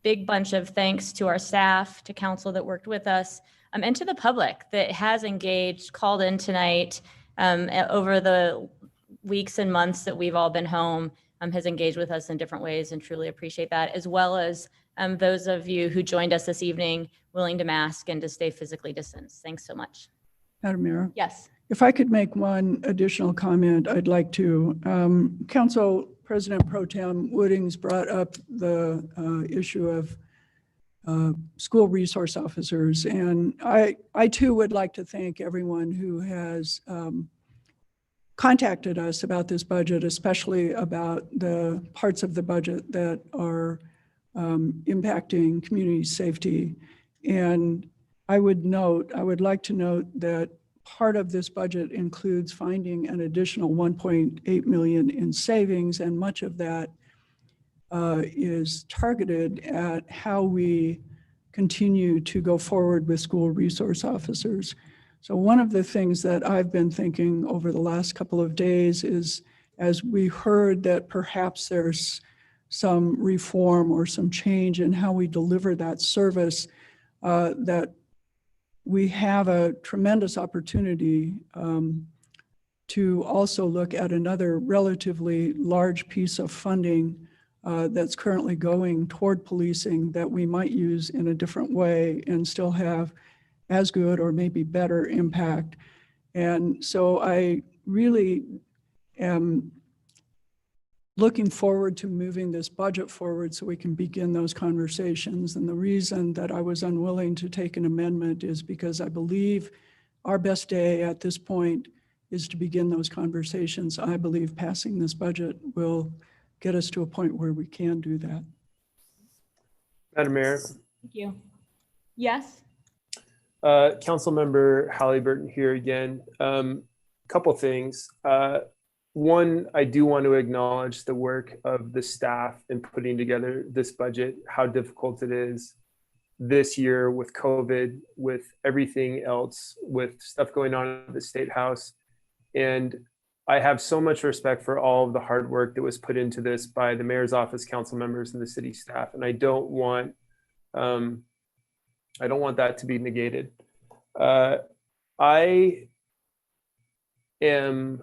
big bunch of thanks to our staff, to council that worked with us, and to the public that has engaged, called in tonight over the weeks and months that we've all been home, has engaged with us in different ways, and truly appreciate that, as well as those of you who joined us this evening, willing to mask and to stay physically distanced. Thanks so much. Madam Mayor? Yes. If I could make one additional comment, I'd like to. Council President Pro Tem Woodings brought up the issue of school resource officers. And I too would like to thank everyone who has contacted us about this budget, especially about the parts of the budget that are impacting community safety. And I would like to note that part of this budget includes finding an additional 1.8 million in savings, and much of that is targeted at how we continue to go forward with school resource officers. So one of the things that I've been thinking over the last couple of days is, as we heard that perhaps there's some reform or some change in how we deliver that service, that we have a tremendous opportunity to also look at another relatively large piece of funding that's currently going toward policing that we might use in a different way and still have as good or maybe better impact. And so I really am looking forward to moving this budget forward so we can begin those conversations. And the reason that I was unwilling to take an amendment is because I believe our best day at this point is to begin those conversations. I believe passing this budget will get us to a point where we can do that. Madam Mayor. Thank you. Yes. Councilmember Halliburton here again. Couple things. One, I do want to acknowledge the work of the staff in putting together this budget, how difficult it is this year with COVID, with everything else, with stuff going on at the State House. And I have so much respect for all of the hard work that was put into this by the mayor's office, council members, and the city staff. And I don't want that to be negated. I am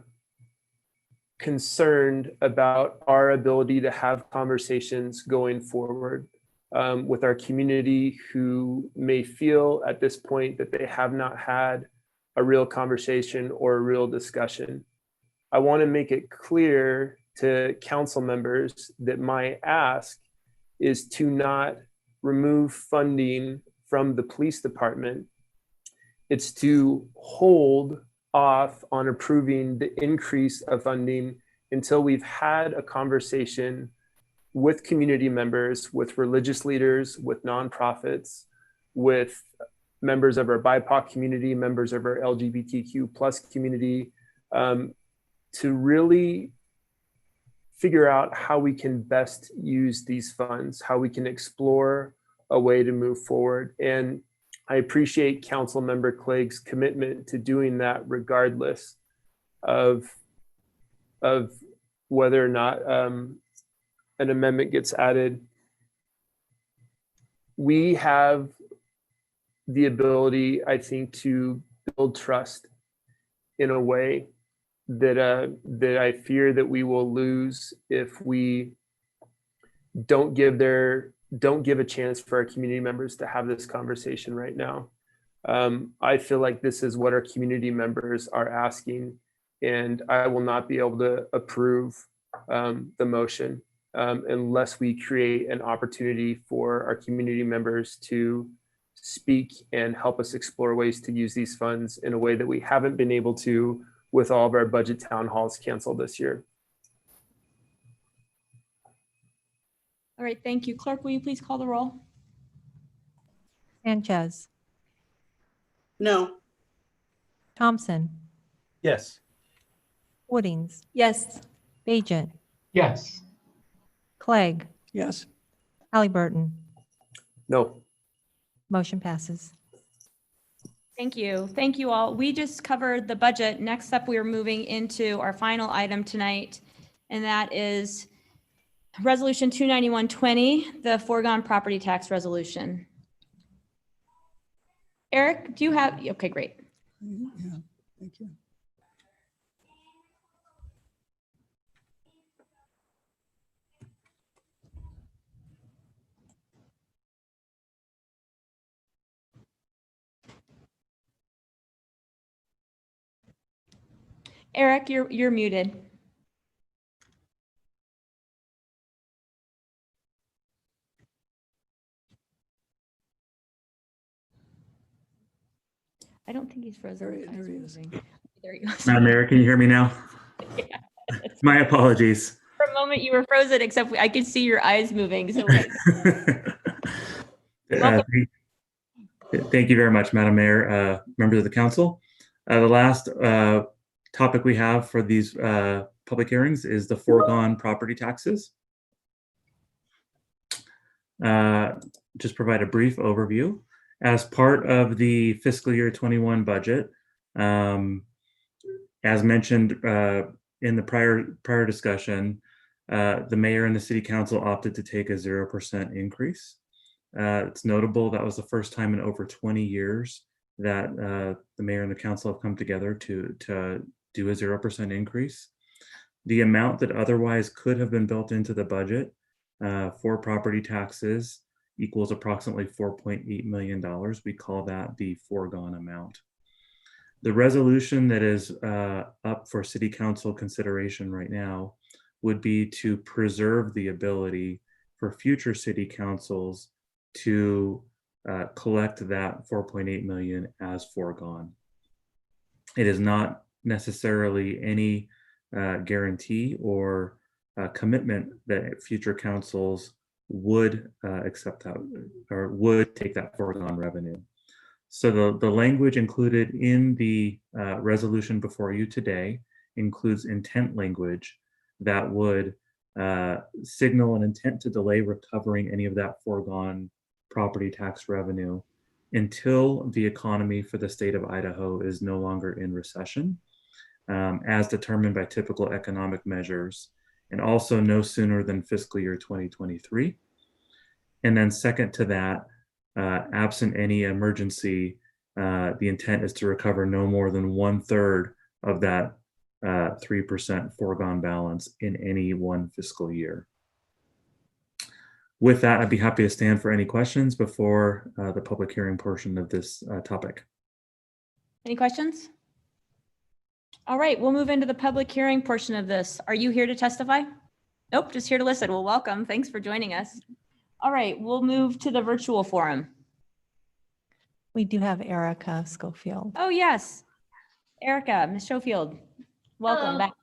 concerned about our ability to have conversations going forward with our community who may feel at this point that they have not had a real conversation or a real discussion. I want to make it clear to council members that my ask is to not remove funding from the police department. It's to hold off on approving the increase of funding until we've had a conversation with community members, with religious leaders, with nonprofits, with members of our BIPOC community, members of our LGBTQ plus community, to really figure out how we can best use these funds, how we can explore a way to move forward. And I appreciate Council Member Clegg's commitment to doing that regardless of whether or not an amendment gets added. We have the ability, I think, to build trust in a way that I fear that we will lose if we don't give a chance for our community members to have this conversation right now. I feel like this is what our community members are asking, and I will not be able to approve the motion unless we create an opportunity for our community members to speak and help us explore ways to use these funds in a way that we haven't been able to with all of our budget town halls canceled this year. All right, thank you. Clerk, will you please call the roll? Sanchez. No. Thompson. Yes. Woodings. Yes. Bajent. Yes. Clegg. Yes. Halliburton. No. Motion passes. Thank you. Thank you all. We just covered the budget. Next up, we are moving into our final item tonight, and that is Resolution 29120, the foregone property tax resolution. Eric, do you have, okay, great. Yeah, thank you. Eric, you're muted. I don't think he's frozen. There he is. There he goes. Madam Mayor, can you hear me now? Yeah. My apologies. For a moment you were frozen, except I could see your eyes moving. So like, Thank you very much, Madam Mayor, members of the council. The last topic we have for these public hearings is the foregone property taxes. Just provide a brief overview. As part of the fiscal year 21 budget, as mentioned in the prior discussion, the mayor and the city council opted to take a 0% increase. It's notable that was the first time in over 20 years that the mayor and the council have come together to do a 0% increase. The amount that otherwise could have been built into the budget for property taxes equals approximately $4.8 million. We call that the foregone amount. The resolution that is up for city council consideration right now would be to preserve the ability for future city councils to collect that 4.8 million as foregone. It is not necessarily any guarantee or commitment that future councils would accept that or would take that foregone revenue. So the language included in the resolution before you today includes intent language that would signal an intent to delay recovering any of that foregone property tax revenue until the economy for the state of Idaho is no longer in recession, as determined by typical economic measures, and also no sooner than fiscal year 2023. And then second to that, absent any emergency, the intent is to recover no more than 1/3 of that 3% foregone balance in any one fiscal year. With that, I'd be happy to stand for any questions before the public hearing portion of this topic. any questions? All right, we'll move into the public hearing portion of this. Are you here to testify? Nope, just here to listen. Well, welcome. Thanks for joining us. All right, we'll move to the virtual forum. We do have Erica Schofield. Oh, yes. Erica, Ms. Schofield, welcome Hello. back.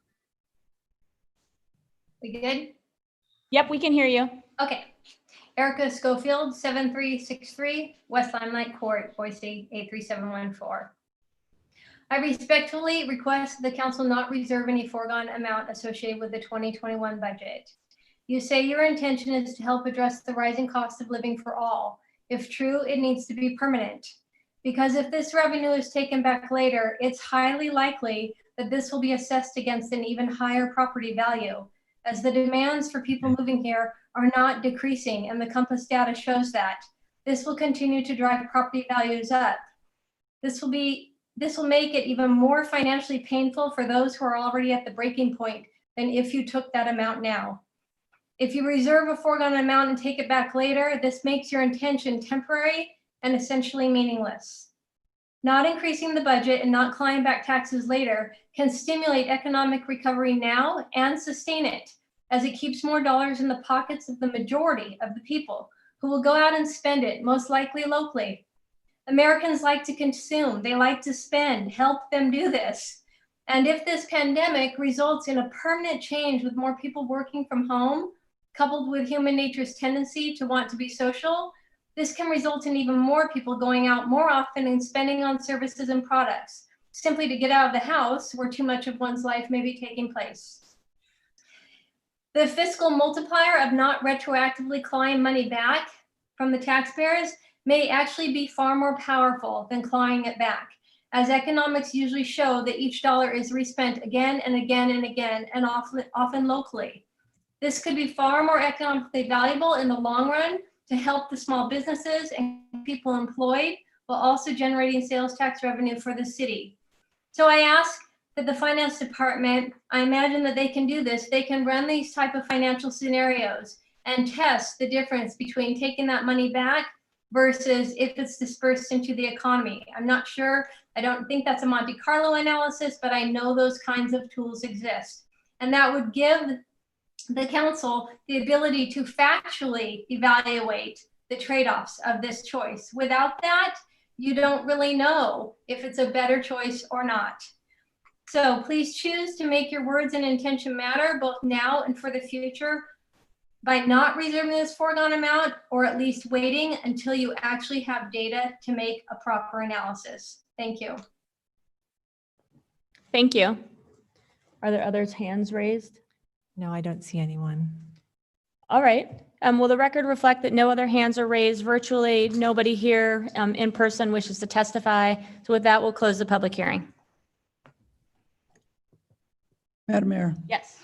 We good? Yep, we can hear you. Okay. Erica Schofield, 7363 West Limelight Court, Boise, 83714. I respectfully request the council not reserve any foregone amount associated with the 2021 budget. You say your intention is to help address the rising cost of living for all. If true, it needs to be permanent. Because if this revenue is taken back later, it's highly likely that this will be assessed against an even higher property value, as the demands for people moving here are not decreasing, and the Compass data shows that. This will continue to drive property values up. This will make it even more financially painful for those who are already at the breaking point than if you took that amount now. If you reserve a foregone amount and take it back later, this makes your intention temporary and essentially meaningless. Not increasing the budget and not clawing back taxes later can stimulate economic recovery now and sustain it, as it keeps more dollars in the pockets of the majority of the people who will go out and spend it, most likely locally. Americans like to consume, they like to spend, help them do this. And if this pandemic results in a permanent change with more people working from home, coupled with human nature's tendency to want to be social, this can result in even more people going out more often and spending on services and products, simply to get out of the house where too much of one's life may be taking place. The fiscal multiplier of not retroactively clawing money back from the taxpayers may actually be far more powerful than clawing it back, as economics usually show that each dollar is respent again and again and again, and often locally. This could be far more economically valuable in the long run to help the small businesses and people employed, while also generating sales tax revenue for the city. So I ask that the finance department, I imagine that they can do this, they can run these type of financial scenarios and test the difference between taking that money back versus if it's dispersed into the economy. I'm not sure, I don't think that's a Monte Carlo analysis, but I know those kinds of tools exist. And that would give the council the ability to factually evaluate the trade-offs of this choice. Without that, you don't really know if it's a better choice or not. So please choose to make your words and intention matter both now and for the future by not reserving this foregone amount, or at least waiting until you actually have data to make a proper analysis. Thank you. Thank you. Are there others' hands raised? No, I don't see anyone. All right. Will the record reflect that no other hands are raised virtually? Nobody here in person wishes to testify. So with that, we'll close the public hearing. Madam Mayor. Yes.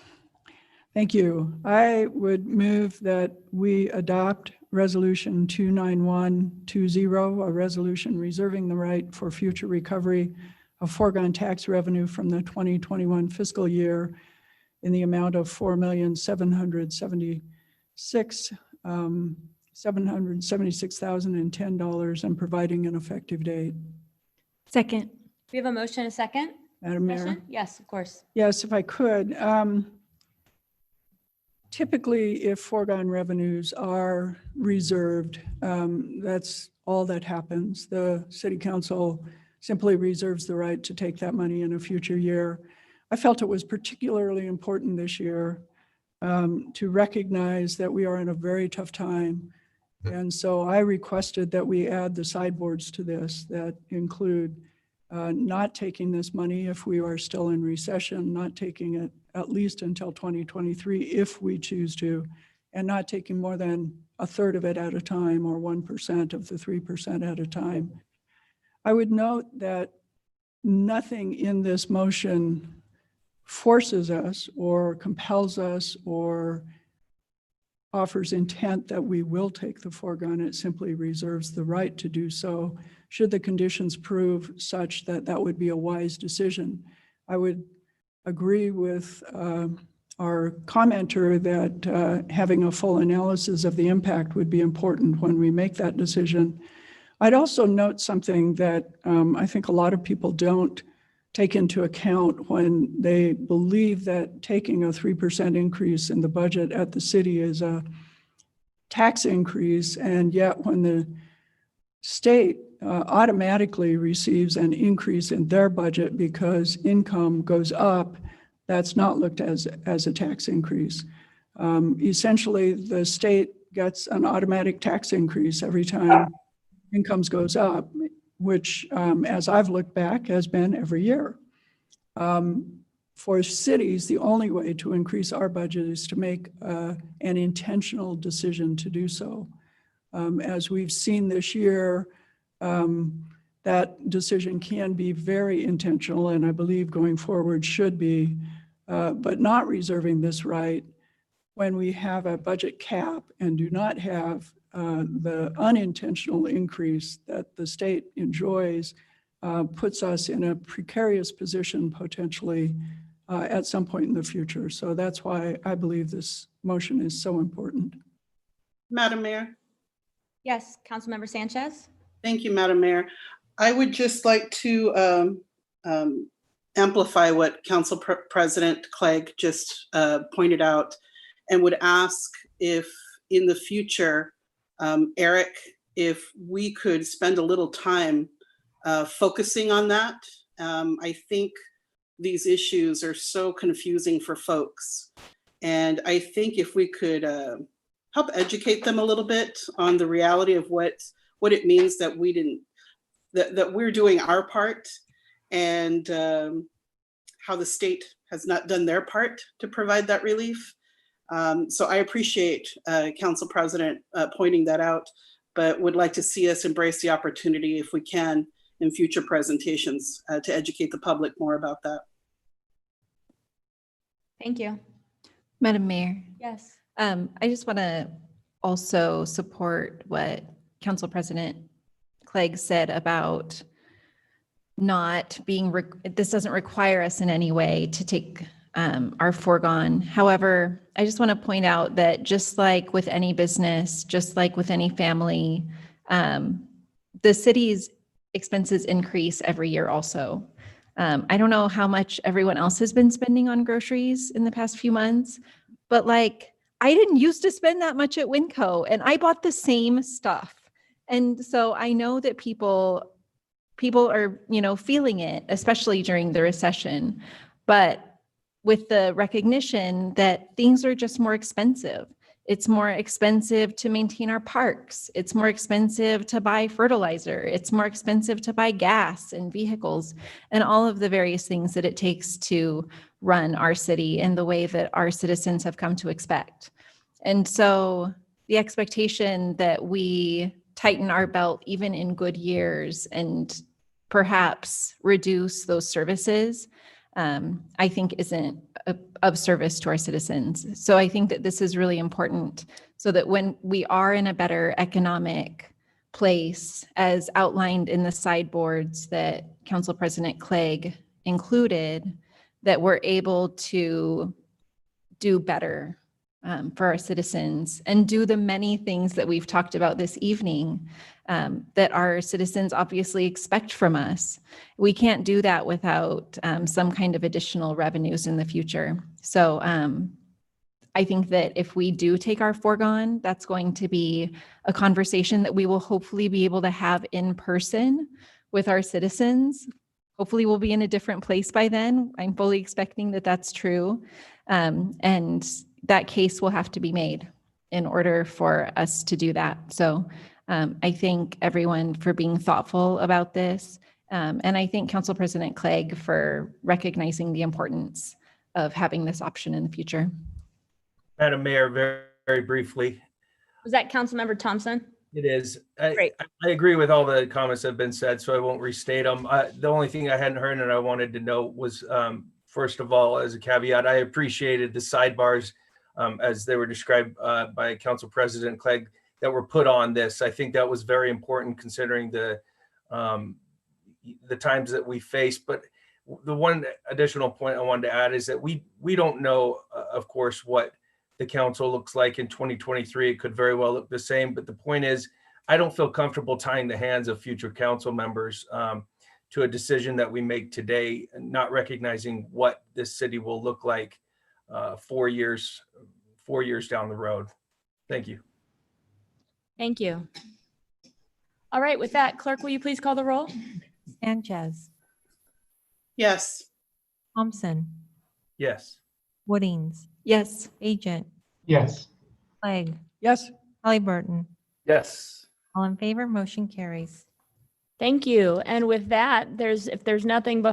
Thank you. I would move that we adopt Resolution 29120, a resolution reserving the right for future recovery of foregone tax revenue from the 2021 fiscal year in the amount of $4,776,010 and providing an effective date. Second. We have a motion and a second. Madam Mayor. Discussion? Yes, of course. Yes, if I could. Typically, if foregone revenues are reserved, that's all that happens. The City Council simply reserves the right to take that money in a future year. I felt it was particularly important this year to recognize that we are in a very tough time. And so I requested that we add the sideboards to this that include not taking this money if we are still in recession, not taking it at least until 2023 if we choose to, and not taking more than a third of it at a time or 1% of the 3% at a time. I would note that nothing in this motion forces us or compels us or offers intent that we will take the foregone. It simply reserves the right to do so should the conditions prove such that that would be a wise decision. I would agree with our commenter that having a full analysis of the impact would be important when we make that decision. I'd also note something that I think a lot of people don't take into account when they believe that taking a 3% increase in the budget at the city is a tax increase, and yet when the state automatically receives an increase in their budget because income goes up, that's not looked as a tax increase. Essentially, the state gets an automatic tax increase every time incomes goes up, which, as I've looked back, has been every year. For cities, the only way to increase our budget is to make an intentional decision to do so. As we've seen this year, that decision can be very intentional, and I believe going forward should be, but not reserving this right when we have a budget cap and do not have the unintentional increase that the state enjoys, puts us in a precarious position potentially at some point in the future. So that's why I believe this motion is so important. Madam Mayor. Yes, Councilmember Sanchez. Thank you, Madam Mayor. I would just like to amplify what Council President Clegg just pointed out, and would ask if in the future, Eric, if we could spend a little time focusing on that. I think these issues are so confusing for folks. And I think if we could help educate them a little bit on the reality of what it means that we didn't, that we're doing our part, and how the state has not done their part to provide that relief. So I appreciate Council President pointing that out, but would like to see us embrace the opportunity if we can in future presentations to educate the public more about that. Thank you. Madam Mayor, Yes. I just want to also support what Council President Clegg said about not being, this doesn't require us in any way to take our foregone. However, I just want to point out that just like with any business, just like with any family, the city's expenses increase every year also. I don't know how much everyone else has been spending on groceries in the past few months, but like I didn't used to spend that much at Winco and I bought the same stuff. And so I know that people are, feeling it, especially during the recession, but with the recognition that things are just more expensive. It's more expensive to maintain our parks. It's more expensive to buy fertilizer. It's more expensive to buy gas and vehicles and all of the various things that it takes to run our city in the way that our citizens have come to expect. And so the expectation that we tighten our belt even in good years and perhaps reduce those services, I think isn't of service to our citizens. So I think that this is really important so that when we are in a better economic place, as outlined in the sideboards that Council President Clegg included, that we're able to do better for our citizens and do the many things that we've talked about this evening that our citizens obviously expect from us. We can't do that without some kind of additional revenues in the future. So I think that if we do take our foregone, that's going to be a conversation that we will hopefully be able to have in person with our citizens. Hopefully we'll be in a different place by then. I'm fully expecting that that's true. And that case will have to be made in order for us to do that. So I thank everyone for being thoughtful about this. And I thank Council President Clegg for recognizing the importance of having this option in the future. Madam Mayor, very, very briefly. Was that Councilmember Thompson? It is. Great. I agree with all the comments that have been said, so I won't restate them. The only thing I hadn't heard and I wanted to note was, first of all, as a caveat, I appreciated the sidebars as they were described by Council President Clegg that were put on this. I think that was very important considering the times that we face. But the one additional point I wanted to add is that we don't know, of course, what the council looks like in 2023. It could very well look the same. But the point is, I don't feel comfortable tying the hands of future council members to a decision that we make today, not recognizing what this city will look like 4 years down the road. Thank you. Thank you. All right, with that, clerk, will you please call the roll? Sanchez, Yes. Thompson, Yes. Woodings, Yes. Agent, Yes. Clegg, Yes. Halliburton. Yes. All in favor, motion carries. Thank you. And with that, if there's nothing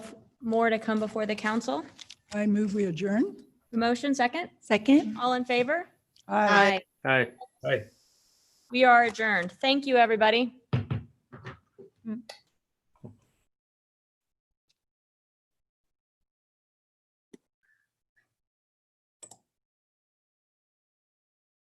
more to come before the council, I move we adjourn. the motion, second? Second. All in favor? Aye. Hi. Hi. We are adjourned. Thank you, everybody.